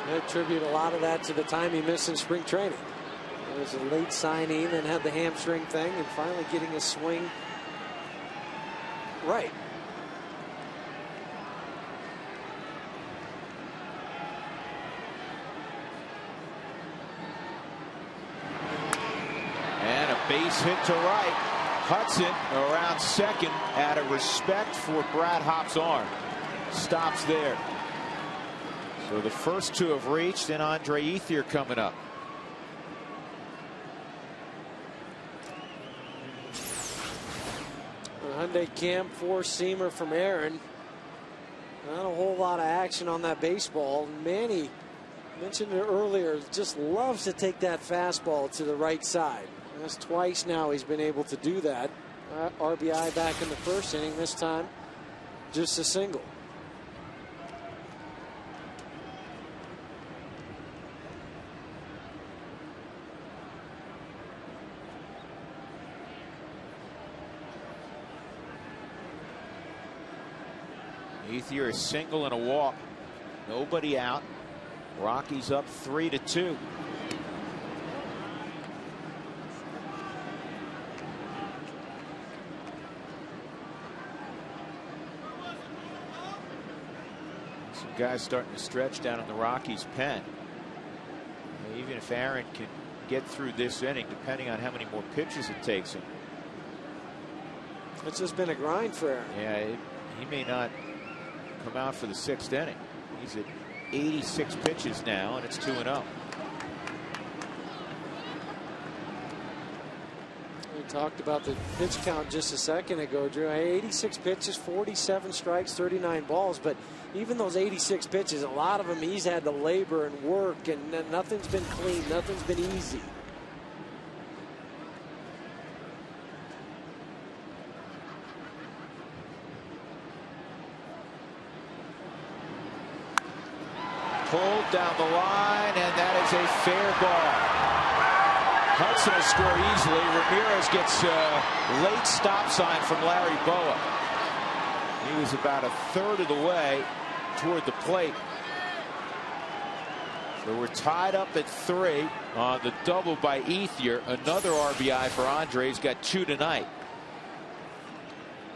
I attribute a lot of that to the time he missed in spring training. It was a late signing and had the hamstring thing, and finally getting his swing right. And a base hit to right. Hudson around second out of respect for Brad Hopp's arm. Stops there. So the first 2 have reached, and Andre Ethier coming up. A Hyundai Cam 4-seamer from Aaron. Not a whole lot of action on that baseball. Manny, mentioned it earlier, just loves to take that fastball to the right side. That's twice now he's been able to do that. RBI back in the first inning, this time just a single. Ethier, a single and a walk. Nobody out. Rockies up 3-2. Some guys starting to stretch down in the Rockies pen. Even if Aaron can get through this inning, depending on how many more pitches it takes him. It's just been a grind for Aaron. Yeah, he may not come out for the 6th inning. He's at 86 pitches now, and it's 2-0. We talked about the pitch count just a second ago, Drew. 86 pitches, 47 strikes, 39 balls. But even those 86 pitches, a lot of them he's had to labor and work, and nothing's been clean, nothing's been easy. Pulled down the line, and that is a fair ball. Hudson will score easily. Ramirez gets a late stop sign from Larry Boa. He was about a third of the way toward the plate. So we're tied up at 3 on the double by Ethier. Another RBI for Andre. He's got 2 tonight.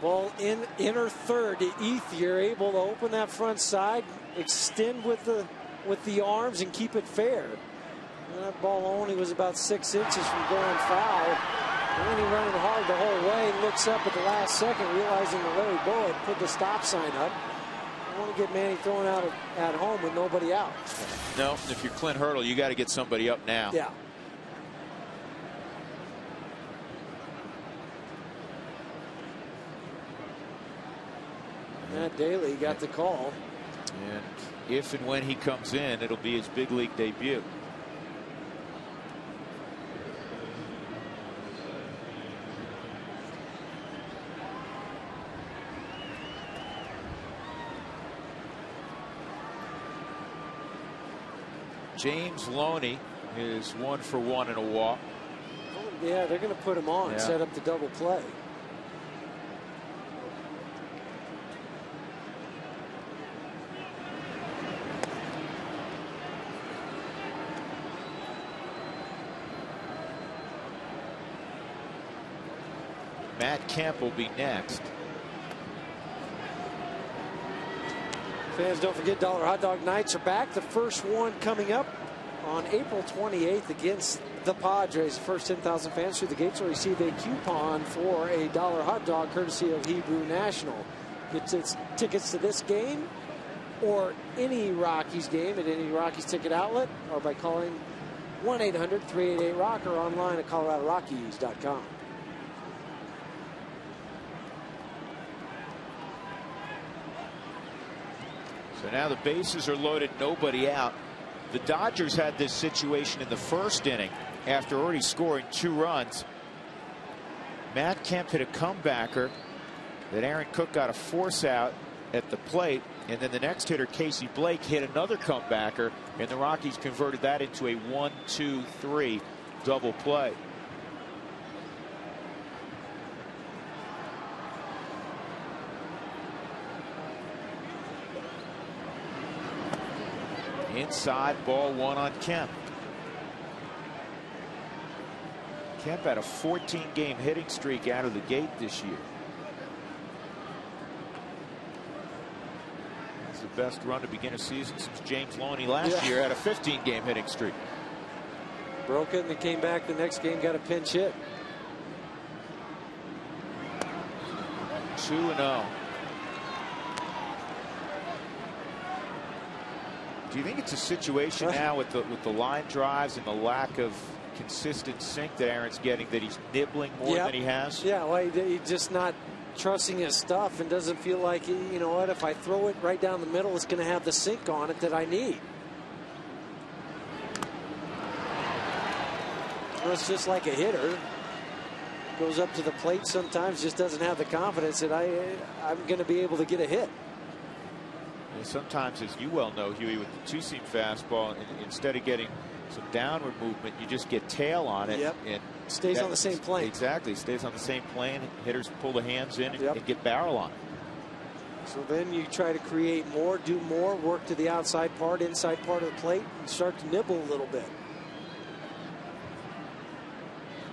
Ball in inner third. Ethier able to open that front side, extend with the with the arms and keep it fair. And that ball only was about 6 inches from going foul. Laney running hard the whole way, looks up at the last second, realizing that Larry Bowe had put the stop sign up. I want to get Manny thrown out at home with nobody out. No, if you're Clint Hurdle, you got to get somebody up now. Yeah. Matt Daly got the call. And if and when he comes in, it'll be his big league debut. James Loney is 1 for 1 in a walk. Yeah, they're going to put him on, set up the double play. Matt Kemp will be next. Fans, don't forget Dollar Hot Dog Nights are back. The first one coming up on April 28th against the Padres. The first 10,000 fans through the gates will receive a coupon for a Dollar Hot Dog courtesy of Hebrew National. Get tickets to this game or any Rockies game at any Rockies ticket outlet or by calling 1-800-388-ROCK or online at ColoradoRockies.com. So now the bases are loaded, nobody out. The Dodgers had this situation in the first inning after already scoring 2 runs. Matt Kemp hit a comebacker that Aaron Cook got a force out at the plate, and then the next hitter, Casey Blake, hit another comebacker, and the Rockies converted that into a 1-2-3 double play. Inside, ball 1 on Kemp. Kemp had a 14-game hitting streak out of the gate this year. It's the best run to begin a season since James Loney last year had a 15-game hitting streak. Broke it and they came back the next game, got a pinch hit. 2-0. Do you think it's a situation now with the line drives and the lack of consistent sink that Aaron's getting that he's nibbling more than he has? Yeah, well, he's just not trusting his stuff and doesn't feel like, you know what, if I throw it right down the middle, it's going to have the sink on it that I need. Well, it's just like a hitter. Goes up to the plate sometimes, just doesn't have the confidence that I'm going to be able to get a hit. And sometimes, as you well know, Huey, with the 2-seam fastball, instead of getting some downward movement, you just get tail on it. And stays on the same plane. Exactly, stays on the same plane. Hitters pull the hands in and get barrel on it. So then you try to create more, do more, work to the outside part, inside part of the plate, and start to nibble a little bit.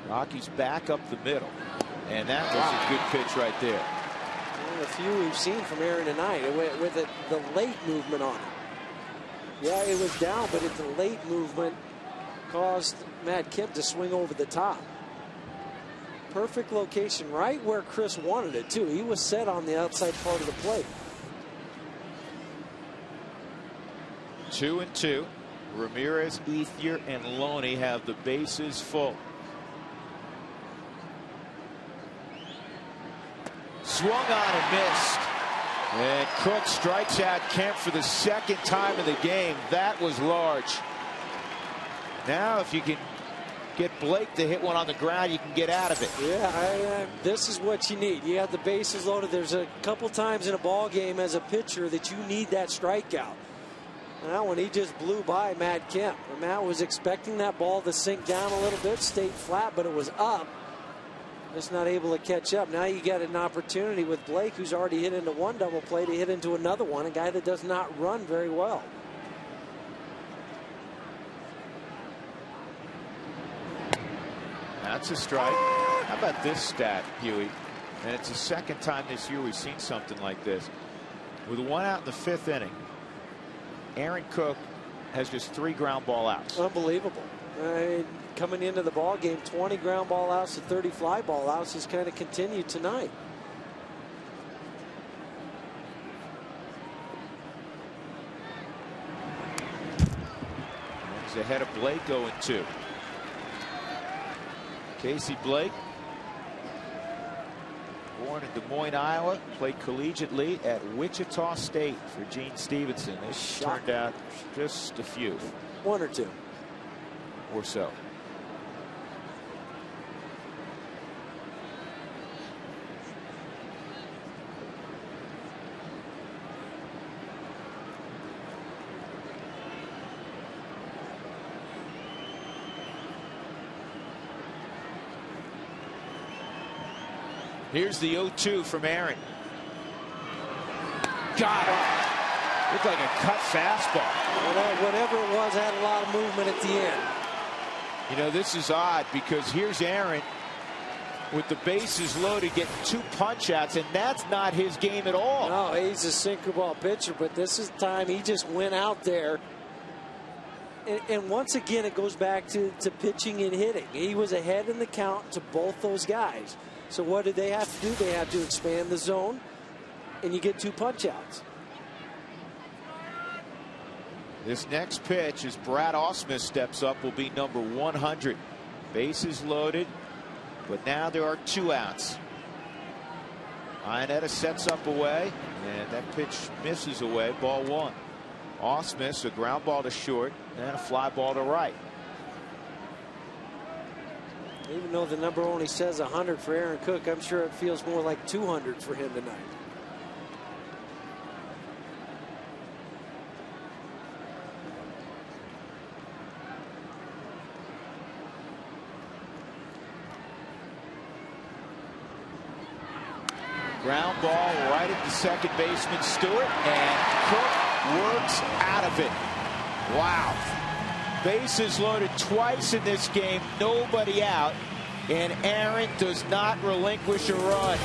Rockies back up the middle, and that was a good pitch right there. A few we've seen from Aaron tonight with the late movement on it. Yeah, it was down, but the late movement caused Matt Kemp to swing over the top. Perfect location, right where Chris wanted it too. He was set on the outside part of the plate. 2-2. Ramirez, Ethier, and Loney have the bases full. Swung on and missed. And Cook strikes out Kemp for the second time in the game. That was large. Now if you can get Blake to hit one on the ground, you can get out of it. Yeah, this is what you need. You have the bases loaded. There's a couple times in a ball game as a pitcher that you need that strikeout. Now when he just blew by Matt Kemp. Matt was expecting that ball to sink down a little bit, stayed flat, but it was up. Just not able to catch up. Now you got an opportunity with Blake, who's already hit into one double play, to hit into another one, a guy that does not run very well. That's a strike. How about this stat, Huey? And it's the second time this year we've seen something like this. With 1 out in the 5th inning, Aaron Cook has just 3 ground ball outs. Unbelievable. Coming into the ball game, 20 ground ball outs to 30 fly ball outs has kind of continued tonight. He's ahead of Blake 0-2. Casey Blake, born in Des Moines, Iowa, played collegiately at Wichita State for Gene Stevenson. This turned out just a few. 1 or 2. Or so. Here's the 0-2 from Aaron. Got it. Looked like a cut fastball. Whatever it was, had a lot of movement at the end. You know, this is odd because here's Aaron with the bases loaded getting 2 punch outs, and that's not his game at all. No, he's a sinker ball pitcher, but this is time he just went out there. And once again, it goes back to pitching and hitting. He was ahead in the count to both those guys. So what did they have to do? They have to expand the zone, and you get 2 punch outs. This next pitch, as Brad Ausmus steps up, will be number 100. Bases loaded, but now there are 2 outs. Iannetta sets up away, and that pitch misses away. Ball 1. Ausmus, a ground ball to short, and a fly ball to right. Even though the number only says 100 for Aaron Cook, I'm sure it feels more like 200 for him tonight. Ground ball right at the second baseman Stewart, and Cook works out of it. Wow. Bases loaded twice in this game, nobody out, and Aaron does not relinquish a run.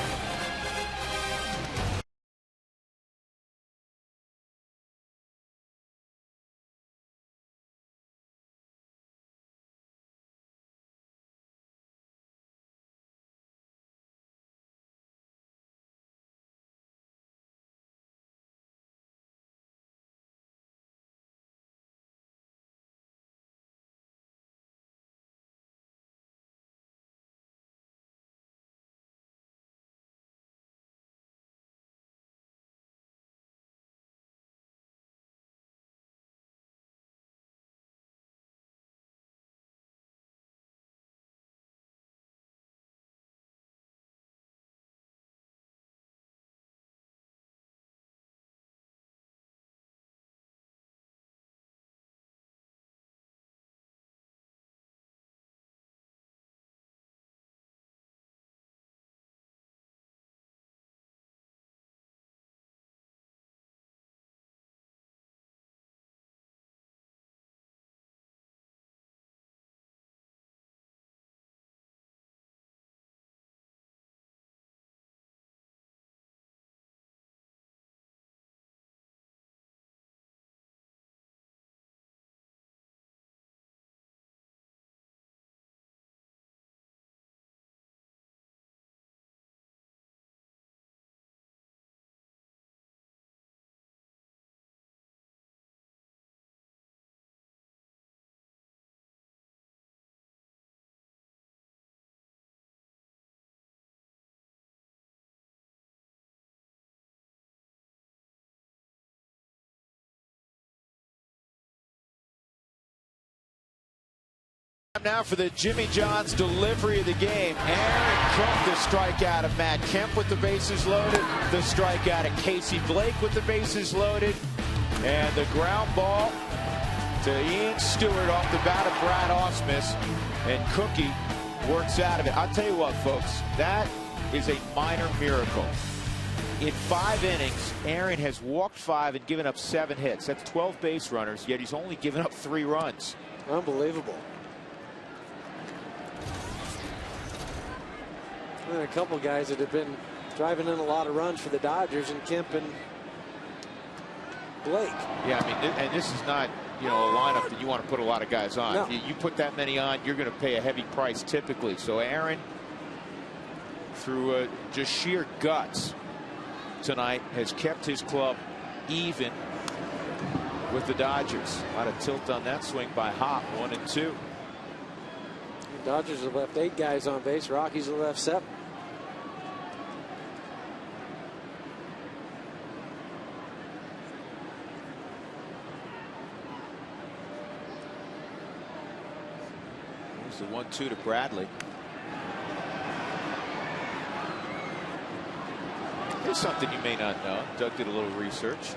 Now for the Jimmy John's delivery of the game. Aaron Cook, the strikeout of Matt Kemp with the bases loaded. The strikeout of Casey Blake with the bases loaded. And the ground ball to Ian Stewart off the bat of Brad Ausmus. And Cookie works out of it. I'll tell you what, folks, that is a minor miracle. In 5 innings, Aaron has walked 5 and given up 7 hits. That's 12 base runners, yet he's only given up 3 runs. Unbelievable. And a couple guys that have been driving in a lot of runs for the Dodgers, and Kemp and Blake. Yeah, I mean, and this is not a lineup that you want to put a lot of guys on. No. You put that many on, you're going to pay a heavy price typically. So Aaron, through just sheer guts tonight, has kept his club even with the Dodgers. A lot of tilt on that swing by Hop. 1 and 2. The Dodgers have left 8 guys on base. Rockies have left 7. Here's the 1-2 to Bradley. Here's something you may not know. Doug did a little research.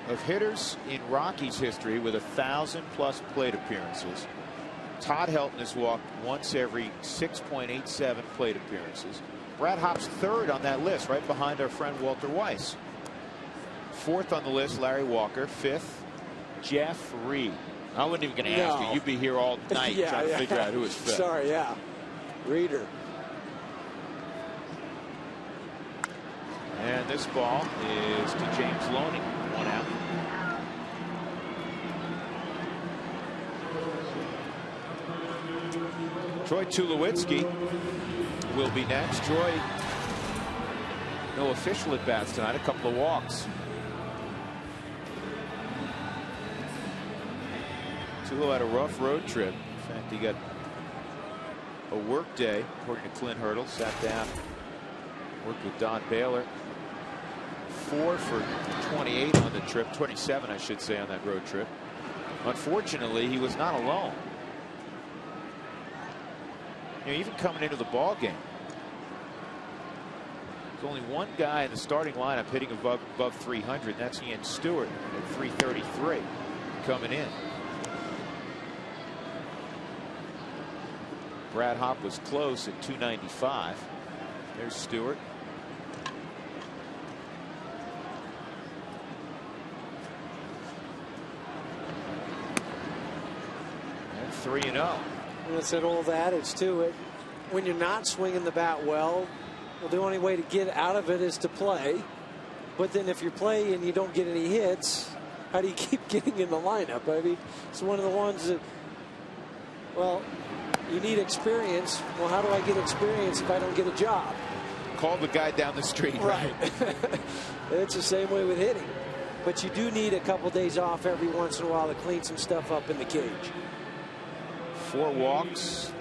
Of hitters in Rockies history with 1,000+ plate appearances, Todd Helton has walked once every 6.87 plate appearances. Brad Hop's 3rd on that list, right behind our friend Walter Weiss. 4th on the list, Larry Walker. 5th, Jeff Reed. I wasn't even going to ask you. You'd be here all night trying to figure out who was 5th. Sorry, yeah. Reader. And this ball is to James Loney. 1 out. Troy Tulowitzki will be next. Troy, no official at bats tonight. A couple of walks. Tulo had a rough road trip. In fact, he got a work day, according to Clint Hurdle. Sat down, worked with Don Baylor. 4 for 28 on the trip, 27 I should say on that road trip. Unfortunately, he was not alone. Even coming into the ball game, there's only one guy in the starting lineup hitting above 300, and that's Ian Stewart at 333 coming in. Brad Hop was close at 295. There's Stewart. And 3-0. It's an old adage too. When you're not swinging the bat well, the only way to get out of it is to play. But then if you're playing and you don't get any hits, how do you keep getting in the lineup? I mean, it's one of the ones that, well, you need experience. Well, how do I get experience if I don't get a job? Call the guy down the street. Right. It's the same way with hitting. But you do need a couple days off every once in a while to clean some stuff up in the cage. 4 walks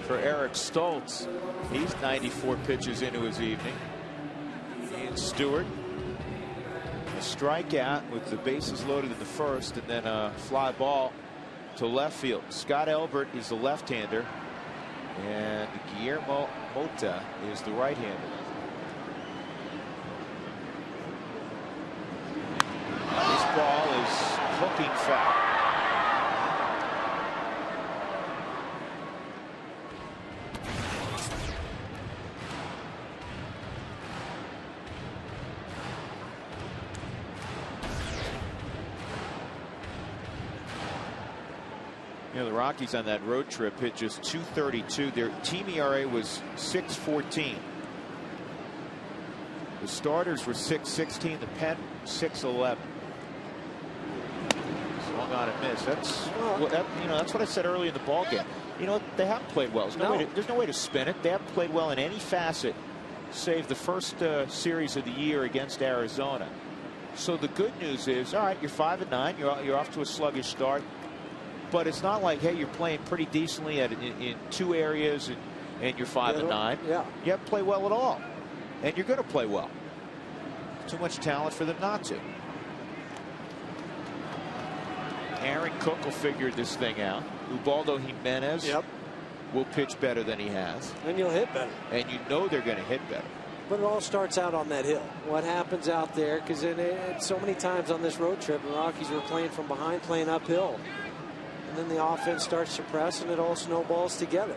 for Eric Stoltz. He's 94 pitches into his evening. Ian Stewart, a strikeout with the bases loaded in the first, and then a fly ball to left field. Scott Elbert is the left-hander, and Guillermo Mota is the right-hander. This ball is hooking foul. The Rockies on that road trip hit just .232. Their team ERA was 6.14. The starters were 6.16. The pen 6.11. Swung on and missed. That's what I said early in the ball game. They haven't played well. There's no way to spin it. They haven't played well in any facet, save the first series of the year against Arizona. So the good news is, all right, you're 5-9. You're off to a sluggish start. But it's not like, hey, you're playing pretty decently in 2 areas and you're 5-9. Yeah. You haven't played well at all. And you're going to play well. Too much talent for them not to. Aaron Cook will figure this thing out. Ubaldo Jimenez will pitch better than he has. And you'll hit better. And they're going to hit better. But it all starts out on that hill. What happens out there, because so many times on this road trip, the Rockies were playing from behind, playing uphill. And then the offense starts to press, and it all snowballs together.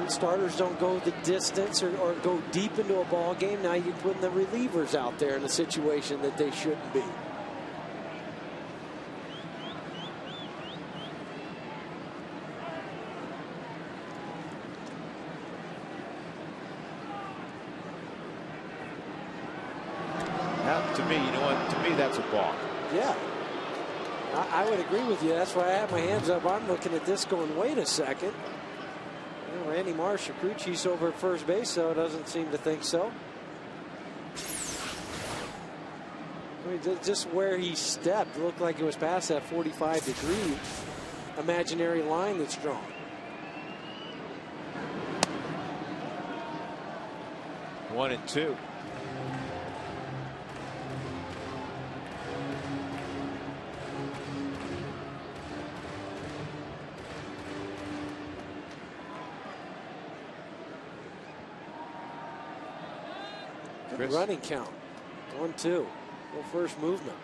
Starters don't go the distance or go deep into a ball game. Now you're putting the relievers out there in a situation that they shouldn't be. Now, to me, you know what? To me, that's a balk. Yeah. I would agree with you. That's why I have my hands up. I'm looking at this going, wait a second. You know, Randy Marsh, Crucci's over at first base, so doesn't seem to think so. I mean, just where he stepped, it looked like it was past that 45-degree imaginary line that's drawn. One and two. Good running count. 1-2. Well, first movement.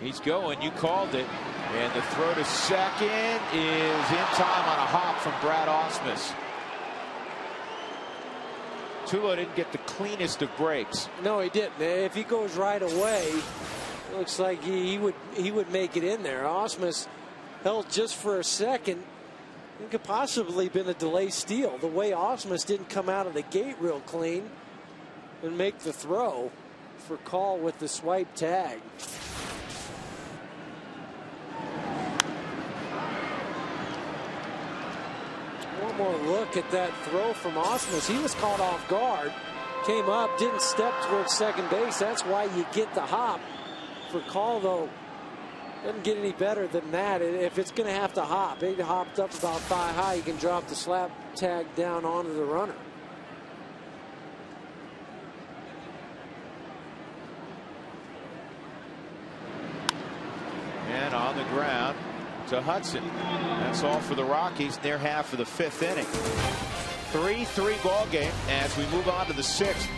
He's going. You called it. And the throw to second is in time on a hop from Brad Ausmus. Tulo didn't get the cleanest of breaks. No, he didn't. If he goes right away, it looks like he would make it in there. Ausmus held just for a second. It could possibly been a delay steal. The way Ausmus didn't come out of the gate real clean and make the throw for call with the swipe tag. One more look at that throw from Ausmus. He was caught off guard, came up, didn't step towards second base. That's why you get the hop. For call, though, doesn't get any better than that. If it's going to have to hop, it hopped up about thigh high. You can drop the slap tag down onto the runner. And on the ground to Hudson. That's all for the Rockies. Near half of the fifth inning. 3-3 ball game as we move on to the sixth.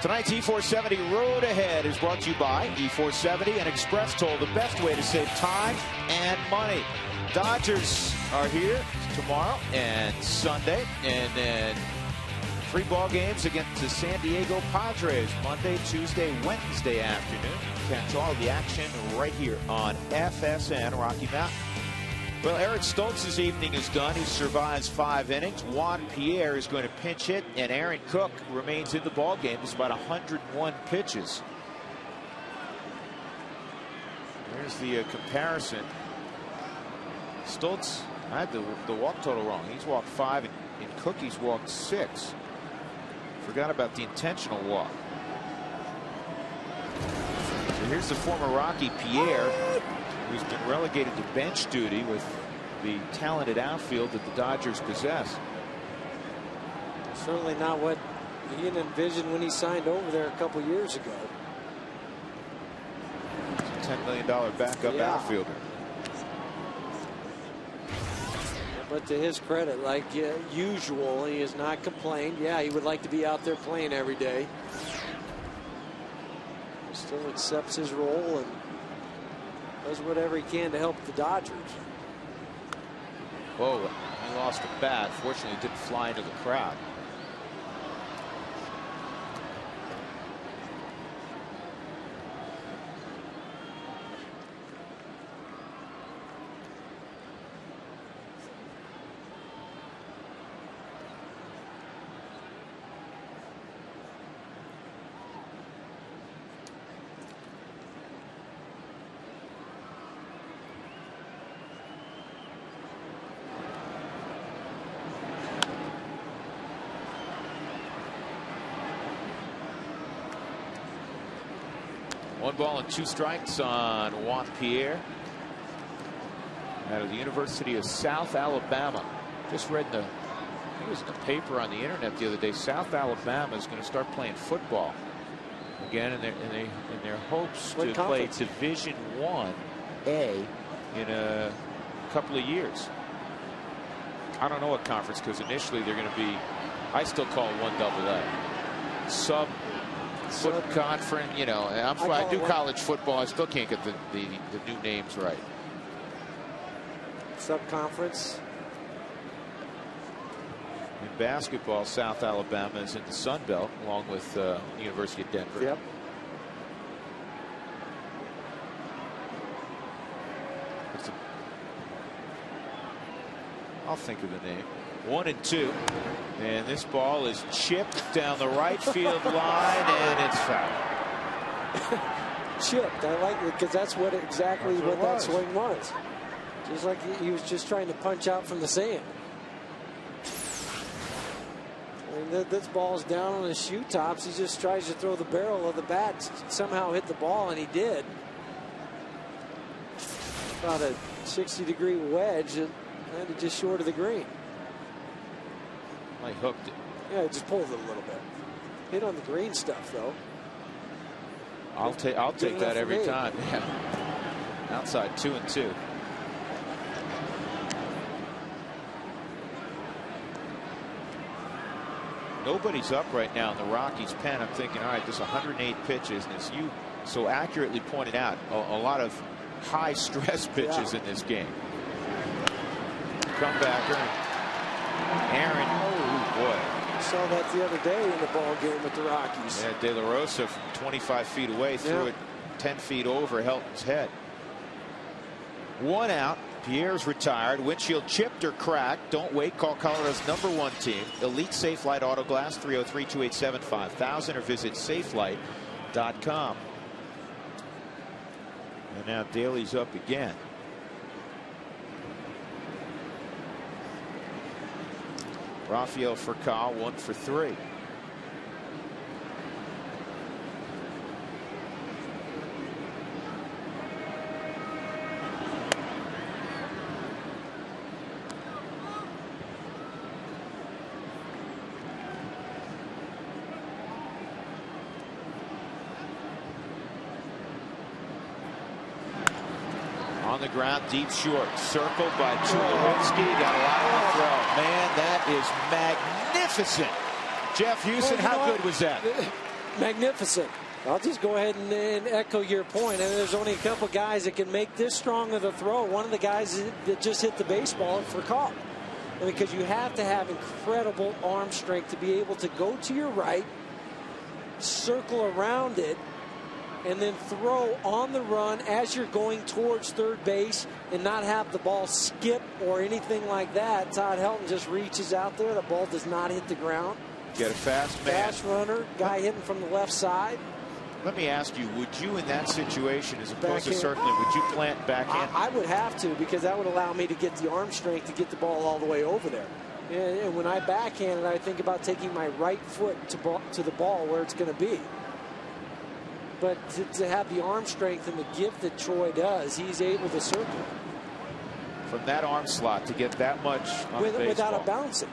Tonight's E470 Road Ahead is brought to you by E470 and Express Toll, the best way to save time and money. Dodgers are here tomorrow and Sunday, and then 3 ball games against the San Diego Padres Monday, Tuesday, Wednesday afternoon. Catch all the action right here on FSN Rocky Mountain. Well, Eric Stoltz's evening is done. He survives 5 innings. Juan Pierre is going to pinch hit, and Aaron Cook remains in the ball game. It's about 101 pitches. There's the comparison. Stoltz had the walk total wrong. He's walked 5, and Cook he's walked 6. Forgot about the intentional walk. So here's the former Rocky Pierre, who's been relegated to bench duty with the talented outfield that the Dodgers possess. Certainly not what he envisioned when he signed over there a couple years ago. It's a $10 million backup outfielder. But to his credit, like usual, he has not complained. Yeah, he would like to be out there playing every day. Still accepts his role and Does whatever he can to help the Dodgers. Whoa, he lost a bat. Fortunately, it didn't fly into the crowd. One ball and 2 strikes on Juan Pierre out of the University of South Alabama. Just read I think it was in the paper on the internet the other day. South Alabama is going to start playing football again in their hopes to play Division I-A in a couple of years. I don't know what conference, because initially they're going to be, I still call it 1AA. Sub conference, you know. I do college football. I still can't get the new names right. Sub-conference. In basketball, South Alabama is in the Sun Belt, along with the University of Denver. Yep. I'll think of the name. 1 and 2. And this ball is chipped down the right field line, and it's foul. Chipped. I like it, because that's exactly what that swing was. Just like he was just trying to punch out from the sand. I mean, this ball's down on his shoe tops. He just tries to throw the barrel of the bat, somehow hit the ball, and he did. About a 60-degree wedge, and landed just short of the green. I hooked it. Yeah, just pulled it a little bit. Hit on the green stuff, though. I'll take that every time. Yeah. Outside 2 and 2. Nobody's up right now in the Rockies pen. I'm thinking, all right, there's 108 pitches, and as you so accurately pointed out, a lot of high stress pitches in this game. Comebacker. Aaron, oh boy. Saw that the other day in the ball game with the Rockies. Yeah, De La Rosa from 25 feet away threw it 10 feet over Helton's head. 1 out. Pierre's retired. Windshield chipped or cracked. Don't wait. Call Colorado's #1 team. Elite Safelite Auto Glass, 303-287-5000, or visit safelite.com. And now Daly's up again. Rafael Furcal 1 for 3. On the ground, deep short, circled by Tulowitzki. Got a lot on the throw. Man, that is magnificent. Jeff Houston, how good was that? Magnificent. I'll just go ahead and echo your point. And there's only a couple guys that can make this strong of a throw. One of the guys that just hit the baseball for call. Because you have to have incredible arm strength to be able to go to your right, circle around it, and then throw on the run as you're going towards third base and not have the ball skip or anything like that. Todd Helton just reaches out there. The ball does not hit the ground. Get a fast man. Fast runner, guy hitting from the left side. Let me ask you, would you in that situation, as opposed to circling, would you plant backhand? I would have to, because that would allow me to get the arm strength to get the ball all the way over there. And when I backhand it, I think about taking my right foot to the ball where it's going to be. But to have the arm strength and the gift that Troy does, he's able to circle. From that arm slot to get that much on without a bouncing.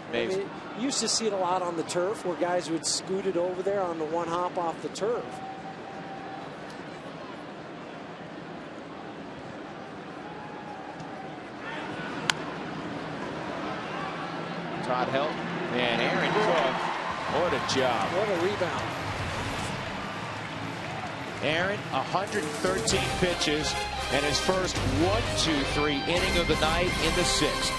Amazing. I mean, you used to see it a lot on the turf where guys would scoot it over there on the one hop off the turf. Todd Helton and Aaron Cook. What a job. What a rebound. Aaron, 113 pitches, and his first 1-2-3 inning of the night in the 6th.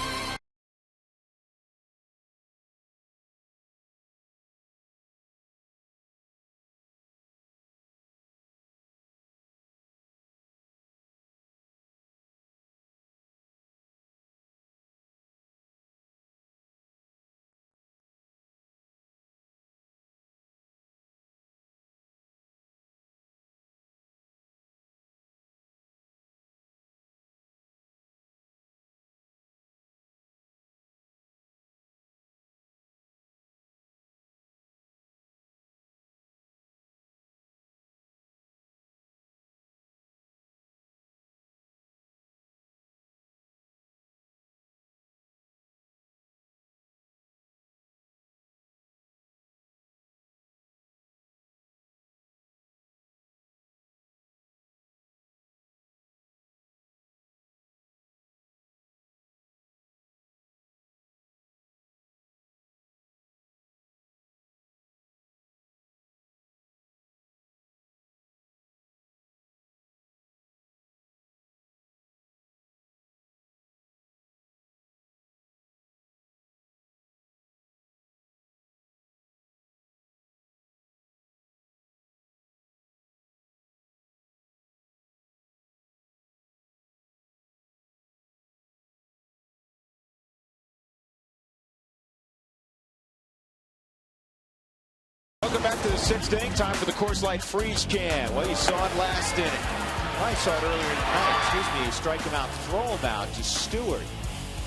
Welcome back to the 6th inning. Time for the Coors Light Freeze Can. Well, you saw it last inning. Well, I saw it earlier in the night. Excuse me. Strike him out, throw him out to Stewart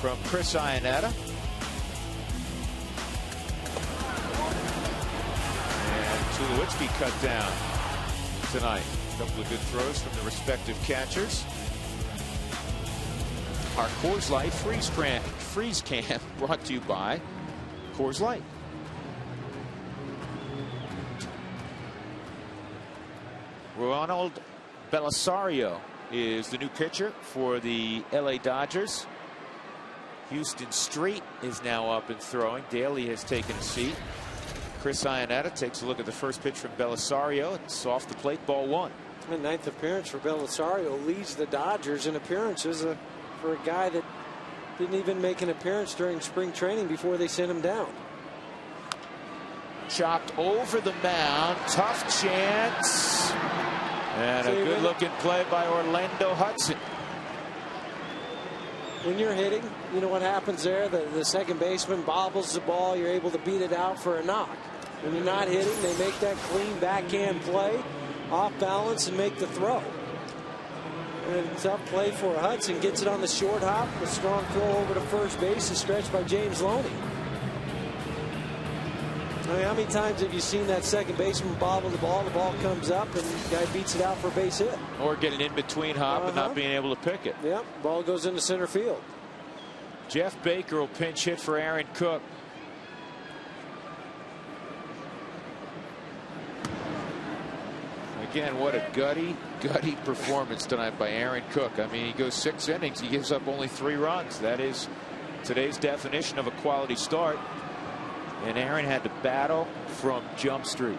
from Chris Iannetta. And Tulowitzki cut down tonight. A couple of good throws from the respective catchers. Our Coors Light Freeze Can brought to you by Coors Light. Ronald Belisario is the new pitcher for the LA Dodgers. Houston Street is now up and throwing. Daly has taken a seat. Chris Iannetta takes a look at the first pitch from Belisario. It's off the plate, ball 1. The 9th appearance for Belisario leads the Dodgers in appearances for a guy that didn't even make an appearance during spring training before they sent him down. Chopped over the mound. Tough chance. And a good looking play by Orlando Hudson. When you're hitting, you know what happens there? The second baseman bobbles the ball. You're able to beat it out for a knock. When you're not hitting, they make that clean backhand play, off balance, and make the throw. And a tough play for Hudson. Gets it on the short hop. A strong throw over to first base is stretched by James Loney. I mean, how many times have you seen that second baseman bobble the ball comes up, and the guy beats it out for a base hit? Or get an in-between hop and not being able to pick it. Yep, ball goes into center field. Jeff Baker will pinch hit for Aaron Cook. Again, what a gutty performance tonight by Aaron Cook. I mean, he goes 6 innings. He gives up only 3 runs. That is today's definition of a quality start. And Aaron had to battle from Jump Street.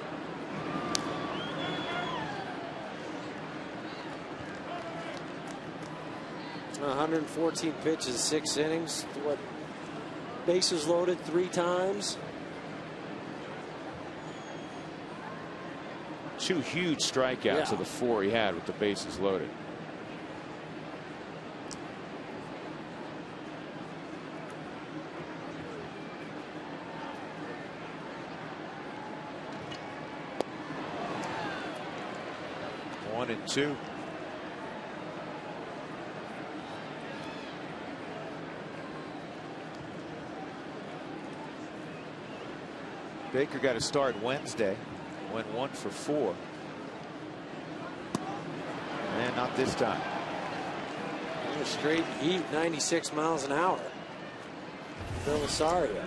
.114 pitches, 6 innings. What? Bases loaded 3 times. 2 huge strikeouts of the 4 he had with the bases loaded. One and 2. Baker got a start Wednesday. Went 1 for 4. And not this time. Straight heat, 96 miles an hour. Belisario.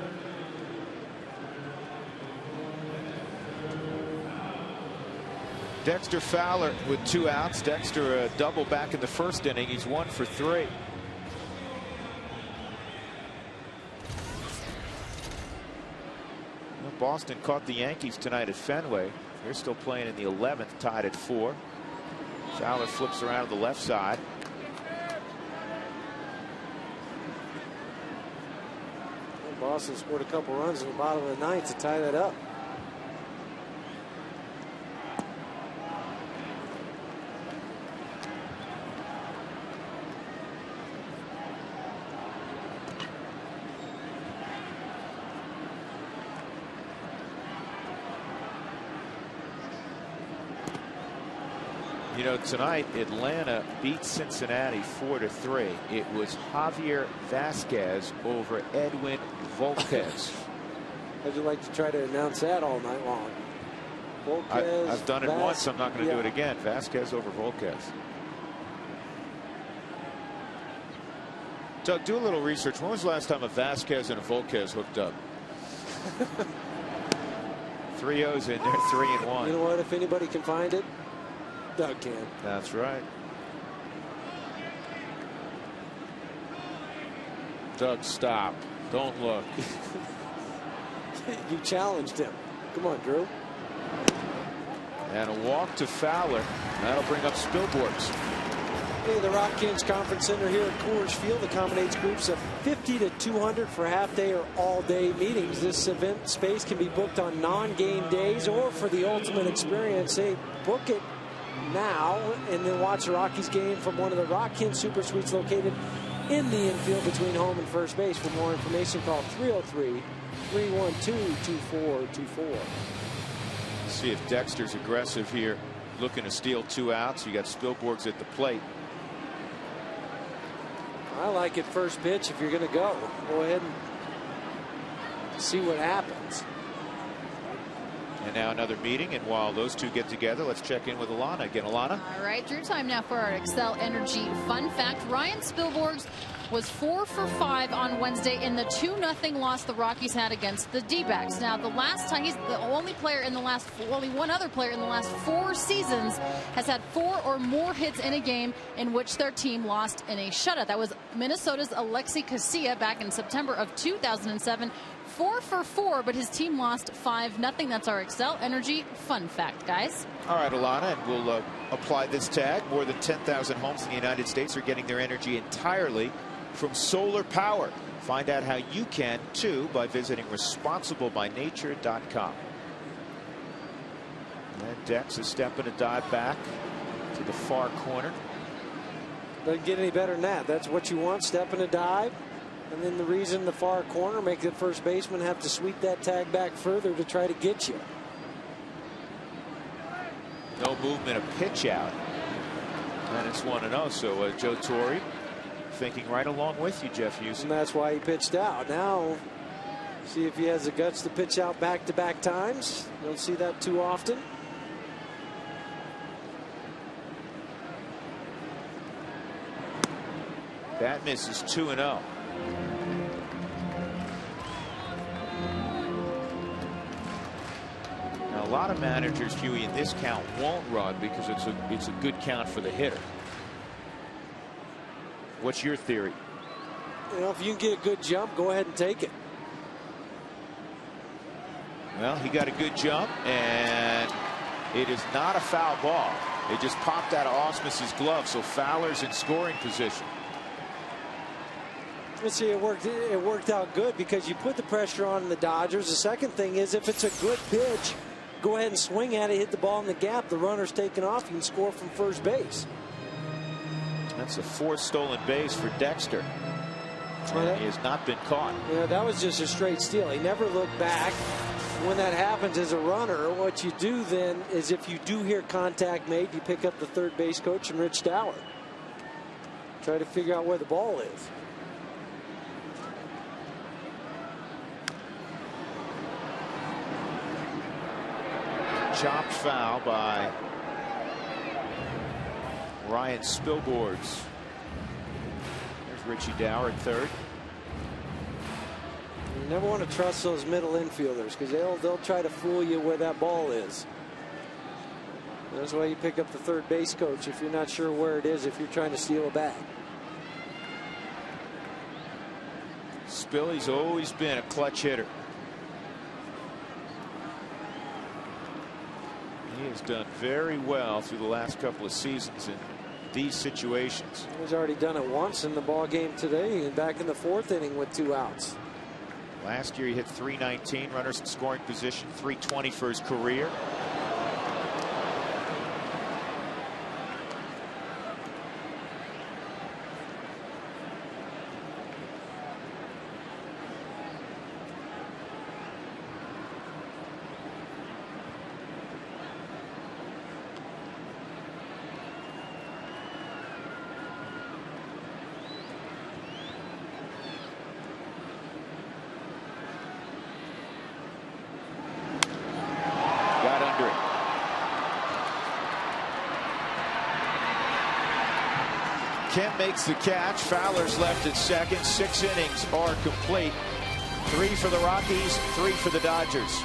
Dexter Fowler with 2 outs. Dexter a double back in the first inning. He's 1 for 3. Well, Boston caught the Yankees tonight at Fenway. They're still playing in the 11th, tied at 4. Fowler flips around to the left side. Boston scored a couple runs in the bottom of the ninth to tie that up. You know, tonight Atlanta beat Cincinnati 4-3. It was Javier Vasquez over Edwin Volquez. How'd you like to try to announce that all night long? Volquez, I've done it once. I'm not going to do it again. Vasquez over Volquez. Doug, do a little research. When was the last time a Vasquez and a Volquez hooked up? 3-0's in there, 3-1. You know what? If anybody can find it, Doug can. That's right. Doug, stop. Don't look. You challenged him. Come on, Drew. And a walk to Fowler. That'll bring up Spilborghs. Hey, the Rockies Conference Center here at Coors Field accommodates groups of 50 to 200 for half-day or all-day meetings. This event space can be booked on non-game days or for the ultimate experience. Hey, book it now and then watch the Rockies game from one of the Rockies Super Suites located in the infield between home and first base. For more information, call 303-312-2424. See if Dexter's aggressive here, looking to steal 2 outs. You got Spilborghs at the plate. I like it first pitch. If you're going to go ahead and see what happens. And now another meeting, and while those two get together, let's check in with Alana again. Alana. All right, Drew, time now for our Excel Energy fun fact. Ryan Spilborghs was 4 for 5 on Wednesday in the 2-0 loss the Rockies had against the D-backs. Now, the last time, he's the only player in the last, only one other player in the last 4 seasons has had 4 or more hits in a game in which their team lost in a shutout. That was Minnesota's Alexi Casilla back in September of 2007. 4 for 4, but his team lost 5-0. That's our Excel Energy fun fact, guys. All right, Alana, and we'll apply this tag. More than 10,000 homes in the United States are getting their energy entirely from solar power. Find out how you can, too, by visiting responsiblebynature.com. And Dex is stepping a dive back to the far corner. Doesn't get any better than that. That's what you want, step in a dive. And then the reason the far corner makes the first baseman have to sweep that tag back further to try to get you. No movement, a pitch out. And it's 1-0. So Joe Torre thinking right along with you, Jeff Houston. And that's why he pitched out. Now, see if he has the guts to pitch out back-to-back times. Don't see that too often. That misses 2-0. Now, a lot of managers, Huey, in this count won't run because it's a good count for the hitter. What's your theory? You know, if you can get a good jump, go ahead and take it. Well, he got a good jump, and it is not a foul ball. It just popped out of Ausmus's glove, so Fowler's in scoring position. Let's see, it worked out good because you put the pressure on the Dodgers. The second thing is, if it's a good pitch, go ahead and swing at it, hit the ball in the gap. The runner's taken off. You can score from first base. That's a 4th stolen base for Dexter. And he has not been caught. Yeah, that was just a straight steal. He never looked back. When that happens as a runner, what you do then is, if you do hear contact made, you pick up the third base coach and Rich Dower. Try to figure out where the ball is. Chopped foul by Ryan Spilborghs. There's Richie Dower at third. You never want to trust those middle infielders because they'll try to fool you where that ball is. That's why you pick up the third base coach if you're not sure where it is, if you're trying to steal a bag. Spilly's always been a clutch hitter. He has done very well through the last couple of seasons in these situations. He's already done it once in the ball game today, and back in the 4th inning with 2 outs. Last year he hit .319, runners in scoring position, .320 for his career. Kemp makes the catch. Fowler's left at second. 6 innings are complete. 3 for the Rockies, 3 for the Dodgers.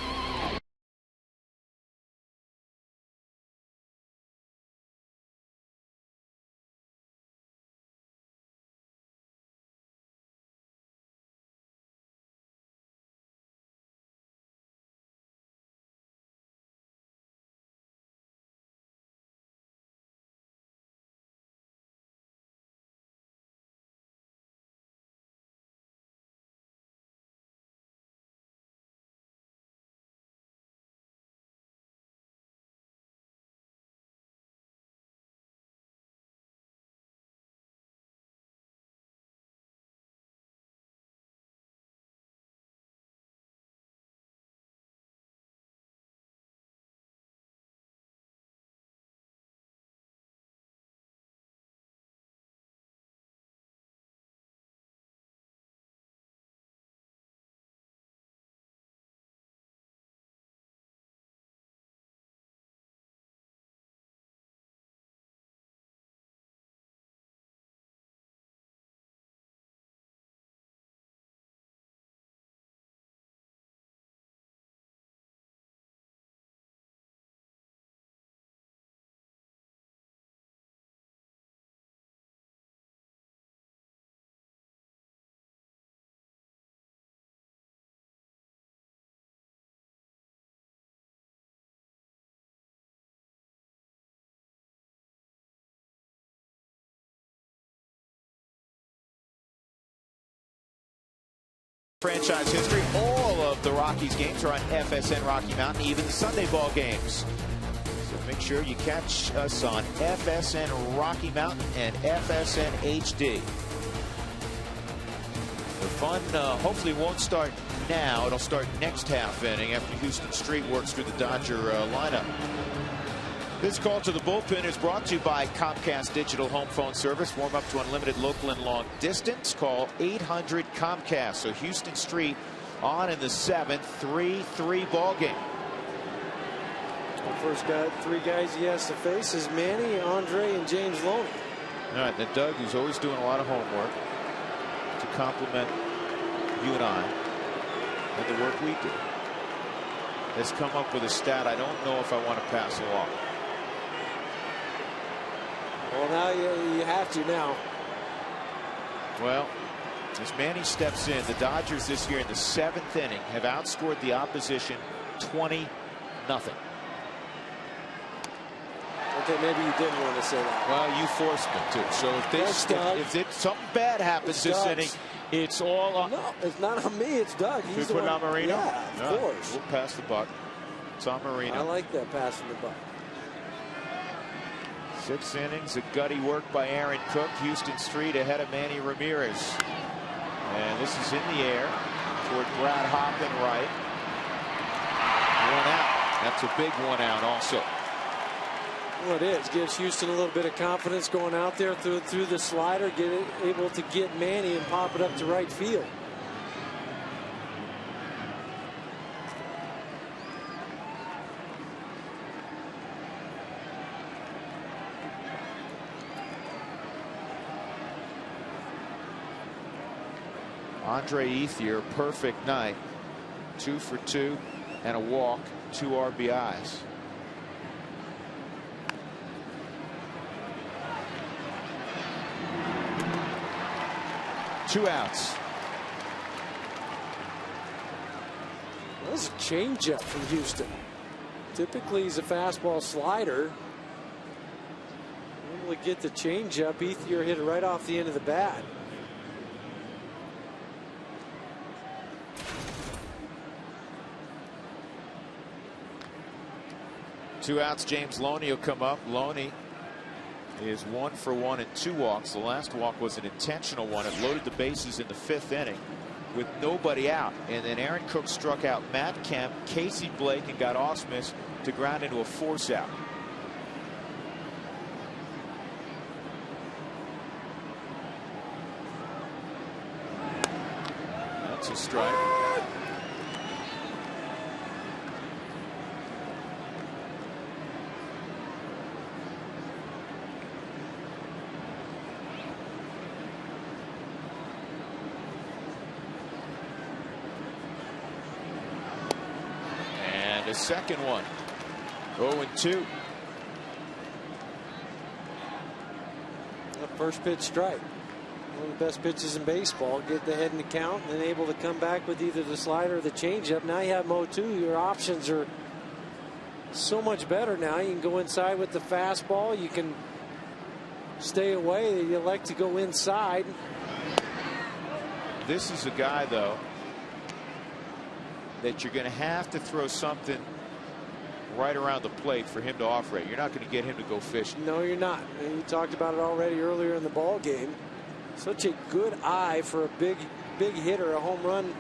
Franchise history. All of the Rockies games are on FSN Rocky Mountain, even the Sunday ball games. So make sure you catch us on FSN Rocky Mountain and FSN HD. The fun hopefully won't start now. It'll start next half inning after Houston Street works through the Dodger lineup. This call to the bullpen is brought to you by Comcast Digital Home Phone Service. Warm up to unlimited local and long distance. Call 800 Comcast. So Houston Street on in the 7th, 3-3 ball game. The first guy, 3 guys he has to face is Manny, Andre, and James Loney. All right, then Doug, who's always doing a lot of homework to compliment you and I and the work we do, has come up with a stat I don't know if I want to pass along. Well, now you have to now. Well, as Manny steps in, the Dodgers this year in the 7th inning have outscored the opposition 20-0. Okay, maybe you didn't want to say that. Well, you forced me to. So if something bad happens this inning, it's all on. No, it's not on me. It's Doug. He's the one. On Marino? Yeah, of course. We'll pass the buck. It's on Marino. I like that, passing the buck. 6 innings of gutty work by Aaron Cook. Houston Street ahead of Manny Ramirez. And this is in the air toward Brad Hoppin right. 1 out. That's a big 1 out also. Well, it is. Gives Houston a little bit of confidence going out there through the slider, able to get Manny and pop it up to right field. Andre Ethier, perfect night. 2 for 2 and a walk, 2 RBIs. Two outs. That was a changeup from Houston. Typically, he's a fastball slider. Able to get the changeup. Ethier hit it right off the end of the bat. 2 outs. James Loney will come up. Loney is 1 for 1 and 2 walks. The last walk was an intentional one. It loaded the bases in the 5th inning with nobody out. And then Aaron Cook struck out Matt Kemp, Casey Blake, and got Ausmus to ground into a force out. That's a strike. And a second one. 0-2. The first pitch strike. One of the best pitches in baseball. Get the head in the count and then able to come back with either the slider or the changeup. Now you have 0-2. Your options are so much better now. You can go inside with the fastball. You can stay away. You elect to go inside. This is a guy, though, that you're going to have to throw something right around the plate for him to operate. You're not going to get him to go fishing. No, you're not. And you talked about it already earlier in the ball game. Such a good eye for a big hitter, a home run,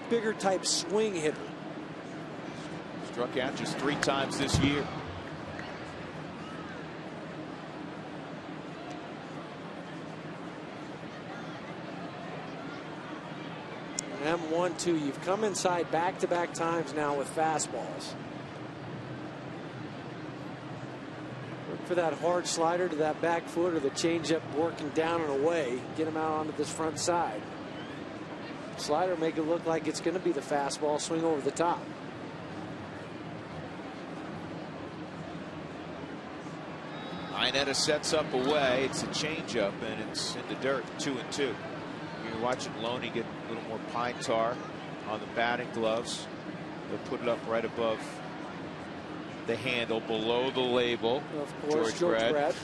bigger type swing hitter. Struck out just 3 times this year. M1-2. You've come inside back-to-back times now with fastballs. Look for that hard slider to that back foot or the changeup working down and away. Get him out onto this front side. Slider make it look like it's going to be the fastball. Swing over the top. Inetta sets up away. It's a changeup and it's in the dirt. 2-2. You're watching Loney get a little more pine tar on the batting gloves. They'll put it up right above the handle, below the label. Of course, George Brad.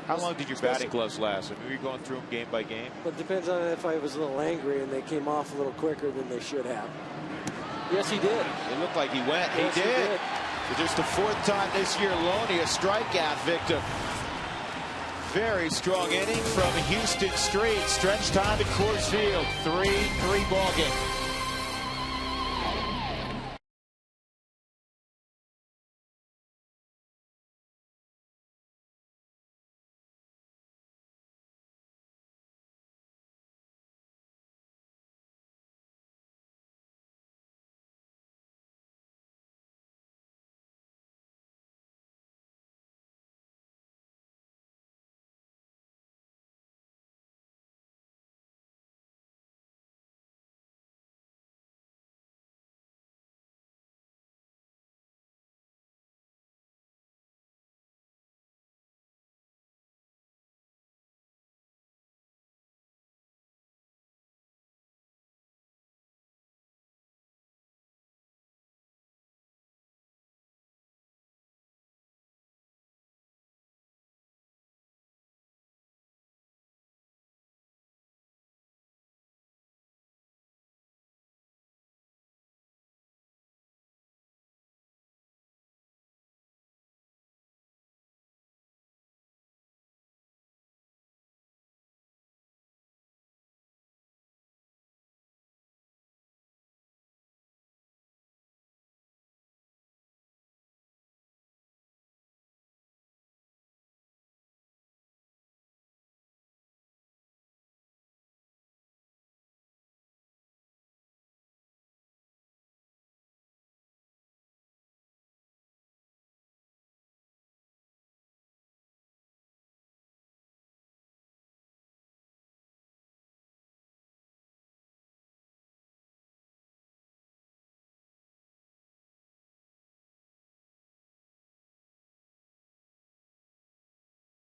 How long did your batting gloves last? I mean, were you going through them game by game? Well, it depends on if I was a little angry and they came off a little quicker than they should have. Yes, he did. It looked like he went. Yes, he did. For just the 4th time this year, Loney a strikeout victim. Very strong inning from Houston Street. Stretch time at Coors Field. 3-3 ball game.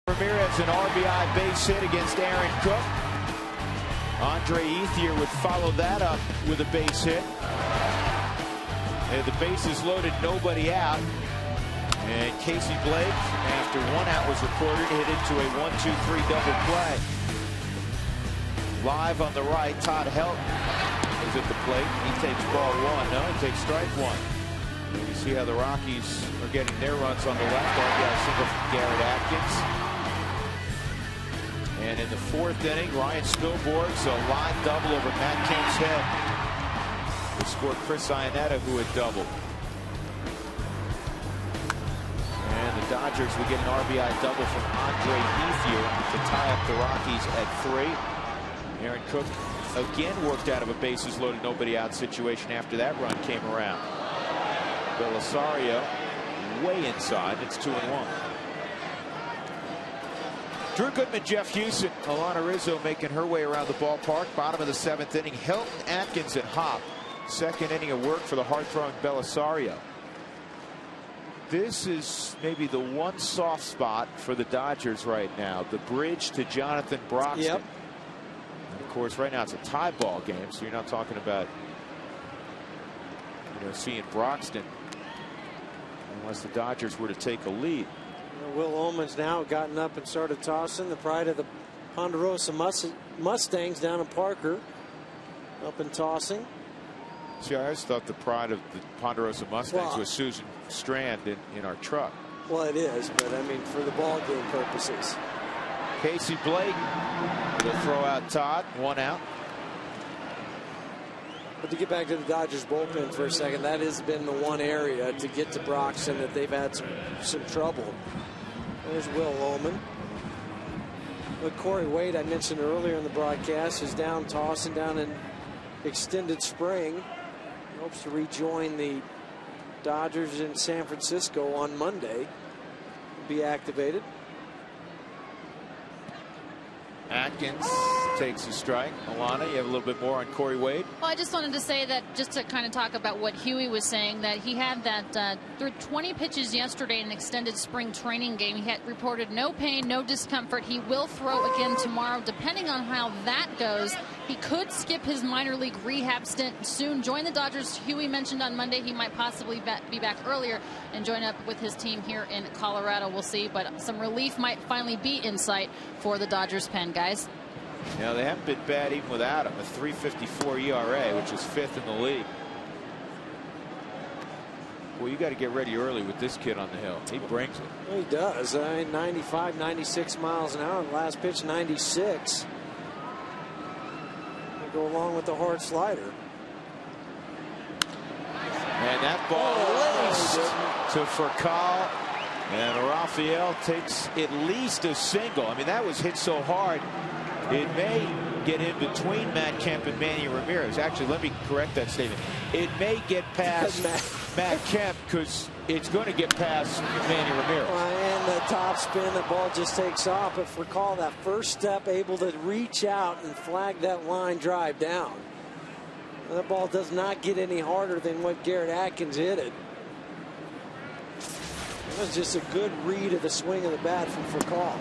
Ramirez, an RBI base hit against Aaron Cook. Andre Ethier would follow that up with a base hit. And the bases loaded, nobody out. And Casey Blake, after 1 out was recorded, hit into a 1-2-3 double play. Live on the right, Todd Helton is at the plate. He takes ball 1. No, he takes strike 1. You see how the Rockies are getting their runs on the left. RBI single from Garrett Atkins. And in the 4th inning, Ryan Spilborgh's a line double over Matt Kemp's head. He scored Chris Iannetta, who had doubled. And the Dodgers will get an RBI double from Andre Ethier to tie up the Rockies at 3. Aaron Cook again worked out of a bases loaded, nobody out situation after that run came around. Belisario way inside. It's 2-1. Drew Goodman, Jeff Hewson, Alana Rizzo making her way around the ballpark. Bottom of the 7th inning. Hilton, Atkins, and Hop. 2nd inning of work for the hard-throwing Belisario. This is maybe the one soft spot for the Dodgers right now. The bridge to Jonathan Broxton. Yep. And of course, right now it's a tie ball game, so you're not talking about, seeing Broxton unless the Dodgers were to take a lead. Will Ullman's now gotten up and started tossing. The pride of the Ponderosa Mustangs down in Parker. Up and tossing. See, I always thought the pride of the Ponderosa Mustangs was Susan Strand in our truck. Well, it is, but I mean for the ball game purposes. Casey Blake will throw out Todd. 1 out. But to get back to the Dodgers bullpen for a second, that has been the one area to get to Broxton that they've had some trouble. There's Will Ullman. But Corey Wade, I mentioned earlier in the broadcast, is down tossing down in extended spring. He hopes to rejoin the Dodgers in San Francisco on Monday. Be activated. Atkins takes a strike. Alana, you have a little bit more on Corey Wade? Well, I just wanted to say that, just to kind of talk about what Huey was saying, that he had that through 20 pitches yesterday in an extended spring training game. He had reported no pain, no discomfort. He will throw again tomorrow. Depending on how that goes, he could skip his minor league rehab stint soon. Join the Dodgers. Huey mentioned on Monday he might possibly be back earlier and join up with his team here in Colorado. We'll see, but some relief might finally be in sight for the Dodgers pen, guys. Now, they haven't been bad even without him. A 3.54 ERA, which is 5th in the league. Well, you got to get ready early with this kid on the hill. He brings it. Well, he does. I mean, 95, 96 miles an hour. Last pitch, 96. They go along with the hard slider. And that ball laced to Furcal. And Rafael takes at least a single. I mean, that was hit so hard, it may get in between Matt Kemp and Manny Ramirez. Actually, let me correct that statement. It may get past Matt Kemp because it's going to get past Manny Ramirez. And the top spin, the ball just takes off. But Furcal, that first step, able to reach out and flag that line drive down. And that ball does not get any harder than what Garrett Atkins hit it. That was just a good read of the swing of the bat from Furcal.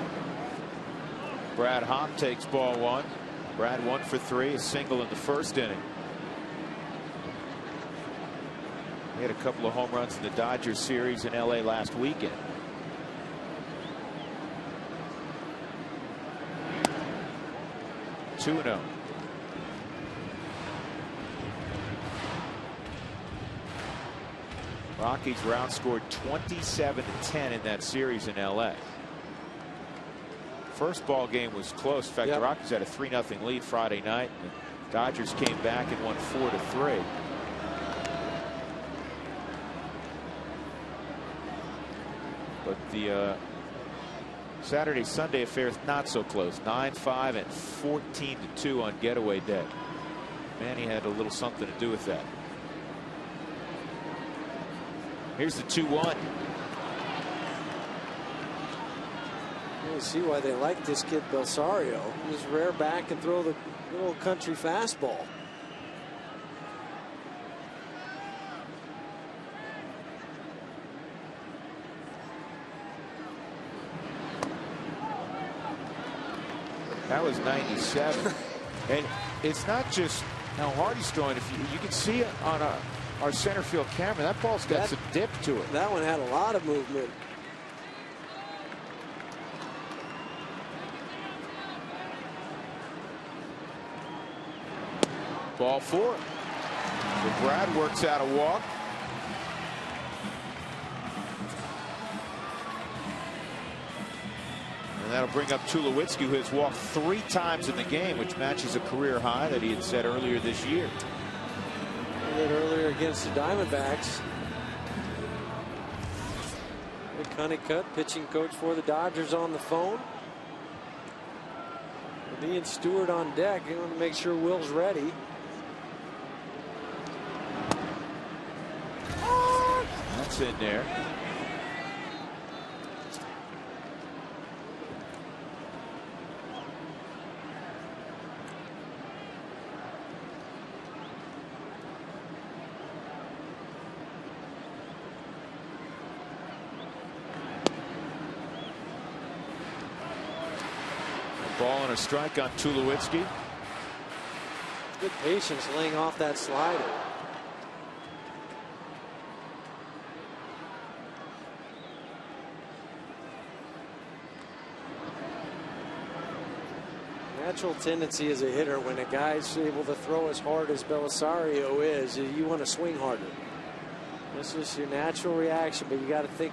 Brad Hahn takes ball 1. Brad 1 for 3, a single in the 1st inning. He had a couple of home runs in the Dodgers series in LA last weekend. Two-0. Rockies were outscored 27-10 in that series in LA. First ball game was close. In fact, the Rockies had a 3-0 lead Friday night. The Dodgers came back and won 4-3. But the Saturday-Sunday affair is not so close. 9-5 and 14-2 on getaway day. Manny had a little something to do with that. Here's the 2-1. You see why they like this kid Belisario. He's rear back and throw the little country fastball. That was 97. And it's not just how hard he's throwing. If you can see it on our center field camera, that ball's got some dip to it. That one had a lot of movement. Ball 4. So Brad works out a walk. that'll bring up Tulowitzki, who has walked 3 times in the game, which matches a career high that he had set earlier this year. A bit earlier against the Diamondbacks. Rick Honeycutt, pitching coach for the Dodgers, on the phone. He and Stewart on deck. He want to make sure Will's ready. That's in there. Ball and a strike on Tulowitzki. Good patience laying off that slider. Natural tendency as a hitter, when a guy's able to throw as hard as Belisario is, you want to swing harder. That's just your natural reaction, but you got to think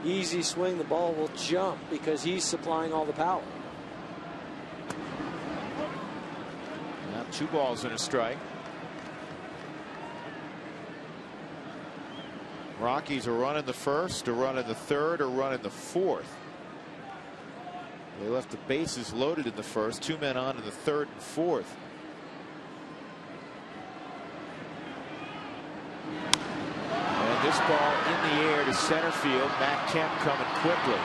easy swing. The ball will jump because he's supplying all the power. 2 balls and a strike. Rockies are running the first, a run in the third, a run in the fourth. They left the bases loaded in the first, 2 men on in the third and fourth. And this ball in the air to center field. Matt Kemp coming quickly,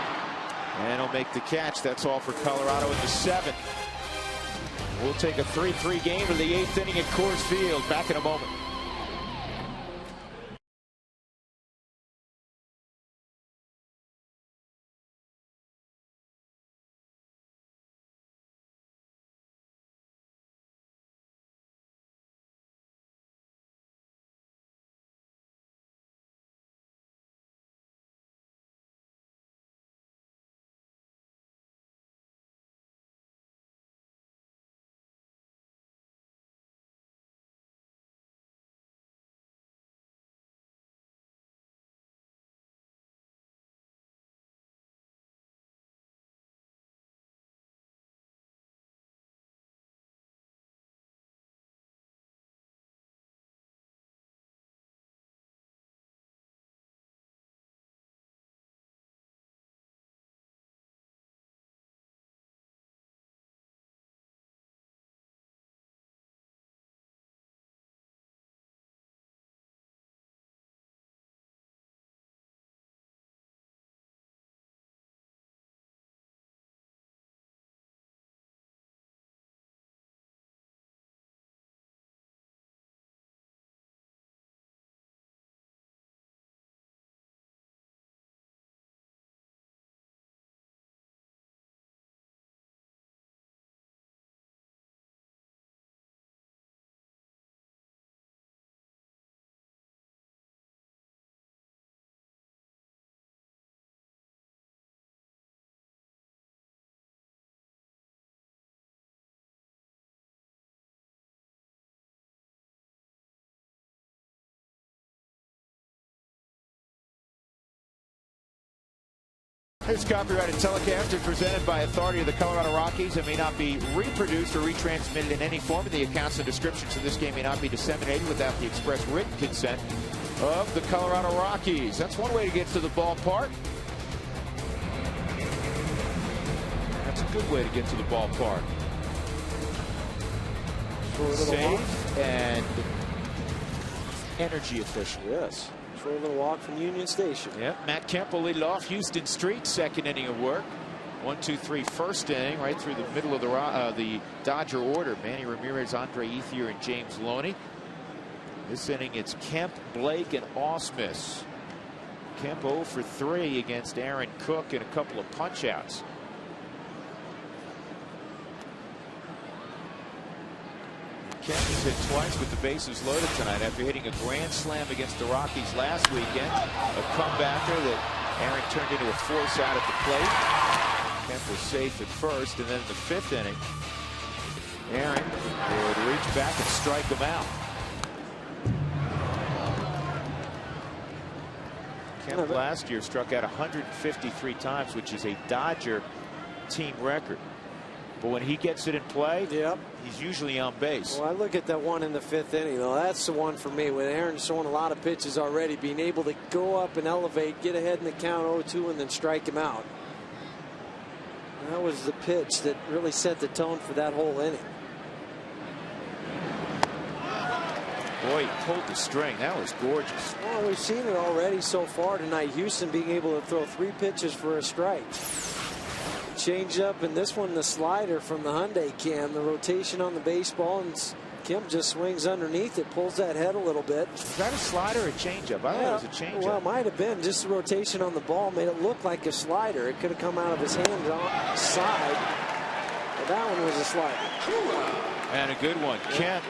and he'll make the catch. That's all for Colorado in the 7th. We'll take a 3-3 game to the 8th inning at Coors Field. Back in a moment. This copyrighted telecast is presented by authority of the Colorado Rockies and may not be reproduced or retransmitted in any form. The accounts and descriptions of this game may not be disseminated without the express written consent of the Colorado Rockies. That's one way to get to the ballpark. That's a good way to get to the ballpark. Safe and energy efficient. Yes. Short little walk from Union Station. Yep. Matt Kemp will lead it off. Houston Street, 2nd inning of work. 1-2-3 first inning, right through the middle of the Dodger order. Manny Ramirez, Andre Ethier, and James Loney. This inning, it's Kemp, Blake, and Ausmus. Kemp 0 for 3 against Aaron Cook and a couple of punch-outs. Kemp has hit twice with the bases loaded tonight after hitting a grand slam against the Rockies last weekend. A comebacker that Aaron turned into a force out at the plate. Kemp was safe at first, and then in the 5th inning, Aaron would reach back and strike him out. Kemp last year struck out 153 times, which is a Dodger team record. But when he gets it in play, he's usually on base. Well, I look at that one in the 5th inning, though. That's the one for me. When Aaron's throwing a lot of pitches already, being able to go up and elevate, get ahead in the count 0-2, and then strike him out. That was the pitch that really set the tone for that whole inning. Boy, he pulled the string. That was gorgeous. Well, we've seen it already so far tonight. Houston being able to throw 3 pitches for a strike. Change up, and this one the slider from the Hyundai Cam. The rotation on the baseball, and Kim just swings underneath it, pulls that head a little bit. Is that a slider or a changeup? I thought it was a changeup. Well, it might have been. Just the rotation on the ball made it look like a slider. It could have come out of his hand on side, but that one was a slider. And a good one. Kemp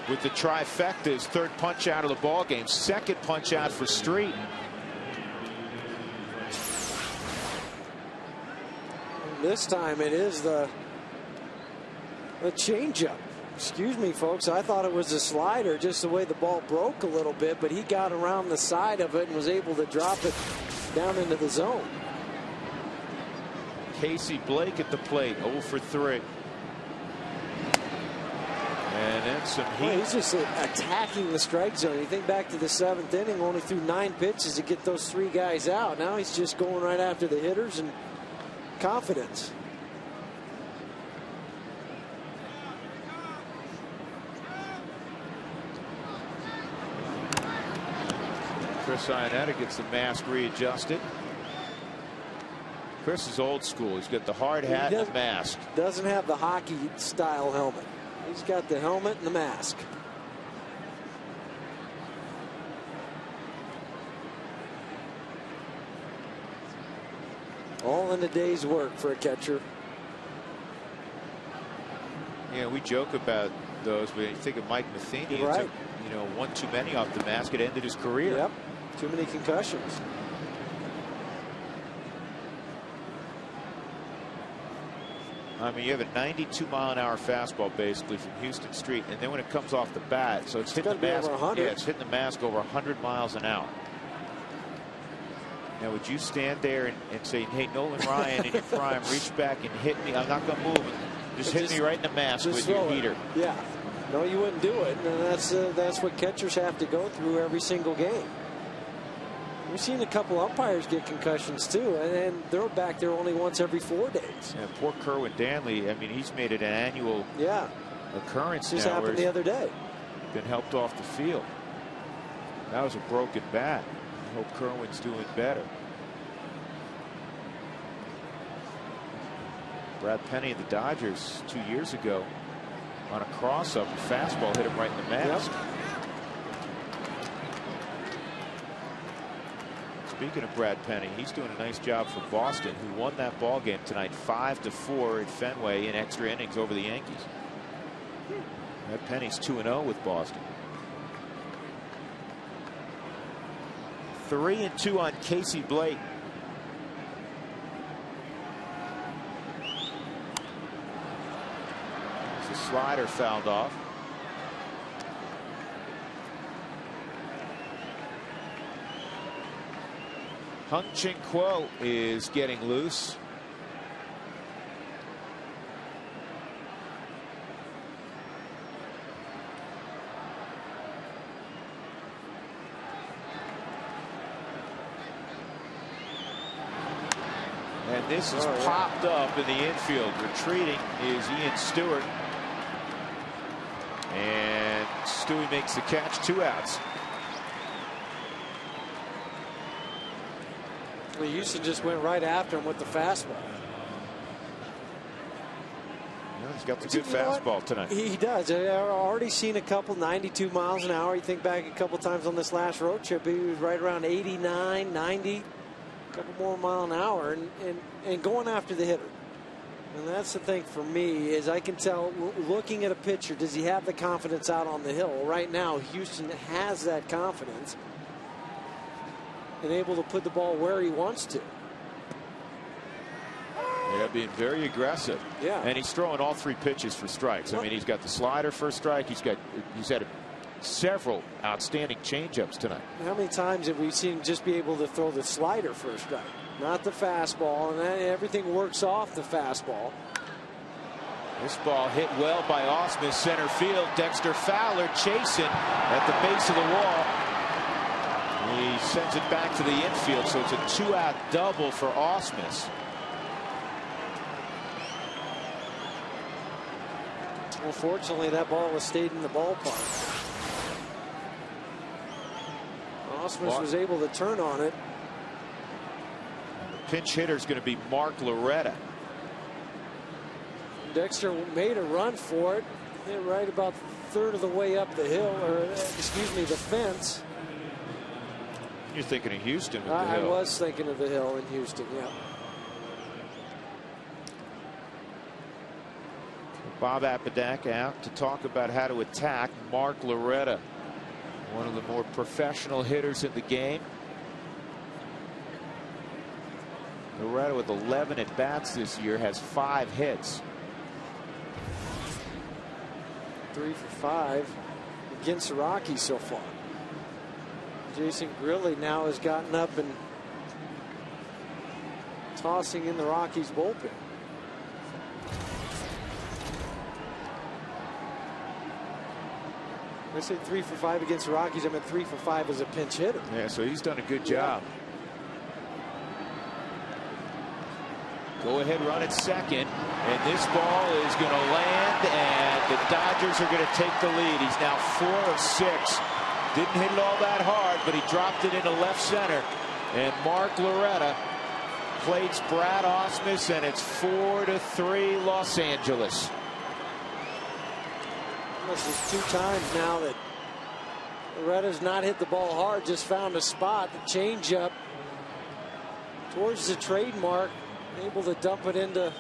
with the trifecta, his 3rd punch out of the ball game, 2nd punch out for Street. This time it is the changeup. Excuse me, folks. I thought it was a slider, just the way the ball broke a little bit, but he got around the side of it and was able to drop it down into the zone. Casey Blake at the plate, 0 for 3. And then some heat. Well, he's just attacking the strike zone. You think back to the 7th inning, only threw 9 pitches to get those 3 guys out. Now he's just going right after the hitters and confidence. Chris Iannetta gets the mask readjusted. Chris is old school. He's got the hard hat and the mask. Doesn't have the hockey style helmet. He's got the helmet and the mask. All in a day's work for a catcher. Yeah, we joke about those, but you think of Mike Matheny, Right. Took, one too many off the mask. It ended his career. Yep. Too many concussions. I mean, you have a 92-mile-an-hour fastball basically from Houston Street, and then when it comes off the bat, so it's hitting the mask. Yeah, it's hitting the mask over 100 miles an hour. Now, would you stand there and say, "Hey, Nolan Ryan, in your prime, reach back and hit me. I'm not going to move. Just hit me right in the mask with your heater." Yeah. No, you wouldn't do it, and that's what catchers have to go through every single game. We've seen a couple umpires get concussions too, and they're back there only once every 4 days. Yeah, poor Kerwin Danley. I mean, he's made it an annual occurrence. Just happened the other day. Been helped off the field. That was a broken bat. I hope Kerwin's doing better. Brad Penny of the Dodgers 2 years ago on a cross-up, a fastball hit him right in the mask. Yep. Speaking of Brad Penny, he's doing a nice job for Boston, who won that ball game tonight 5-4 at Fenway in extra innings over the Yankees. Brad Penny's 2-0 with Boston. 3-2 on Casey Blake. The slider fouled off. Hung Ching Kuo is getting loose. And this is popped up in the infield. Retreating is Ian Stewart. And Stewie makes the catch, 2 outs. Well, Houston just went right after him with the fastball. Yeah, he's got the good fastball tonight. He does. I've already seen a couple 92 miles an hour. You think back a couple times on this last road trip, he was right around 89, 90, a couple more mile an hour, and going after the hitter. And that's the thing for me is I can tell looking at a pitcher, does he have the confidence out on the hill? Right now, Houston has that confidence and able to put the ball where he wants to. Yeah, being very aggressive. Yeah. And he's throwing all 3 pitches for strikes. I mean, he's got the slider for a strike. He's had several outstanding changeups tonight. How many times have we seen him just be able to throw the slider for a strike? not the fastball, and then everything works off the fastball. This ball hit well by Ausmus, center field. Dexter Fowler chasing at the base of the wall. He sends it back to the infield, so it's a 2-out double for Ausmus. Well, fortunately, that ball was stayed in the ballpark. Ausmus was able to turn on it. The pinch hitter is going to be Mark Loretta. Dexter made a run for it. Hit right about a third of the way up the hill, or excuse me, the fence. You're thinking of Houston with the I hill. was thinking of the hill in Houston, yeah. Bob Apodaca out to talk about how to attack Mark Loretta, one of the more professional hitters in the game. Loretta with 11 at bats this year has 5 hits. 3 for 5 against the Rockies so far. Jason Grilli now has gotten up and tossing in the Rockies bullpen. I said 3 for 5 against the Rockies. I meant 3 for 5 as a pinch hitter. Yeah, so he's done a good job. Go ahead run at second, and this ball is going to land, and the Dodgers are going to take the lead. He's now 4 of 6. Didn't hit it all that hard, but he dropped it into left center. And Mark Loretta plates Brad Ausmus, and it's 4-3 Los Angeles. This is 2 times now that Loretta's not hit the ball hard, just found a spot. The changeup towards the trademark, able to dump it into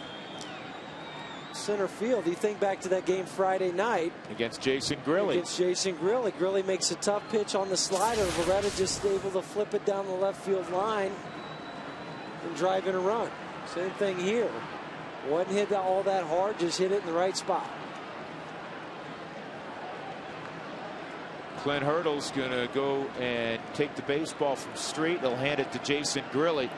center field. You think back to that game Friday night against Jason Grilli. Grilli makes a tough pitch on the slider. Loretta just able to flip it down the left field line and drive in a run. Same thing here. Wasn't hit all that hard, just hit it in the right spot. Clint Hurdle's going to go and take the baseball from Street. He'll hand it to Jason Grilli.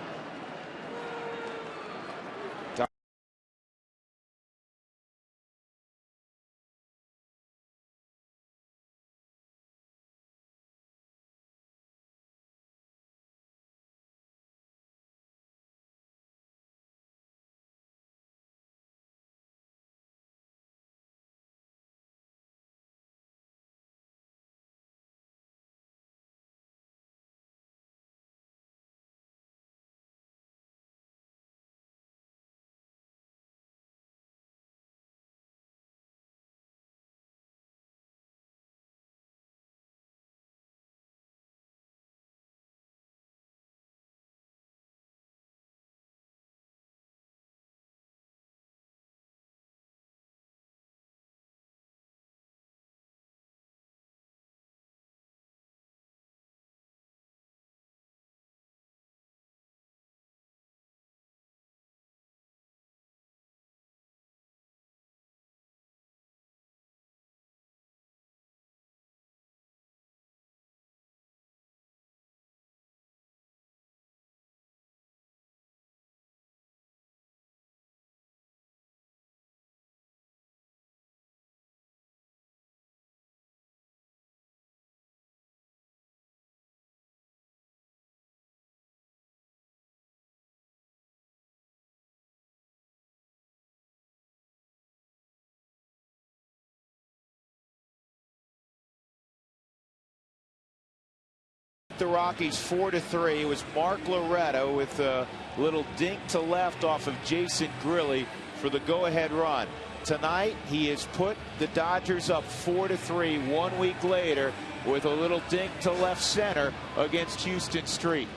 The Rockies 4-3. It was Mark Loretta with a little dink to left off of Jason Grilli for the go-ahead run. Tonight, he has put the Dodgers up 4-3 1 week later with a little dink to left center against Houston Street.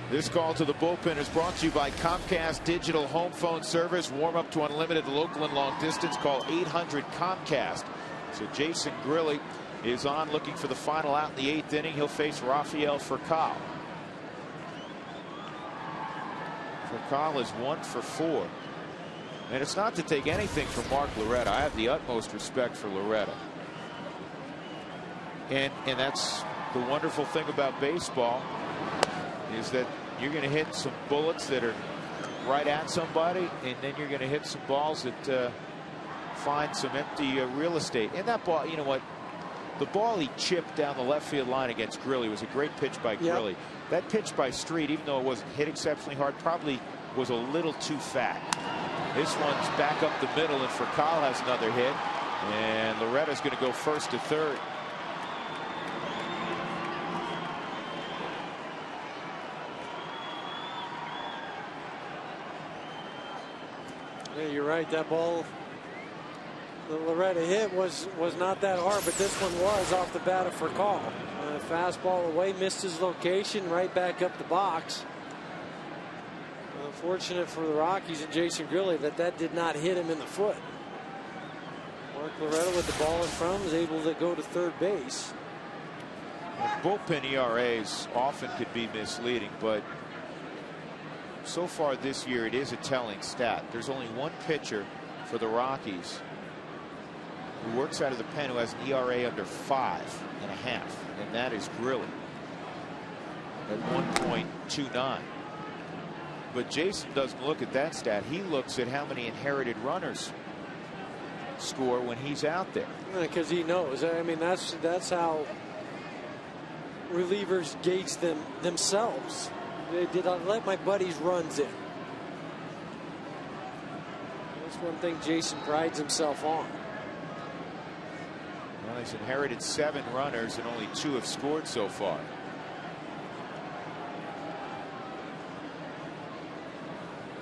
This call to the bullpen is brought to you by Comcast Digital Home Phone Service. Warm up to unlimited local and long distance. Call 800-COMCAST. So Jason Grilli is on looking for the final out in the 8th inning. He'll face Rafael Furcal. Furcal is 1 for 4. And it's not to take anything from Mark Loretta. I have the utmost respect for Loretta. And that's the wonderful thing about baseball, is that you're going to hit some bullets that are right at somebody, and then you're going to hit some balls that find some empty real estate. And that ball, you know what? The ball he chipped down the left field line against Grilli was a great pitch by Grilli. Yep. That pitch by Street, even though it wasn't hit exceptionally hard, probably was a little too fat. This one's back up the middle, and Furcal has another hit. And Loretta's going to go first to third. Yeah, you're right. That ball the Loretta hit was not that hard, but this one was off the bat of Furcal. Fastball away, missed his location, right back up the box. Fortunate for the Rockies and Jason Grilli that did not hit him in the foot. Mark Loretta with the ball in front was able to go to third base. And bullpen ERAs often could be misleading, but so far this year it is a telling stat. There's only one pitcher for the Rockies who works out of the pen who has an ERA under 5.5, and that is Grilli at 1.29. But Jason doesn't look at that stat. He looks at how many inherited runners score when he's out there. Because he knows. I mean, that's how relievers gauge themselves. Did I let my buddies runs in? That's one thing Jason prides himself on. Well, he's inherited 7 runners and only 2 have scored so far.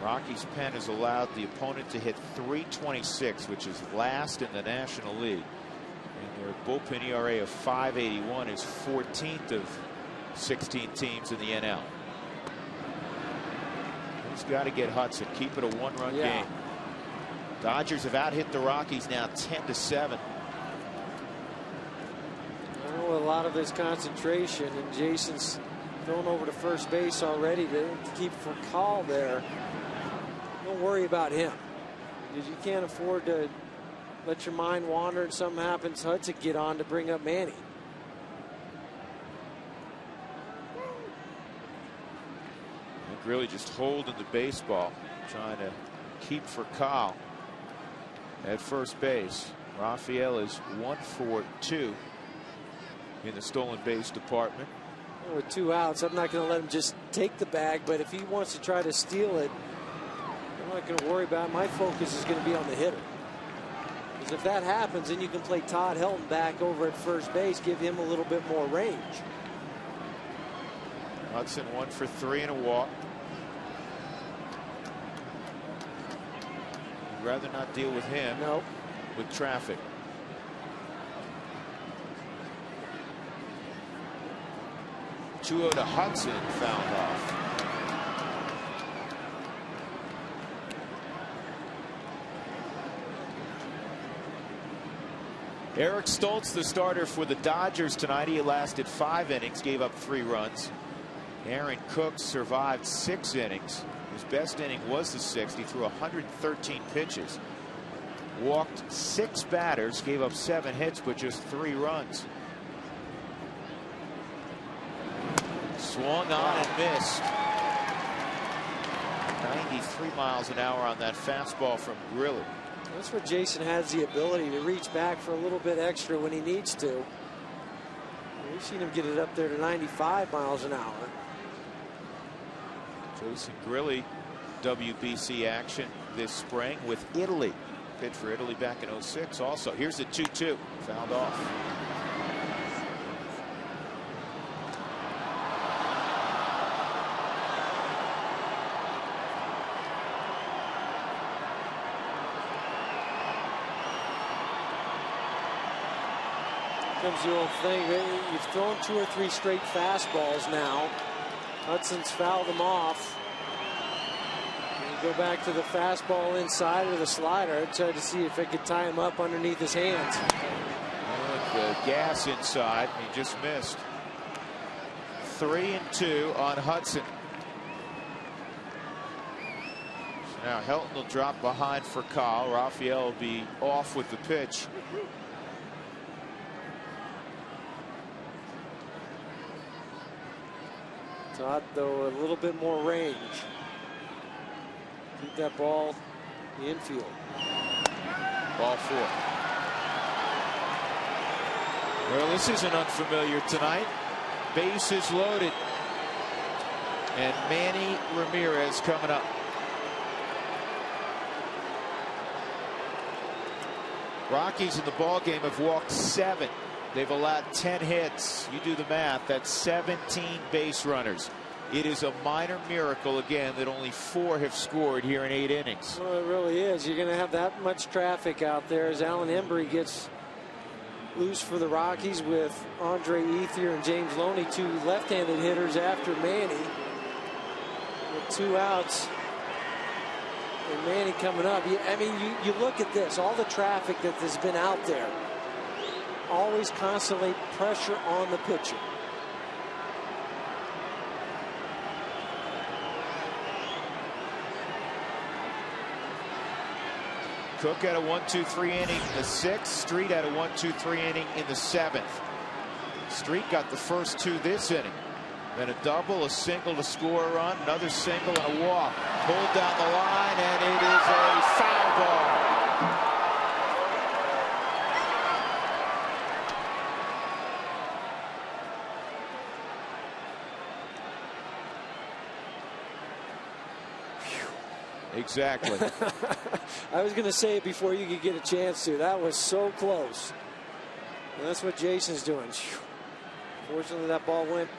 Rockies' pen has allowed the opponent to hit .326, which is last in the National League. And their bullpen ERA of 5.81 is 14th of 16 teams in the NL. He's got to get Hudson, keep it a 1-run game. Dodgers have out-hit the Rockies now 10-7. I know a lot of this concentration, and Jason's thrown over to first base already to keep Furcal there. Don't worry about him, because you can't afford to let your mind wander and something happens. Hudson get on to bring up Manny. Really just holding the baseball, trying to keep Furcal at first base. Rafael is 1 for 2 in the stolen base department. With 2 outs, I'm not going to let him just take the bag, but if he wants to try to steal it, I'm not going to worry about it. My focus is going to be on the hitter. Because if that happens, then you can play Todd Helton back over at first base, give him a little bit more range. Hudson 1 for 3 and a walk. I'd rather not deal with him. Nope. With traffic. Two to Hudson, fouled off. Eric Stoltz, the starter for the Dodgers tonight. He lasted 5 innings, gave up 3 runs. Aaron Cook survived 6 innings. His best inning was the 6th. He threw 113 pitches. Walked 6 batters, gave up 7 hits, but just 3 runs. Swung on and missed. 93 miles an hour on that fastball from Grilli. That's where Jason has the ability to reach back for a little bit extra when he needs to. We've seen him get it up there to 95 miles an hour. Jason Grilli, WBC action this spring with Italy. Pitched for Italy back in '06 also. Here's the 2-2. Fouled off. Comes the old thing. You've thrown 2 or 3 straight fastballs now. Hudson's fouled them off. And you go back to the fastball inside or the slider. I tried to see if I could tie him up underneath his hands. The gas inside. He just missed. 3-2 on Hudson. So now Helton will drop behind for Kyle. Rafael will be off with the pitch. Todd, though, a little bit more range. Keep that ball in the infield. Ball 4. Well, this isn't unfamiliar tonight. Bases loaded. And Manny Ramirez coming up. Rockies in the ball game have walked 7. They've allowed 10 hits. You do the math. That's 17 base runners. It is a minor miracle again that only 4 have scored here in 8 innings. Well, it really is. You're going to have that much traffic out there as Alan Embry gets loose for the Rockies with Andre Ethier and James Loney, 2 left-handed hitters after Manny. With 2 outs. And Manny coming up. I mean, you look at this, all the traffic that has been out there. Always constantly pressure on the pitcher. Cook had a 1-2-3 inning in the 6th. Street had a 1-2-3 inning in the 7th. Street got the first 2 this inning. Then a double, a single to score a run, another single, and a walk. Pulled down the line, and it is a foul ball. Exactly. I was going to say it before you could get a chance to. That was so close. And that's what Jason's doing. Fortunately, that ball went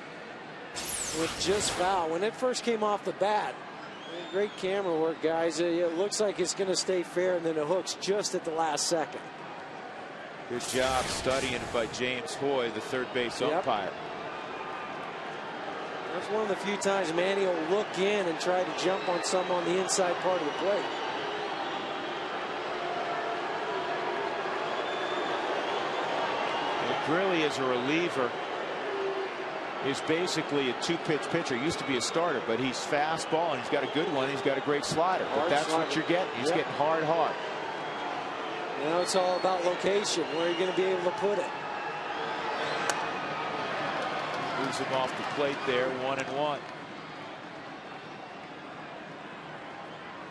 just foul. When it first came off the bat, great camera work, guys. It looks like it's going to stay fair, and then it hooks just at the last second. Good job studying it by James Hoy, the third base umpire. That's one of the few times Manny will look in and try to jump on some on the inside part of the plate. Well, Grilly as a reliever is basically a 2-pitch pitcher. He used to be a starter, but he's fastball and he's got a good one. He's got a great slider. But that's what you're getting. He's getting hard. Now it's all about location. Where are you going to be able to put it? Moves him off the plate there, 1-1.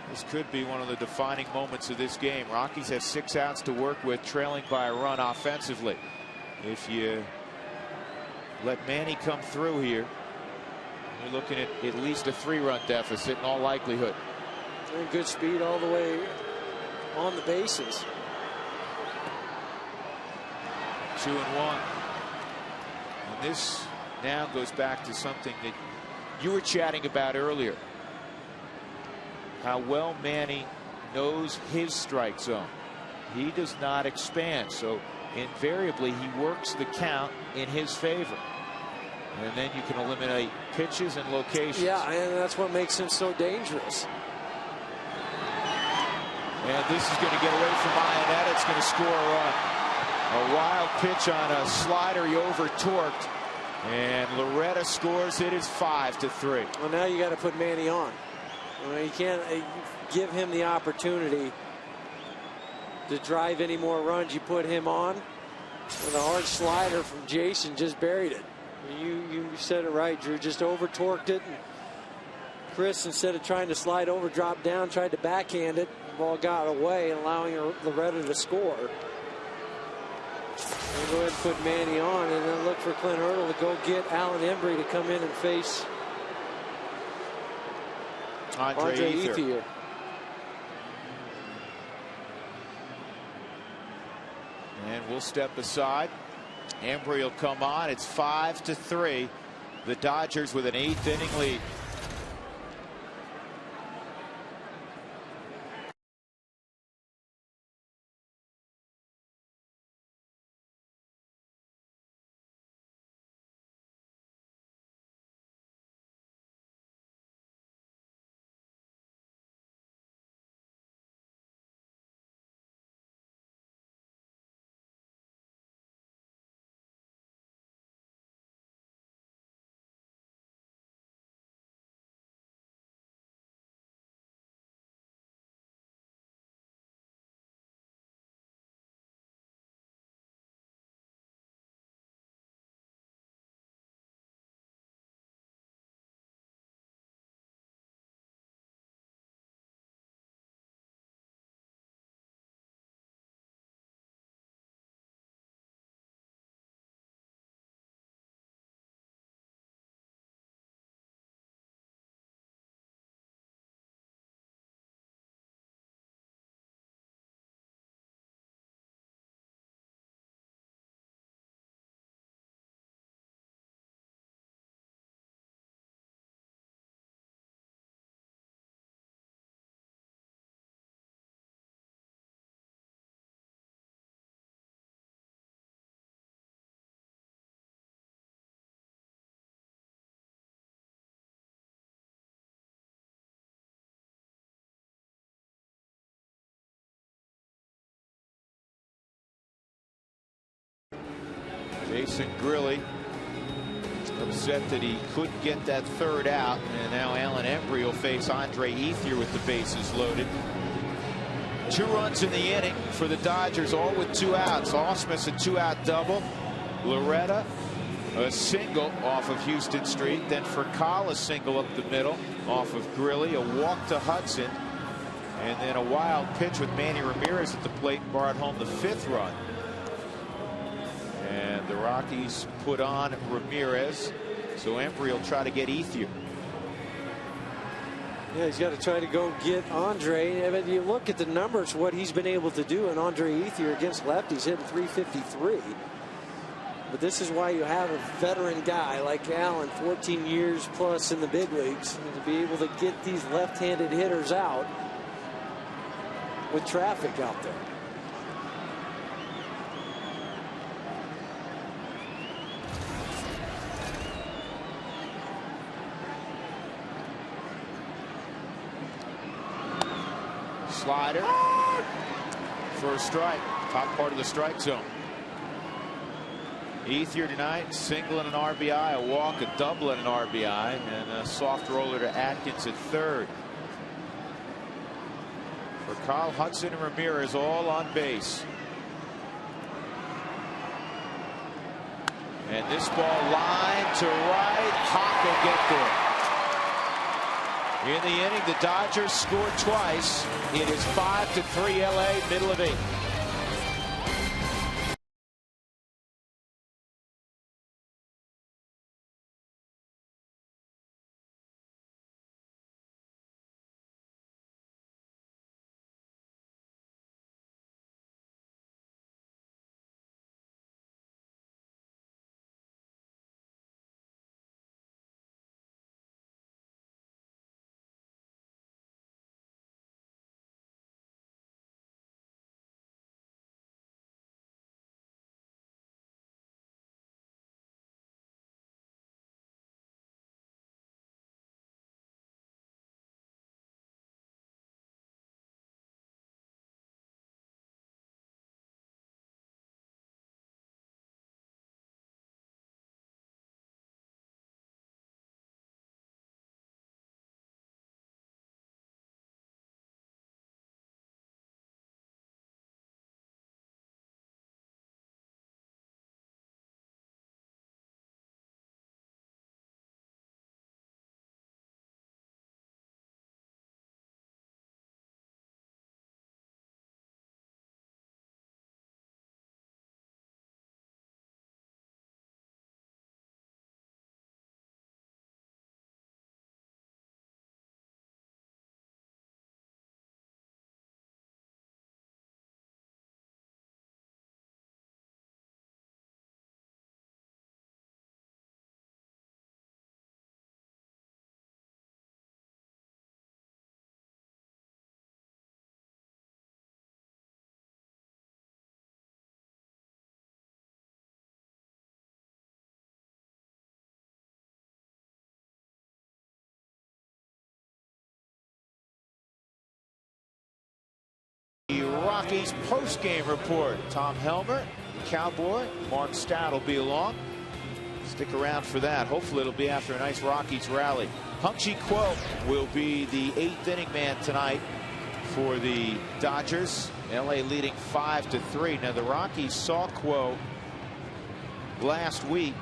This could be one of the defining moments of this game. Rockies have 6 outs to work with, trailing by a run offensively. If you let Manny come through here, you're looking at least a 3-run deficit in all likelihood. And good speed all the way on the bases. 2-1. And this now goes back to something that you were chatting about earlier. How well Manny knows his strike zone. He does not expand, so invariably he works the count in his favor. And then you can eliminate pitches and locations. Yeah, and that's what makes him so dangerous. And this is going to get away from Ionetta. It's going to score a run. A wild pitch on a slider. He over-torqued. And Loretta scores. It is 5-3. Well, now you got to put Manny on. I mean, you can't give him the opportunity to drive any more runs. You put him on with a hard slider from Jason, just buried it. You said it right, Drew. Just over-torqued it. And Chris, instead of trying to slide over, dropped down, tried to backhand it. The ball got away, allowing Loretta to score. We'll go ahead and put Manny on, and then look for Clint Hurdle to go get Alan Embry to come in and face Andre Ethier. And we'll step aside. Embry will come on. It's 5-3. The Dodgers with an 8th inning lead. Jason Grilli upset that he couldn't get that third out, and now Alan Embry will face Andre Ethier with the bases loaded. 2 runs in the inning for the Dodgers, all with 2 outs. Ausmus a 2-out double. Loretta a single off of Houston Street. Then for Cole a single up the middle off of Grilli. A walk to Hudson. And then a wild pitch with Manny Ramirez at the plate brought home the 5th run. And the Rockies put on Ramirez. So Embry will try to get Ethier. Yeah, he's got to try to go get Andre. I mean, you look at the numbers, what he's been able to do, and Andre Ethier against lefties hitting .353. But this is why you have a veteran guy like Allen, 14 years plus in the big leagues, to be able to get these left-handed hitters out with traffic out there. Slider for a strike. Top part of the strike zone. Ethier tonight, single and an RBI, a walk, a double and an RBI, and a soft roller to Atkins at third. For Kyle, Hudson and Ramirez all on base. And this ball line to right. Hawk will get there. In the inning, the Dodgers scored twice. It is 5-3 LA, middle of 8th. The Rockies post-game report. Tom Helmer, Cowboy, Mark Stout will be along. Stick around for that. Hopefully it'll be after a nice Rockies rally. Hung-Chi Kuo will be the 8th inning man tonight for the Dodgers. LA leading 5-3. Now the Rockies saw Kuo last week,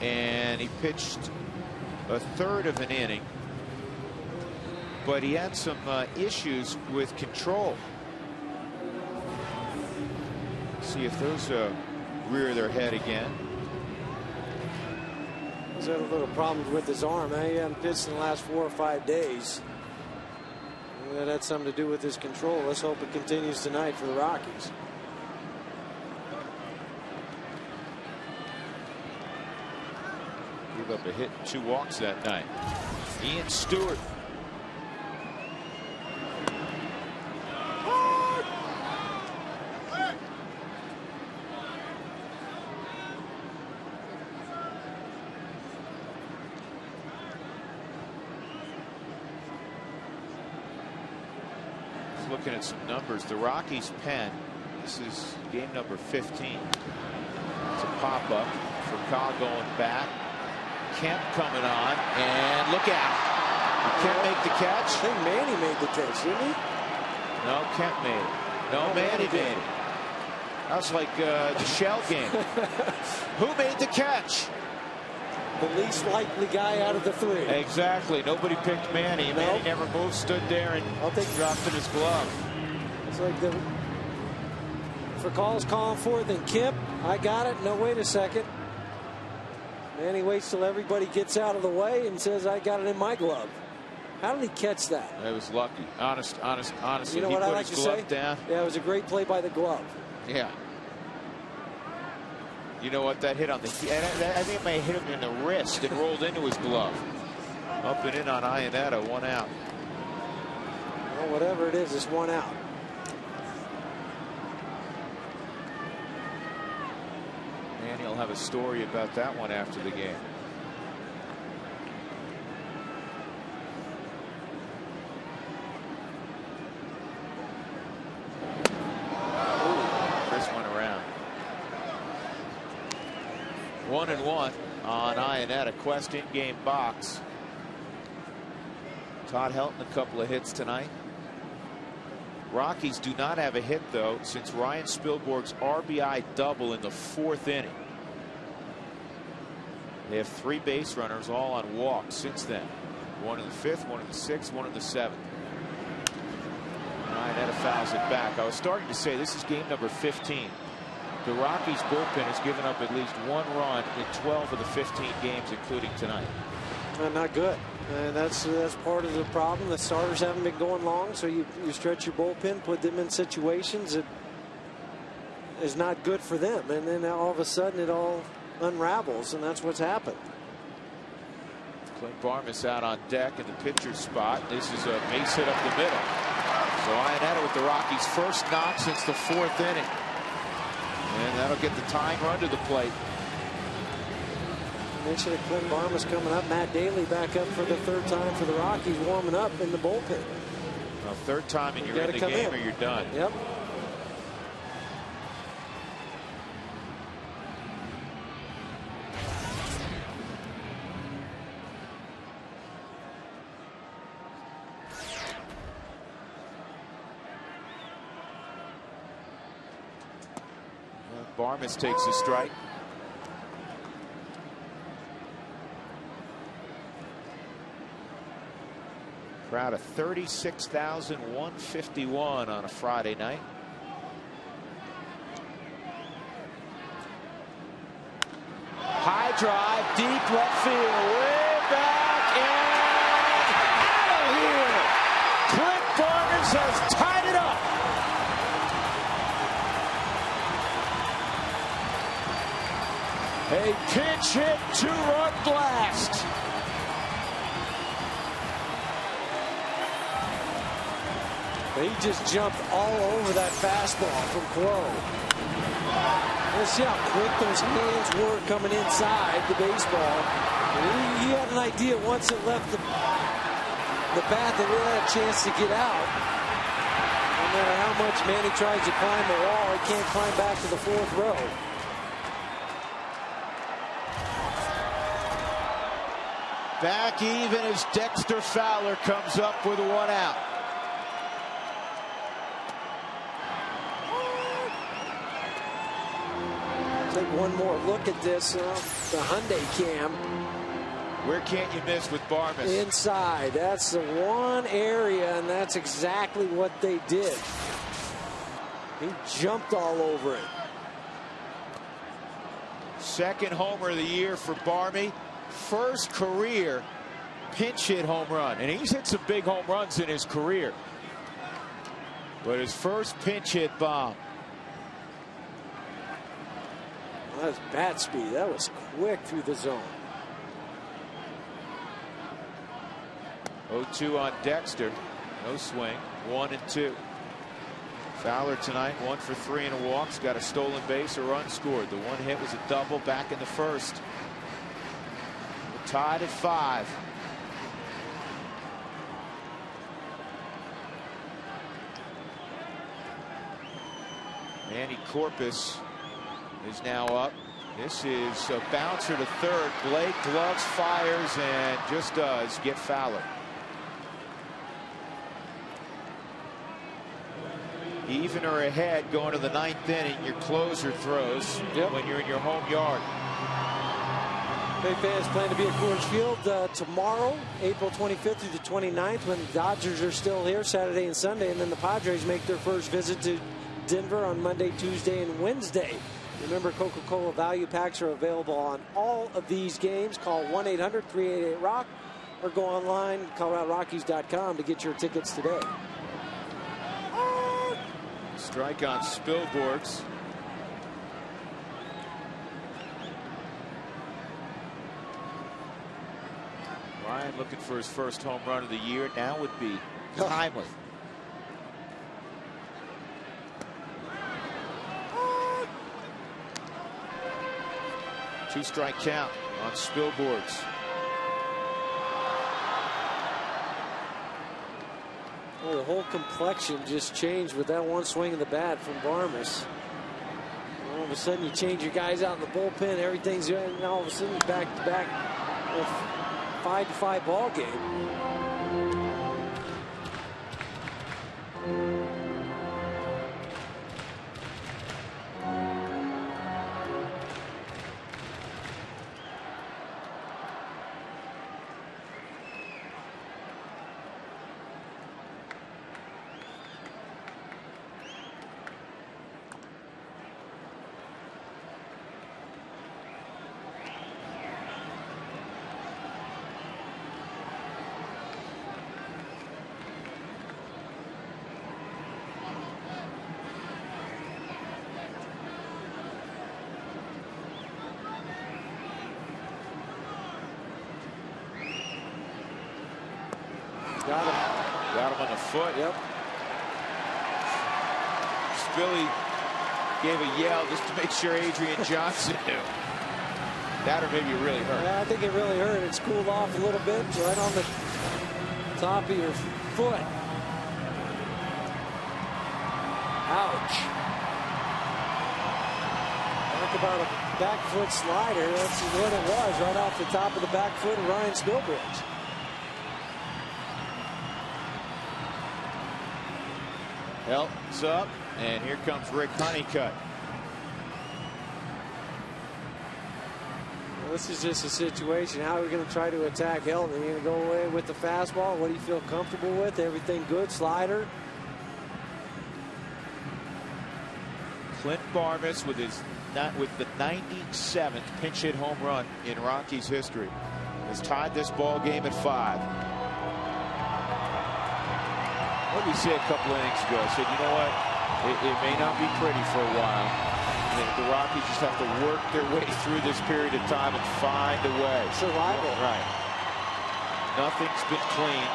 and he pitched a third of an inning, but he had some issues with control. See if those rear their head again. He's had a little problems with his arm. He hasn't pitched in the last 4 or 5 days. And that had something to do with his control. Let's hope it continues tonight for the Rockies. Gave up a hit and 2 walks that night. Ian Stewart. Looking at some numbers, the Rockies pen, this is game number 15. It's a pop-up for Coll going back. Kemp coming on, and look out. Kemp make the catch? I think Manny made the catch, didn't he? No, Kemp made it. No, Manny made it. That was like the shell game. Who made the catch? The least likely guy out of the three. Exactly. Nobody picked Manny. Nope. Manny never moved, stood there, and dropped in his glove. It's like for Coll's calling for it, then Kemp. I got it. No, wait a second. Manny waits till everybody gets out of the way and says, I got it in my glove. How did he catch that? It was lucky. Honestly. You know he what I put like his to glove say? Down. Yeah, it was a great play by the glove. Yeah. You know what? That hit on the. I think it may have hit him in the wrist and rolled into his glove. Up and in on Iannetta, 1 out. Well, whatever it is, it's 1 out. Manny will have a story about that one after the game. Chris went around. 1-1 on Iannetta. Quest in-game box. Todd Helton a couple of hits tonight. Rockies do not have a hit, though, since Ryan Spilborgh's RBI double in the 4th inning. They have 3 base runners, all on walks since then. 1 in the 5th, 1 in the 6th, 1 in the 7th. Iannetta fouls it back. I was starting to say this is game number 15. The Rockies bullpen has given up at least 1 run in 12 of the 15 games, including tonight. Not good. And that's part of the problem. The starters haven't been going long, so you stretch your bullpen, put them in situations that is not good for them, and then all of a sudden it all unravels, and that's what's happened. Clint Barmas out on deck in the pitcher's spot. This is a base hit up the middle. So Iannetta with the Rockies' first knock since the 4th inning, and that'll get the tying run to the plate. Mention of Clint Barmas coming up. Matt Daly back up for the 3rd time for the Rockies, warming up in the bullpen. Well, 3rd time and you're in the game or you're done. Yep. Barmas takes a strike. Crowd of 36,151 on a Friday night. High drive, deep left field, way back and out of here. Clint Barmas has tied it up. A pinch hit, 2-run blast. He just jumped all over that fastball from Crow. Let's see how quick those hands were coming inside the baseball. He had an idea once it left the bat that it had a chance to get out. No matter how much Manny tries to climb the wall, he can't climb back to the 4th row. Back even as Dexter Fowler comes up with 1 out. Take one more look at this, the Hyundai cam. Where can't you miss with Barmas? Inside. That's the one area, and that's exactly what they did. He jumped all over it. 2nd homer of the year for Barmy. 1st career pinch hit home run, and he's hit some big home runs in his career, but his first pinch hit bomb. Well, that was bat speed. That was quick through the zone. 0-2 on Dexter. No swing. 1-2. Fowler tonight 1 for 3 and a walk. Got a stolen base, a run scored. The one hit was a double back in the 1st. We're tied at 5. Manny Corpus is now up. This is a bouncer to third. Blake gloves, fires, and just does get Fowler. Even or ahead going to the 9th inning. Your closer throws when you're in your home yard. Bay fans plan to be at Coors Field tomorrow, April 25th through the 29th, when the Dodgers are still here Saturday and Sunday, and then the Padres make their first visit to Denver on Monday, Tuesday, and Wednesday. Remember, Coca-Cola value packs are available on all of these games. Call 1-800-388-ROCK or go online ColoradoRockies.com to get your tickets today. Strike on Spilborghs. Ryan looking for his first home run of the year. Now would be timely. Two-strike count on Spilborghs. Well, the whole complexion just changed with that one swing of the bat from Barmes. All of a sudden, you change your guys out in the bullpen. Everything's good, and all of a sudden, back-to-back 5-5 ball game. Got him on the foot. Yep. Spilly gave a yell just to make sure Adrian Johnson knew. That or maybe it really hurt. Yeah, I think it really hurt. It's cooled off a little bit right on the top of your foot. Ouch. Talk about a back foot slider. That's what it was, right off the top of the back foot of Ryan Spilborghs. Helps up, and here comes Rick Honeycutt. Well, this is just a situation. How are we going to try to attack Helton? Are you going to go away with the fastball? What do you feel comfortable with? Everything good? Slider? Clint Barmes with the 97th pinch hit home run in Rockies history has tied this ball game at 5. What did we say a couple innings ago? I said, you know what? It may not be pretty for a while. The Rockies just have to work their way through this period of time and find a way. Survival. Right. Nothing's been clean.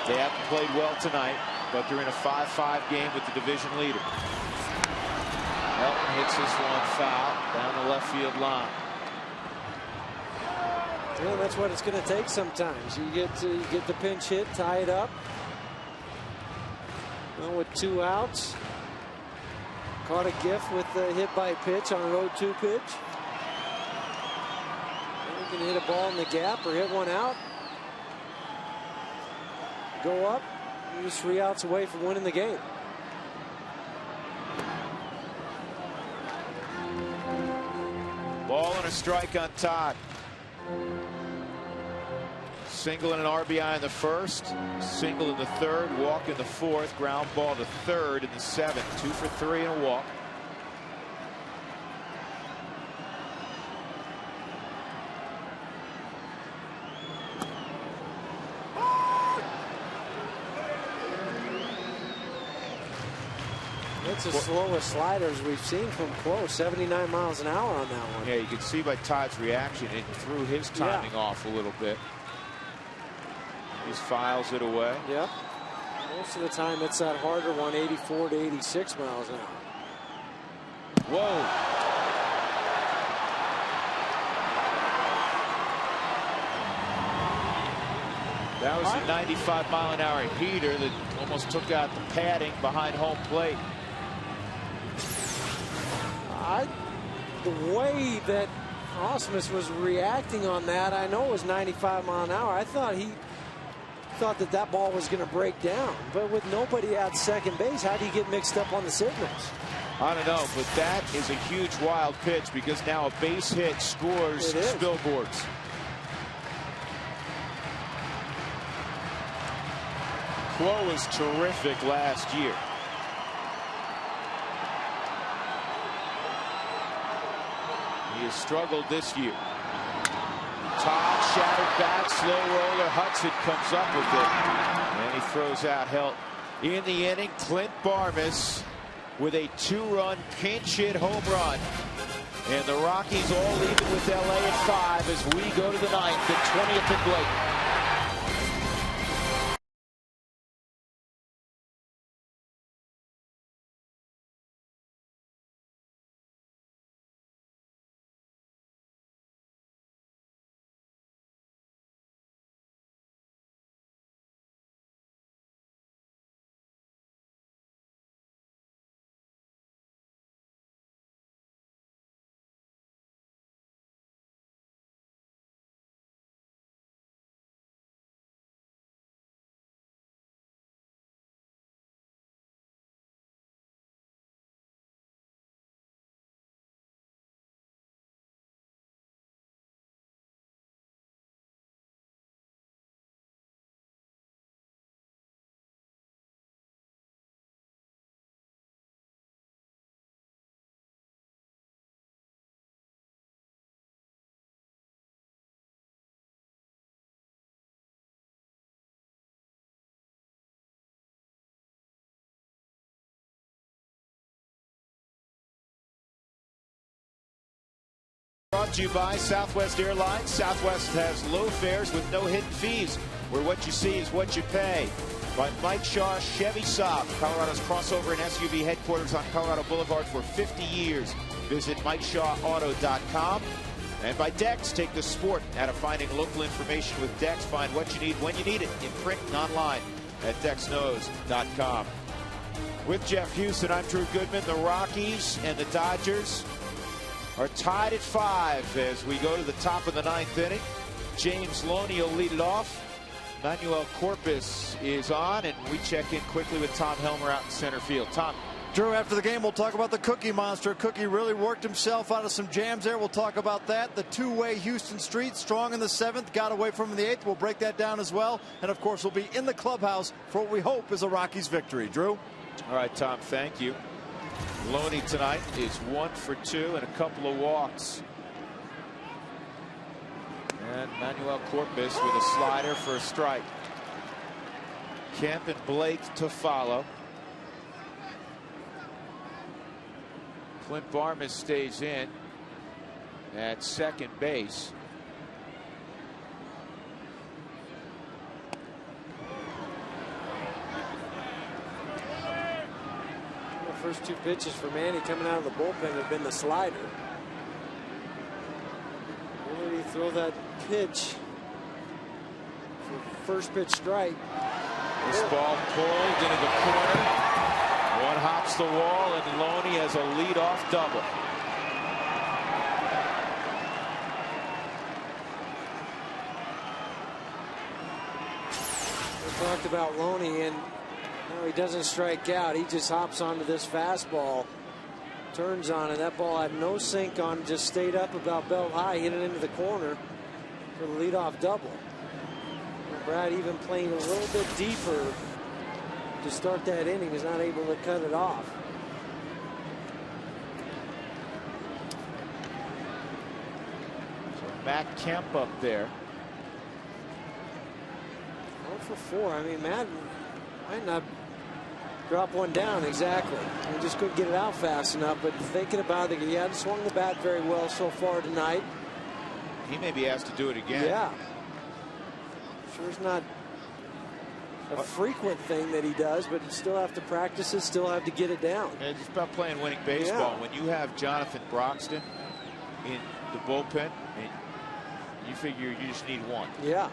They haven't played well tonight, but they're in a 5-5 game with the division leader. Helton hits this one foul down the left field line. Yeah, that's what it's going to take sometimes. You get the pinch hit, tie it up. Well, with 2 outs, caught a gift with the hit by pitch on a 0-2 pitch. And you can hit a ball in the gap or hit one out. Go up. You're just 3 outs away from winning the game. Ball and a strike on Todd. Single and an RBI in the first, single in the third, walk in the fourth, ground ball to third in the seventh. 2 for 3 and a walk. It's the slowest sliders we've seen from close. 79 miles an hour on that one. Yeah, you can see by Todd's reaction, it threw his timing off a little bit. He just files it away. Yep. Most of the time it's that harder one, 84 to 86 miles an hour. Whoa. That was a 95 mile an hour heater that almost took out the padding behind home plate. The way that Ausmus was reacting on that. I know it was 95 miles an hour. I thought he thought that ball was going to break down. But with nobody at second base, how do you get mixed up on the signals? I don't know, but that is a huge wild pitch because now a base hit scores Spilborghs. Quo was terrific last year. He has struggled this year. Todd shattered back, slow roller. Hudson comes up with it, and he throws out help. In the inning, Clint Barmes with a 2-run pinch hit home run. And the Rockies all even with LA at 5 as we go to the 9th, the 20th and Blake. Brought to you by Southwest Airlines. Southwest has low fares with no hidden fees, where what you see is what you pay. By Mike Shaw Chevy Saab, Colorado's crossover and SUV headquarters on Colorado Boulevard for 50 years. Visit MikeShawAuto.com. And by Dex, take the sport out of finding local information with Dex. Find what you need when you need it in print and online at DexKnows.com. With Jeff Houston, I'm Drew Goodman. The Rockies and the Dodgers are tied at 5 as we go to the top of the 9th inning. James Loney will lead it off. Manuel Corpus is on, and we check in quickly with Tom Helmer out in center field. Tom. Drew, after the game, we'll talk about the Cookie Monster. Cookie really worked himself out of some jams there. We'll talk about that. The two-way Houston Street, strong in the 7th, got away from in the 8th. We'll break that down as well. And, of course, we'll be in the clubhouse for what we hope is a Rockies victory. Drew? All right, Tom, thank you. Loney tonight is 1 for 2 and a couple of walks. And Manuel Corpus with a slider for a strike. Kemp and Blake to follow. Clint Barmes stays in at second base. First 2 pitches for Manny coming out of the bullpen have been the slider. Will he throw that pitch for first pitch strike? This ball pulled into the corner. One hops the wall, and Loney has a leadoff double. We talked about Loney, and no, he doesn't strike out. He just hops onto this fastball, turns on it. That ball had no sink on it, just stayed up about belt high, hit it into the corner for the leadoff double. And Brad, even playing a little bit deeper to start that inning, is not able to cut it off. So Matt Kemp up there. 0 for 4. I mean, Matt might not drop one down exactly. He just couldn't get it out fast enough. But thinking about it, he hadn't swung the bat very well so far tonight. He may be asked to do it again. Yeah. Sure, it's not a frequent thing that he does, but you still have to practice it, still have to get it down. And it's about playing winning baseball. Yeah. When you have Jonathan Broxton in the bullpen, and you figure you just need one. Yeah.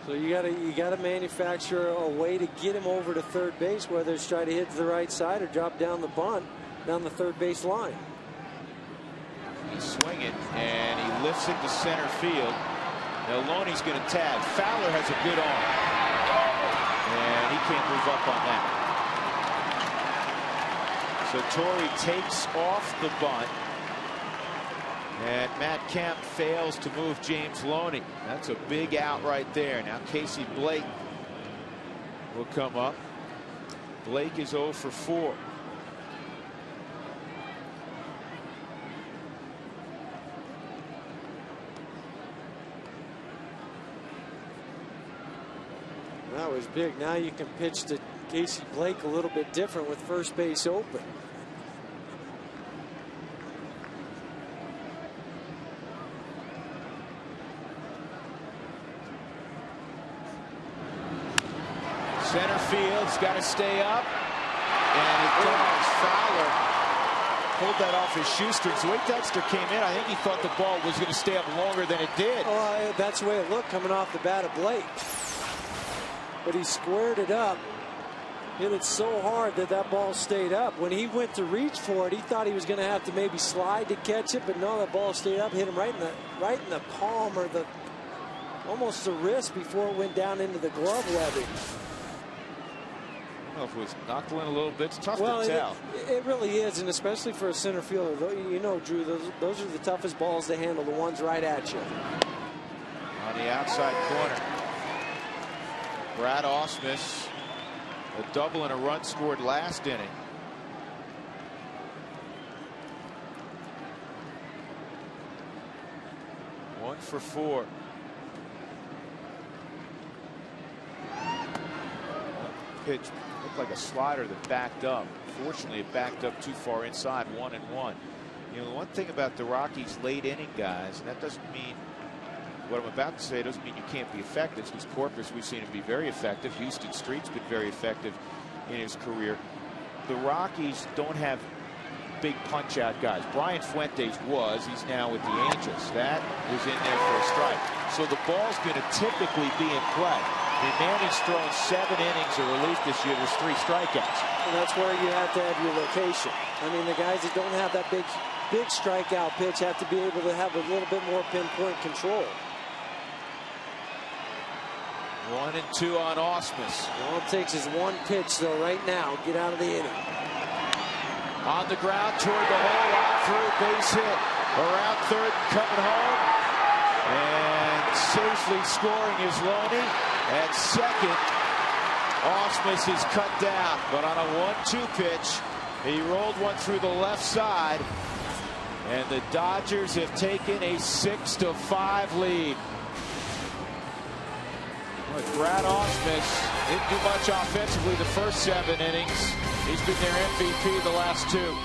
So you gotta manufacture a way to get him over to third base, whether it's try to hit to the right side or drop down the bunt down the third base line. He's swinging, and he lifts it to center field. Now Loney's going to tag. Fowler has a good arm, and he can't move up on that. So Torrey takes off the bunt, and Matt Kemp fails to move James Loney. That's a big out right there. Now Casey Blake will come up. Blake is 0 for 4. That was big. Now you can pitch to Casey Blake a little bit different with first base open. Center field's got to stay up, and it does. Fowler pulled that off his shoestrings. The way Dexter came in, I think he thought the ball was going to stay up longer than it did. Oh, that's the way it looked coming off the bat of Blake. But he squared it up, hit it so hard that that ball stayed up. When he went to reach for it, he thought he was going to have to maybe slide to catch it, but no, that ball stayed up, hit him right in the palm, or almost the wrist, before it went down into the glove webbing. I don't know if it was knuckling a little bit. It's tough to tell. It really is, and especially for a center fielder. You know, Drew, those are the toughest balls to handle, the ones right at you. On the outside corner, Brad Ausmus, a double and a run scored last inning. One for 4. Pitch looked like a slider that backed up. Fortunately, it backed up too far inside. 1-1. You know, the one thing about the Rockies late inning guys, and that doesn't mean what I'm about to say doesn't mean you can't be effective, because Corpus, we've seen him be very effective. Houston Street's been very effective in his career. The Rockies don't have big punch out guys. Brian Fuentes was. He's now with the Angels. That was in there for a strike. So the ball's going to typically be in play. I mean, Manning's thrown 7 innings of relief this year. There's 3 strikeouts. And that's where you have to have your location. I mean, the guys that don't have that big strikeout pitch have to be able to have a little bit more pinpoint control. 1-2 on Ausmus. All it takes is one pitch, though, right now. Get out of the inning. On the ground toward the hole, out through, base hit. Around third, coming home. And safely scoring is Loney. At second, Ausmus is cut down. But on a 1-2 pitch, he rolled one through the left side. And the Dodgers have taken a 6-5 lead. Brad Ausmus didn't do much offensively the first 7 innings. He's been their MVP the last 2.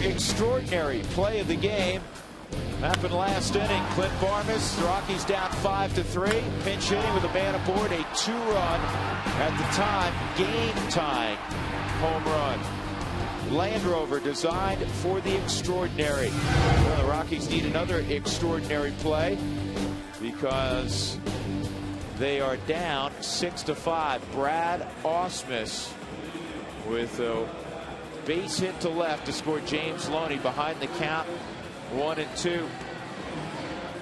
Extraordinary play of the game. Happened last inning. Clint Varmus, Rockies down 5-3. Pinch hitting with a man aboard. A 2-run, at the time, game-tying home run. Land Rover designed for the extraordinary. Well, the Rockies need another extraordinary play because they are down 6-5. Brad Ausmus with a base hit to left to score James Loney behind the count. 1-2.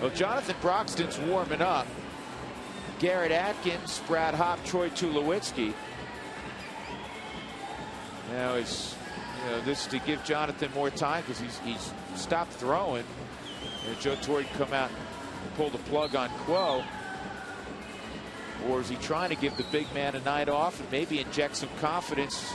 Well, Jonathan Broxton's warming up. Garrett Atkins, Brad Hopp, Troy Tulowitzki. Now it's this to give Jonathan more time because he's stopped throwing. Joe Torre come out and pull the plug on Quo. Or is he trying to give the big man a night off and maybe inject some confidence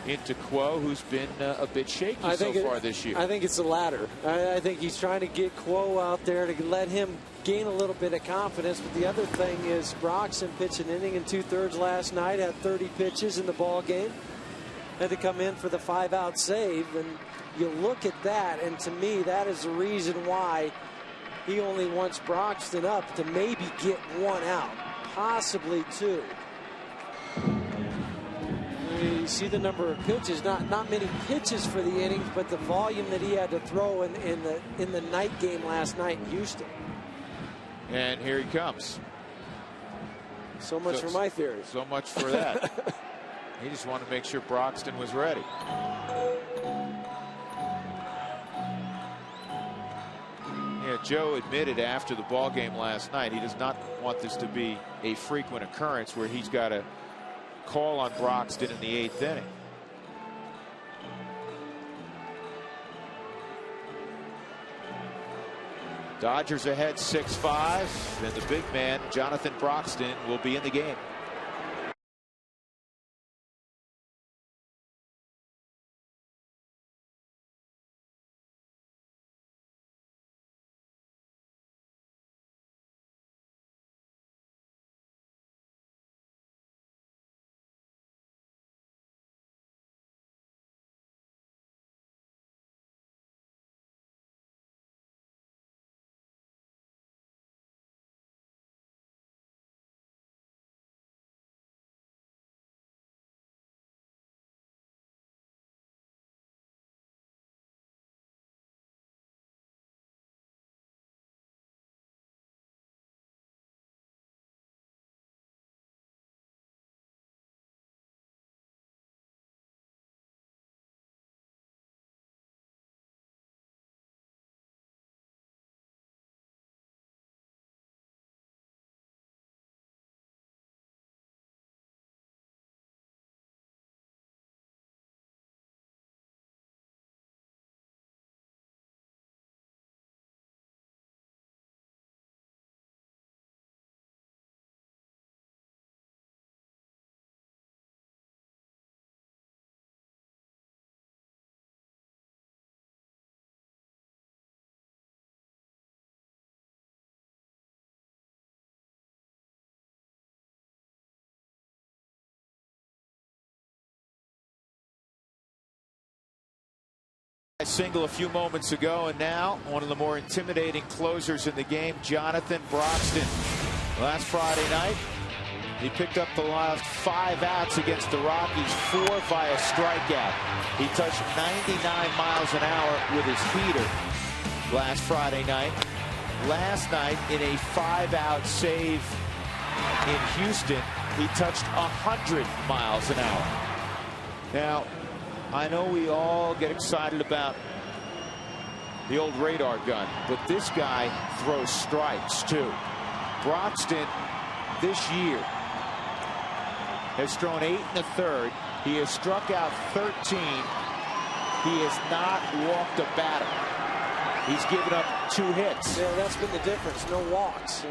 into Quo, who's been a bit shaky so far this year? I think it's the latter. I think he's trying to get Quo out there to let him gain a little bit of confidence. But the other thing is Broxton pitched an inning and 2/3 last night, had 30 pitches in the ball game. Had to come in for the 5-out save. And you look at that, and to me, that is the reason why he only wants Broxton up to maybe get 1 out, possibly 2. You see the number of pitches, not many pitches for the innings, but the volume that he had to throw in the night game last night in Houston. And here he comes. So much for my theory. So much for that. He just wanted to make sure Broxton was ready. Yeah, Joe admitted after the ball game last night he does not want this to be a frequent occurrence where he's got to call on Broxton in the 8th inning. Dodgers ahead 6-5, and the big man Jonathan Broxton will be in the game. Single a few moments ago, and now one of the more intimidating closers in the game, Jonathan Broxton. Last Friday night, he picked up the last 5 outs against the Rockies, 4 via strikeout. He touched 99 miles an hour with his heater last Friday night. Last night, in a 5-out save in Houston, he touched 100 miles an hour. Now, I know we all get excited about the old radar gun, but this guy throws strikes too. Broxton this year has thrown 8 1/3. He has struck out 13. He has not walked a batter. He's given up 2 hits. Yeah, that's been the difference. No walks.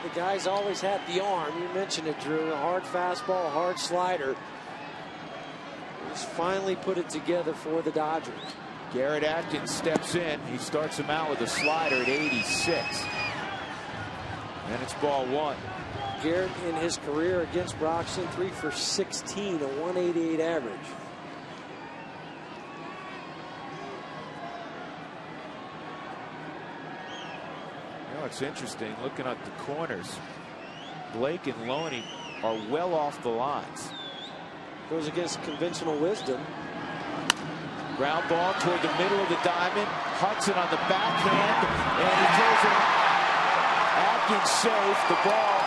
The guy's always had the arm. You mentioned it, Drew. A hard fastball, a hard slider. He's finally put it together for the Dodgers. Garrett Atkins steps in. He starts him out with a slider at 86. And it's ball 1. Garrett in his career against Broxton, 3 for 16, a 188 average. Oh, it's interesting looking at the corners. Blake and Loney are well off the lines. Goes against conventional wisdom. Ground ball toward the middle of the diamond. Hudson on the backhand, and he throws it. Atkins safe. The ball,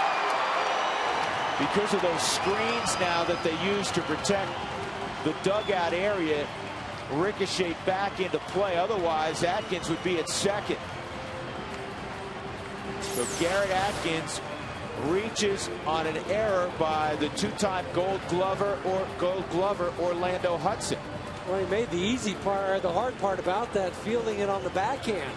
because of those screens now that they use to protect the dugout area, ricochet back into play. Otherwise, Atkins would be at second. So Garrett Atkins reaches on an error by the two-time Gold Glover Orlando Hudson. Well, he made the easy part, or the hard part about that, fielding it on the backhand.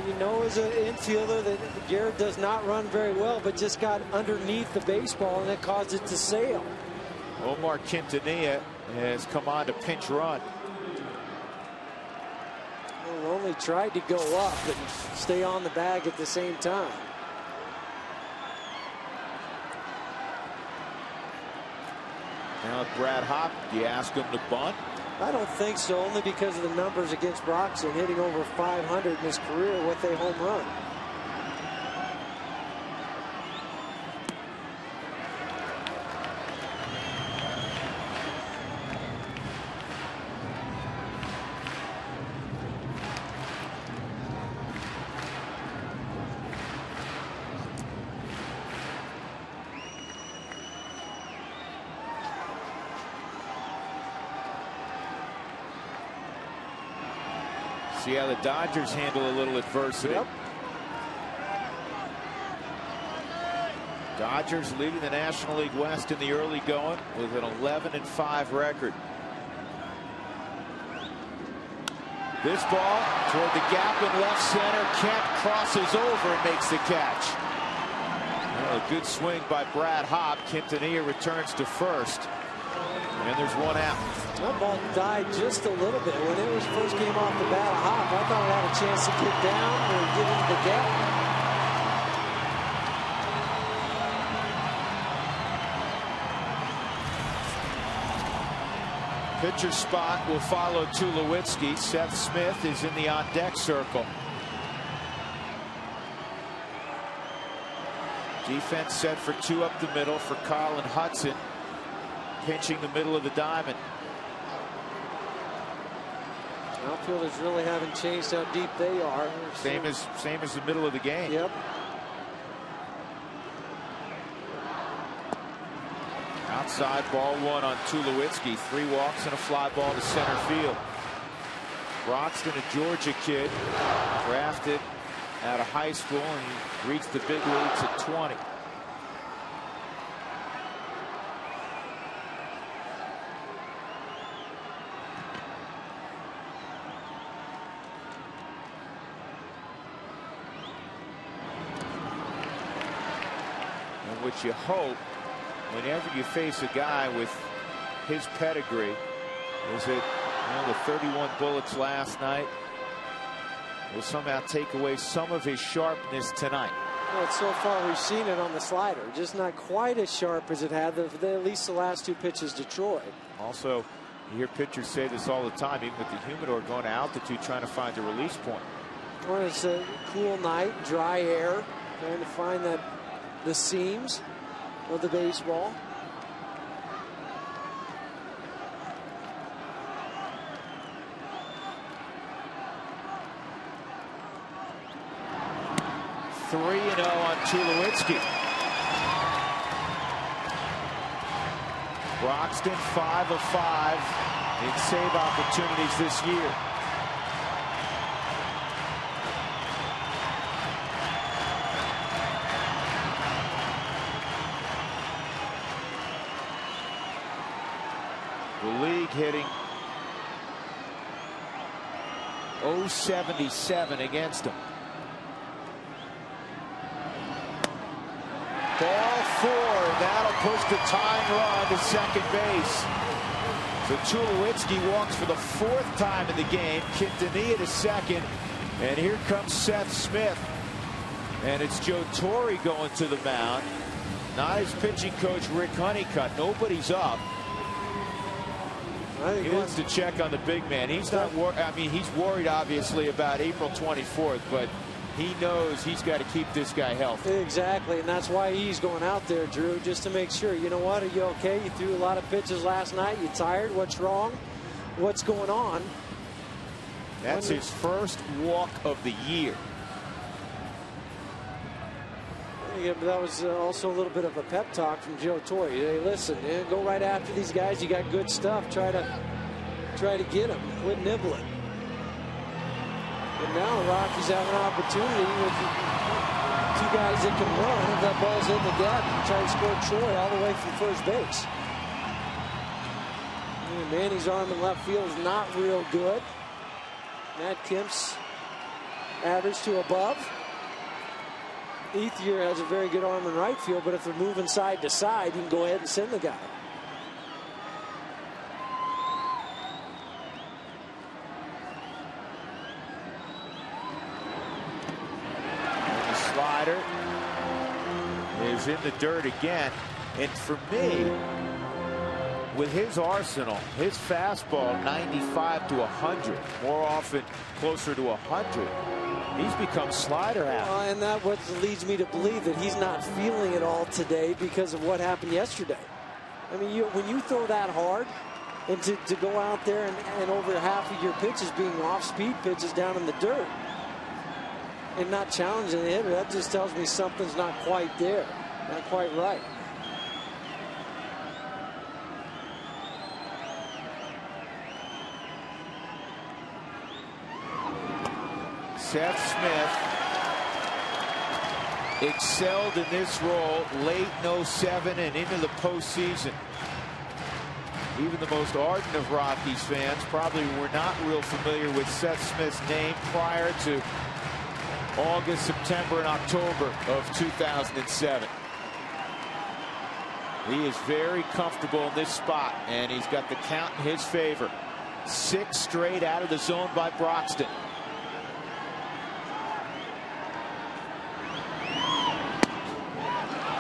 You know, as an infielder, that Garrett does not run very well, but just got underneath the baseball, and that caused it to sail. Omar Quintanilla has come on to pinch run. Well, only tried to go up and stay on the bag at the same time. Now Brad Hopp, do you ask him to bunt? I don't think so, only because of the numbers against Broxton, hitting over 500 in his career with a home run. See how the Dodgers handle a little adversity. Yep. Dodgers leading the National League West in the early going with an 11-5 record. This ball toward the gap in left center. Kemp crosses over and makes the catch. Well, a good swing by Brad Hopp. Quintanilla returns to first. And there's one out. That ball died just a little bit. When it was first came off the bat of Hopp, I thought it had a chance to get down or get into the gap. Pitcher spot will follow Tulowitzki. Seth Smith is in the on-deck circle. Defense set for two up the middle for Colin Hudson. Pinching the middle of the diamond. Outfielders really haven't changed how deep they are. Same as the middle of the game. Yep. Outside ball one on Tulowitzki. 3 walks and a fly ball to center field. Broxton, a Georgia kid, drafted out of high school, and he reached the big leagues at 20. Which you hope, whenever you face a guy with his pedigree, is that, the 31 bullets last night will somehow take away some of his sharpness tonight. Well, so far we've seen it on the slider, just not quite as sharp as it had at least the last 2 pitches to Troy. Also, you hear pitchers say this all the time, even with the humidor, going to altitude trying to find a release point. Well, it's a cool night, dry air, trying to find the seams of the baseball. Three 3-0 on Tulowitzki. Broxton 5 of 5 in save opportunities this year. The league hitting .077 against him. Ball 4. That'll push the tying run to second base. So Tulowitzki walks for the 4th time in the game. Quintanilla to second. And here comes Seth Smith. And it's Joe Torre going to the mound. Not his pitching coach, Rick Honeycutt. Nobody's up. He wants to check on the big man. He's not worried. I mean, he's worried obviously about April 24th, but he knows he's got to keep this guy healthy. Exactly, and that's why he's going out there, Drew, just to make sure. You know what? Are you okay? You threw a lot of pitches last night. You tired? What's wrong? What's going on? That's his first walk of the year. Yeah, but that was also a little bit of a pep talk from Joe Torre. Hey, listen, go right after these guys. You got good stuff. Try to get them. Quit nibbling. But now Rockies have an opportunity with two guys that can run. If that ball's in the gap, you try to score Troy all the way from first base. And Manny's arm in left field is not real good. Matt Kemp's average to above. Ethier has a very good arm in right field, but if they're moving side to side, you can go ahead and send the guy. And the slider is in the dirt again. And for me, with his arsenal, his fastball 95 to 100, more often closer to 100. He's become slider happy. And that what leads me to believe that he's not feeling it all today because of what happened yesterday. I mean, when you throw that hard, and to go out there and over half of your pitches being off-speed pitches down in the dirt and not challenging the hitter, that just tells me something's not quite there, not quite right. Seth Smith excelled in this role late in 07 and into the postseason. Even the most ardent of Rockies fans probably were not real familiar with Seth Smith's name prior to August, September, and October of 2007. He is very comfortable in this spot, and he's got the count in his favor. 6 straight out of the zone by Broxton.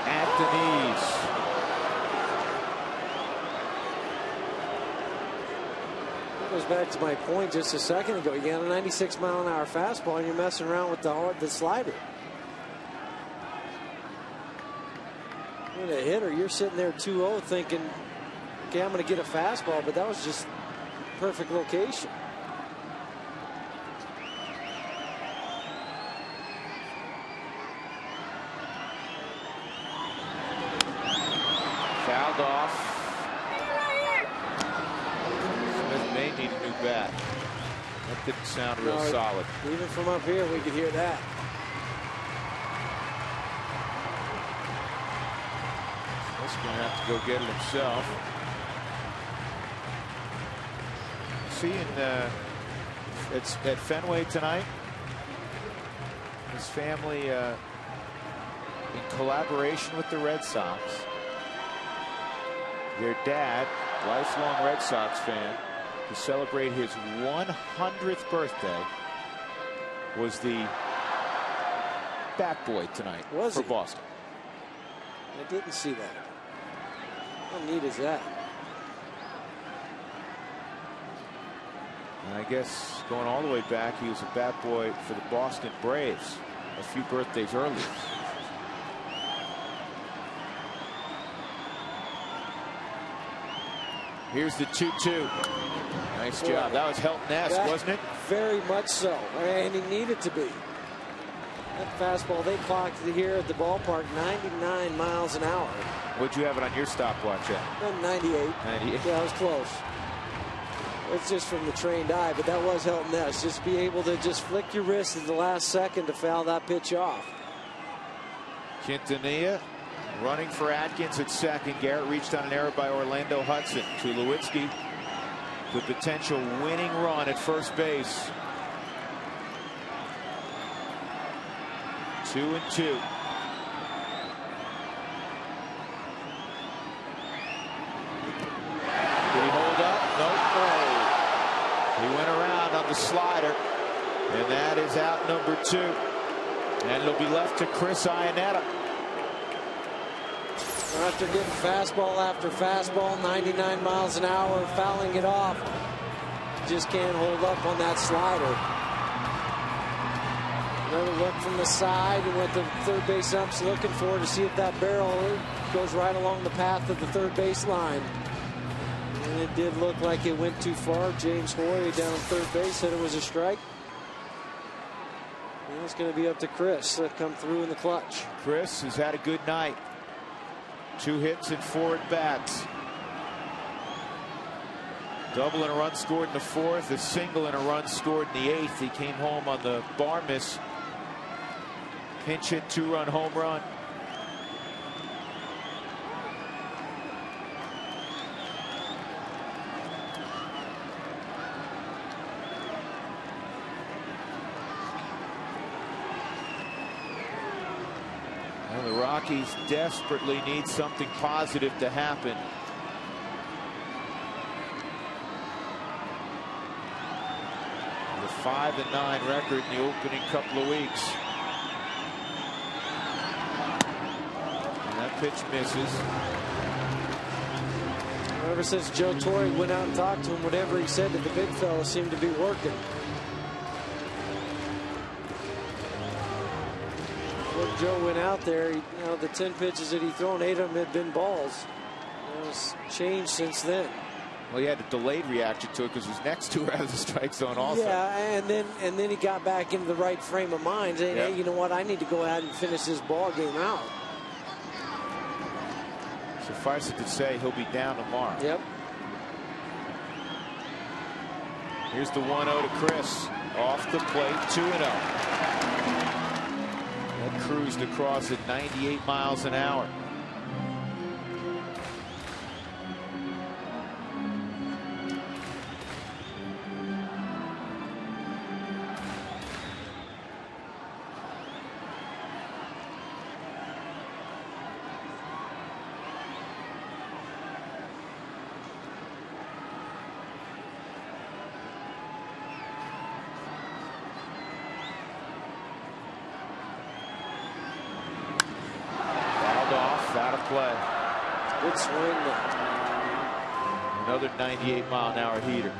At the knees. That goes back to my point just a second ago. You got a 96-mile-an-hour fastball, and you're messing around with the slider. With a hitter, you're sitting there 2-0 thinking, okay, I'm going to get a fastball, but that was just perfect location. Fouled off. Smith may need a new bat. That didn't sound real solid. Even from up here, we could hear that. He's going to have to go get it himself. Seeing at Fenway tonight, his family in collaboration with the Red Sox. Their dad, lifelong Red Sox fan, to celebrate his 100th birthday, was the bat boy tonight for Boston. I didn't see that. How neat is that? And I guess going all the way back, he was a bat boy for the Boston Braves a few birthdays earlier. Here's the 2-2. Nice job. That was Helton-esque, wasn't it? Very much so. And he needed to be. That fastball, they clocked here at the ballpark 99 miles an hour. What'd you have it on your stopwatch at? 98. 98. Yeah, it was close. It's just from the trained eye, but that was Helton-esque. Just be able to just flick your wrist at the last second to foul that pitch off. Quintanilla running for Atkins at second. Garrett reached on an error by Orlando Hudson. Tulowitzki, the potential winning run at first base. 2-2. Did he hold up? Nope. He went around on the slider, and that is out number 2. And it'll be left to Chris Iannetta. After getting fastball after fastball, 99 miles an hour, fouling it off. Just can't hold up on that slider. Another look from the side and what the third base ump's looking for to see if that barrel goes right along the path of the third base line. And it did look like it went too far. James Hoy down on third base said it was a strike. And it's going to be up to Chris to come through in the clutch. Chris has had a good night. 2 hits and 4 at bats. Double and a run scored in the 4th, a single and a run scored in the 8th. He came home on the bar miss. Pinch hit 2-run home run. Well, the Rockies desperately need something positive to happen. The 5-9 record in the opening couple of weeks. And that pitch misses. Ever since Joe Torre went out and talked to him, whatever he said to the big fella seemed to be working. When Joe went out there, the 10 pitches that he thrown, 8 of them had been balls. It's changed since then. Well, he had a delayed reaction to it because his next 2 were out of the strike zone also. Yeah, and then he got back into the right frame of mind, saying, hey, you know what, I need to go ahead and finish this ball game out. Suffice it to say, he'll be down tomorrow. Yep. Here's the 1-0 to Chris. Off the plate, 2-0. That cruised across at 98 miles an hour. Out of play. Good swing there. Another 98-mile-an-hour heater.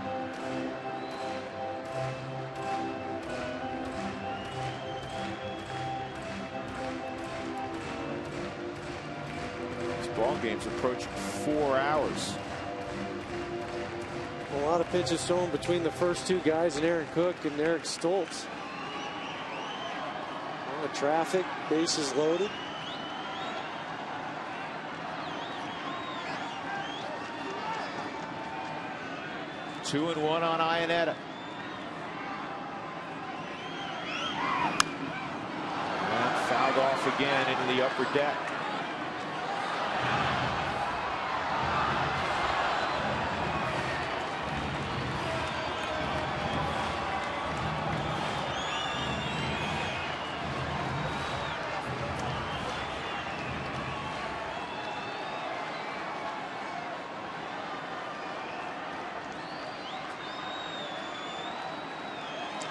This ball game's approaching 4 hours. A lot of pitches thrown between the first 2 guys, and Aaron Cook and Eric Stoltz. A lot of traffic, bases loaded. Two and 1 on Iannetta. And fouled off again into the upper deck.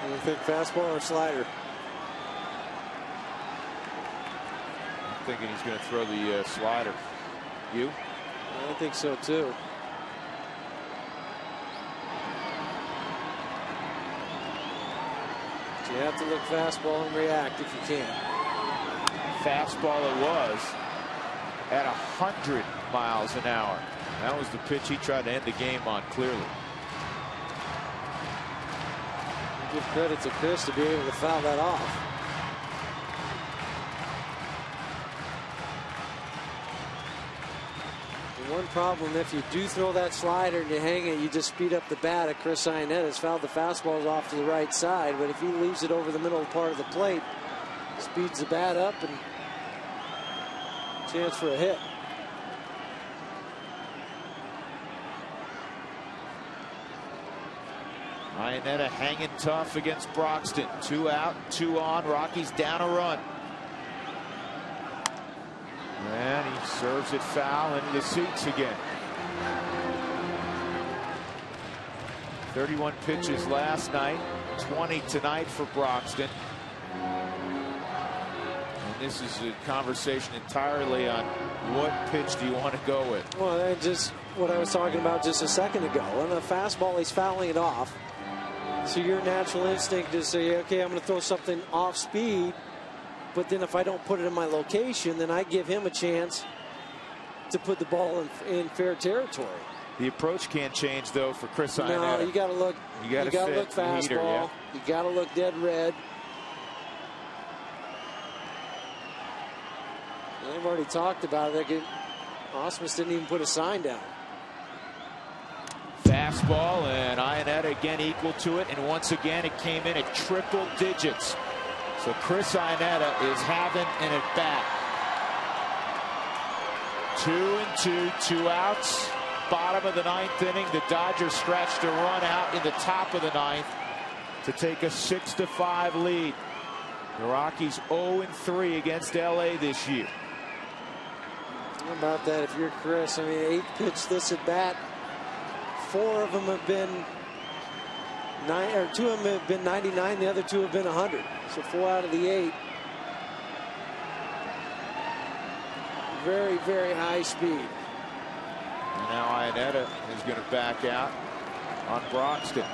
You think fastball or slider? I'm thinking he's going to throw the slider. You? I think so too. So you have to look fastball and react if you can. Fastball it was at 100 miles an hour. That was the pitch he tried to end the game on clearly. Give credit to Chris to be able to foul that off. The one problem, if you do throw that slider and you hang it, you just speed up the bat. At Chris Iannetta's fouled the fastballs off to the right side, but if he leaves it over the middle part of the plate, speeds the bat up and chance for a hit. Iannetta hanging tough against Broxton. 2 out, 2 on. Rockies down a run. And he serves it foul into the seats again. 31 pitches last night, 20 tonight for Broxton. And this is a conversation entirely on what pitch do you want to go with. Well, that's just what I was talking about just a second ago. On the fastball, he's fouling it off. So your natural instinct is say, okay, I'm going to throw something off speed, but then if I don't put it in my location, then I give him a chance to put the ball in fair territory. The approach can't change though for Chris Iannetta. No, you got to look. You got to look fastball. Heater, yeah. You got to look dead red. They've already talked about it. Ausmus didn't even put a sign down. Fastball, and Iannetta again equal to it, and once again it came in at triple digits. So Chris Iannetta is having an at bat. 2-2, 2 outs. Bottom of the 9th inning. The Dodgers scratched a run out in the top of the 9th to take a 6-5 lead. The Rockies 0-3 against LA this year. How about that if you're Chris? I mean, 8th pitch this at bat. 4 of them have been 2 of them have been 99. The other 2 have been 100. So 4 out of the 8. Very, very high speed. And now Iannetta is going to back out on Broxton.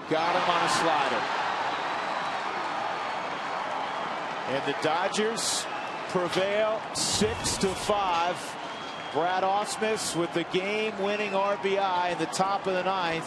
Got him on a slider. And the Dodgers prevail 6-5. Brad Ausmus with the game-winning RBI in the top of the 9th.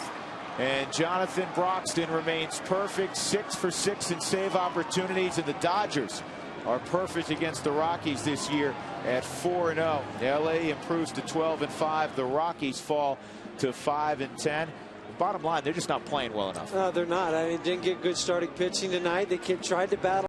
And Jonathan Broxton remains perfect, 6 for 6 in save opportunities. And the Dodgers are perfect against the Rockies this year at 4-0. LA improves to 12-5. The Rockies fall to 5-10. Bottom line, they're just not playing well enough. No, they're not. I mean, didn't get good starting pitching tonight. They tried to battle.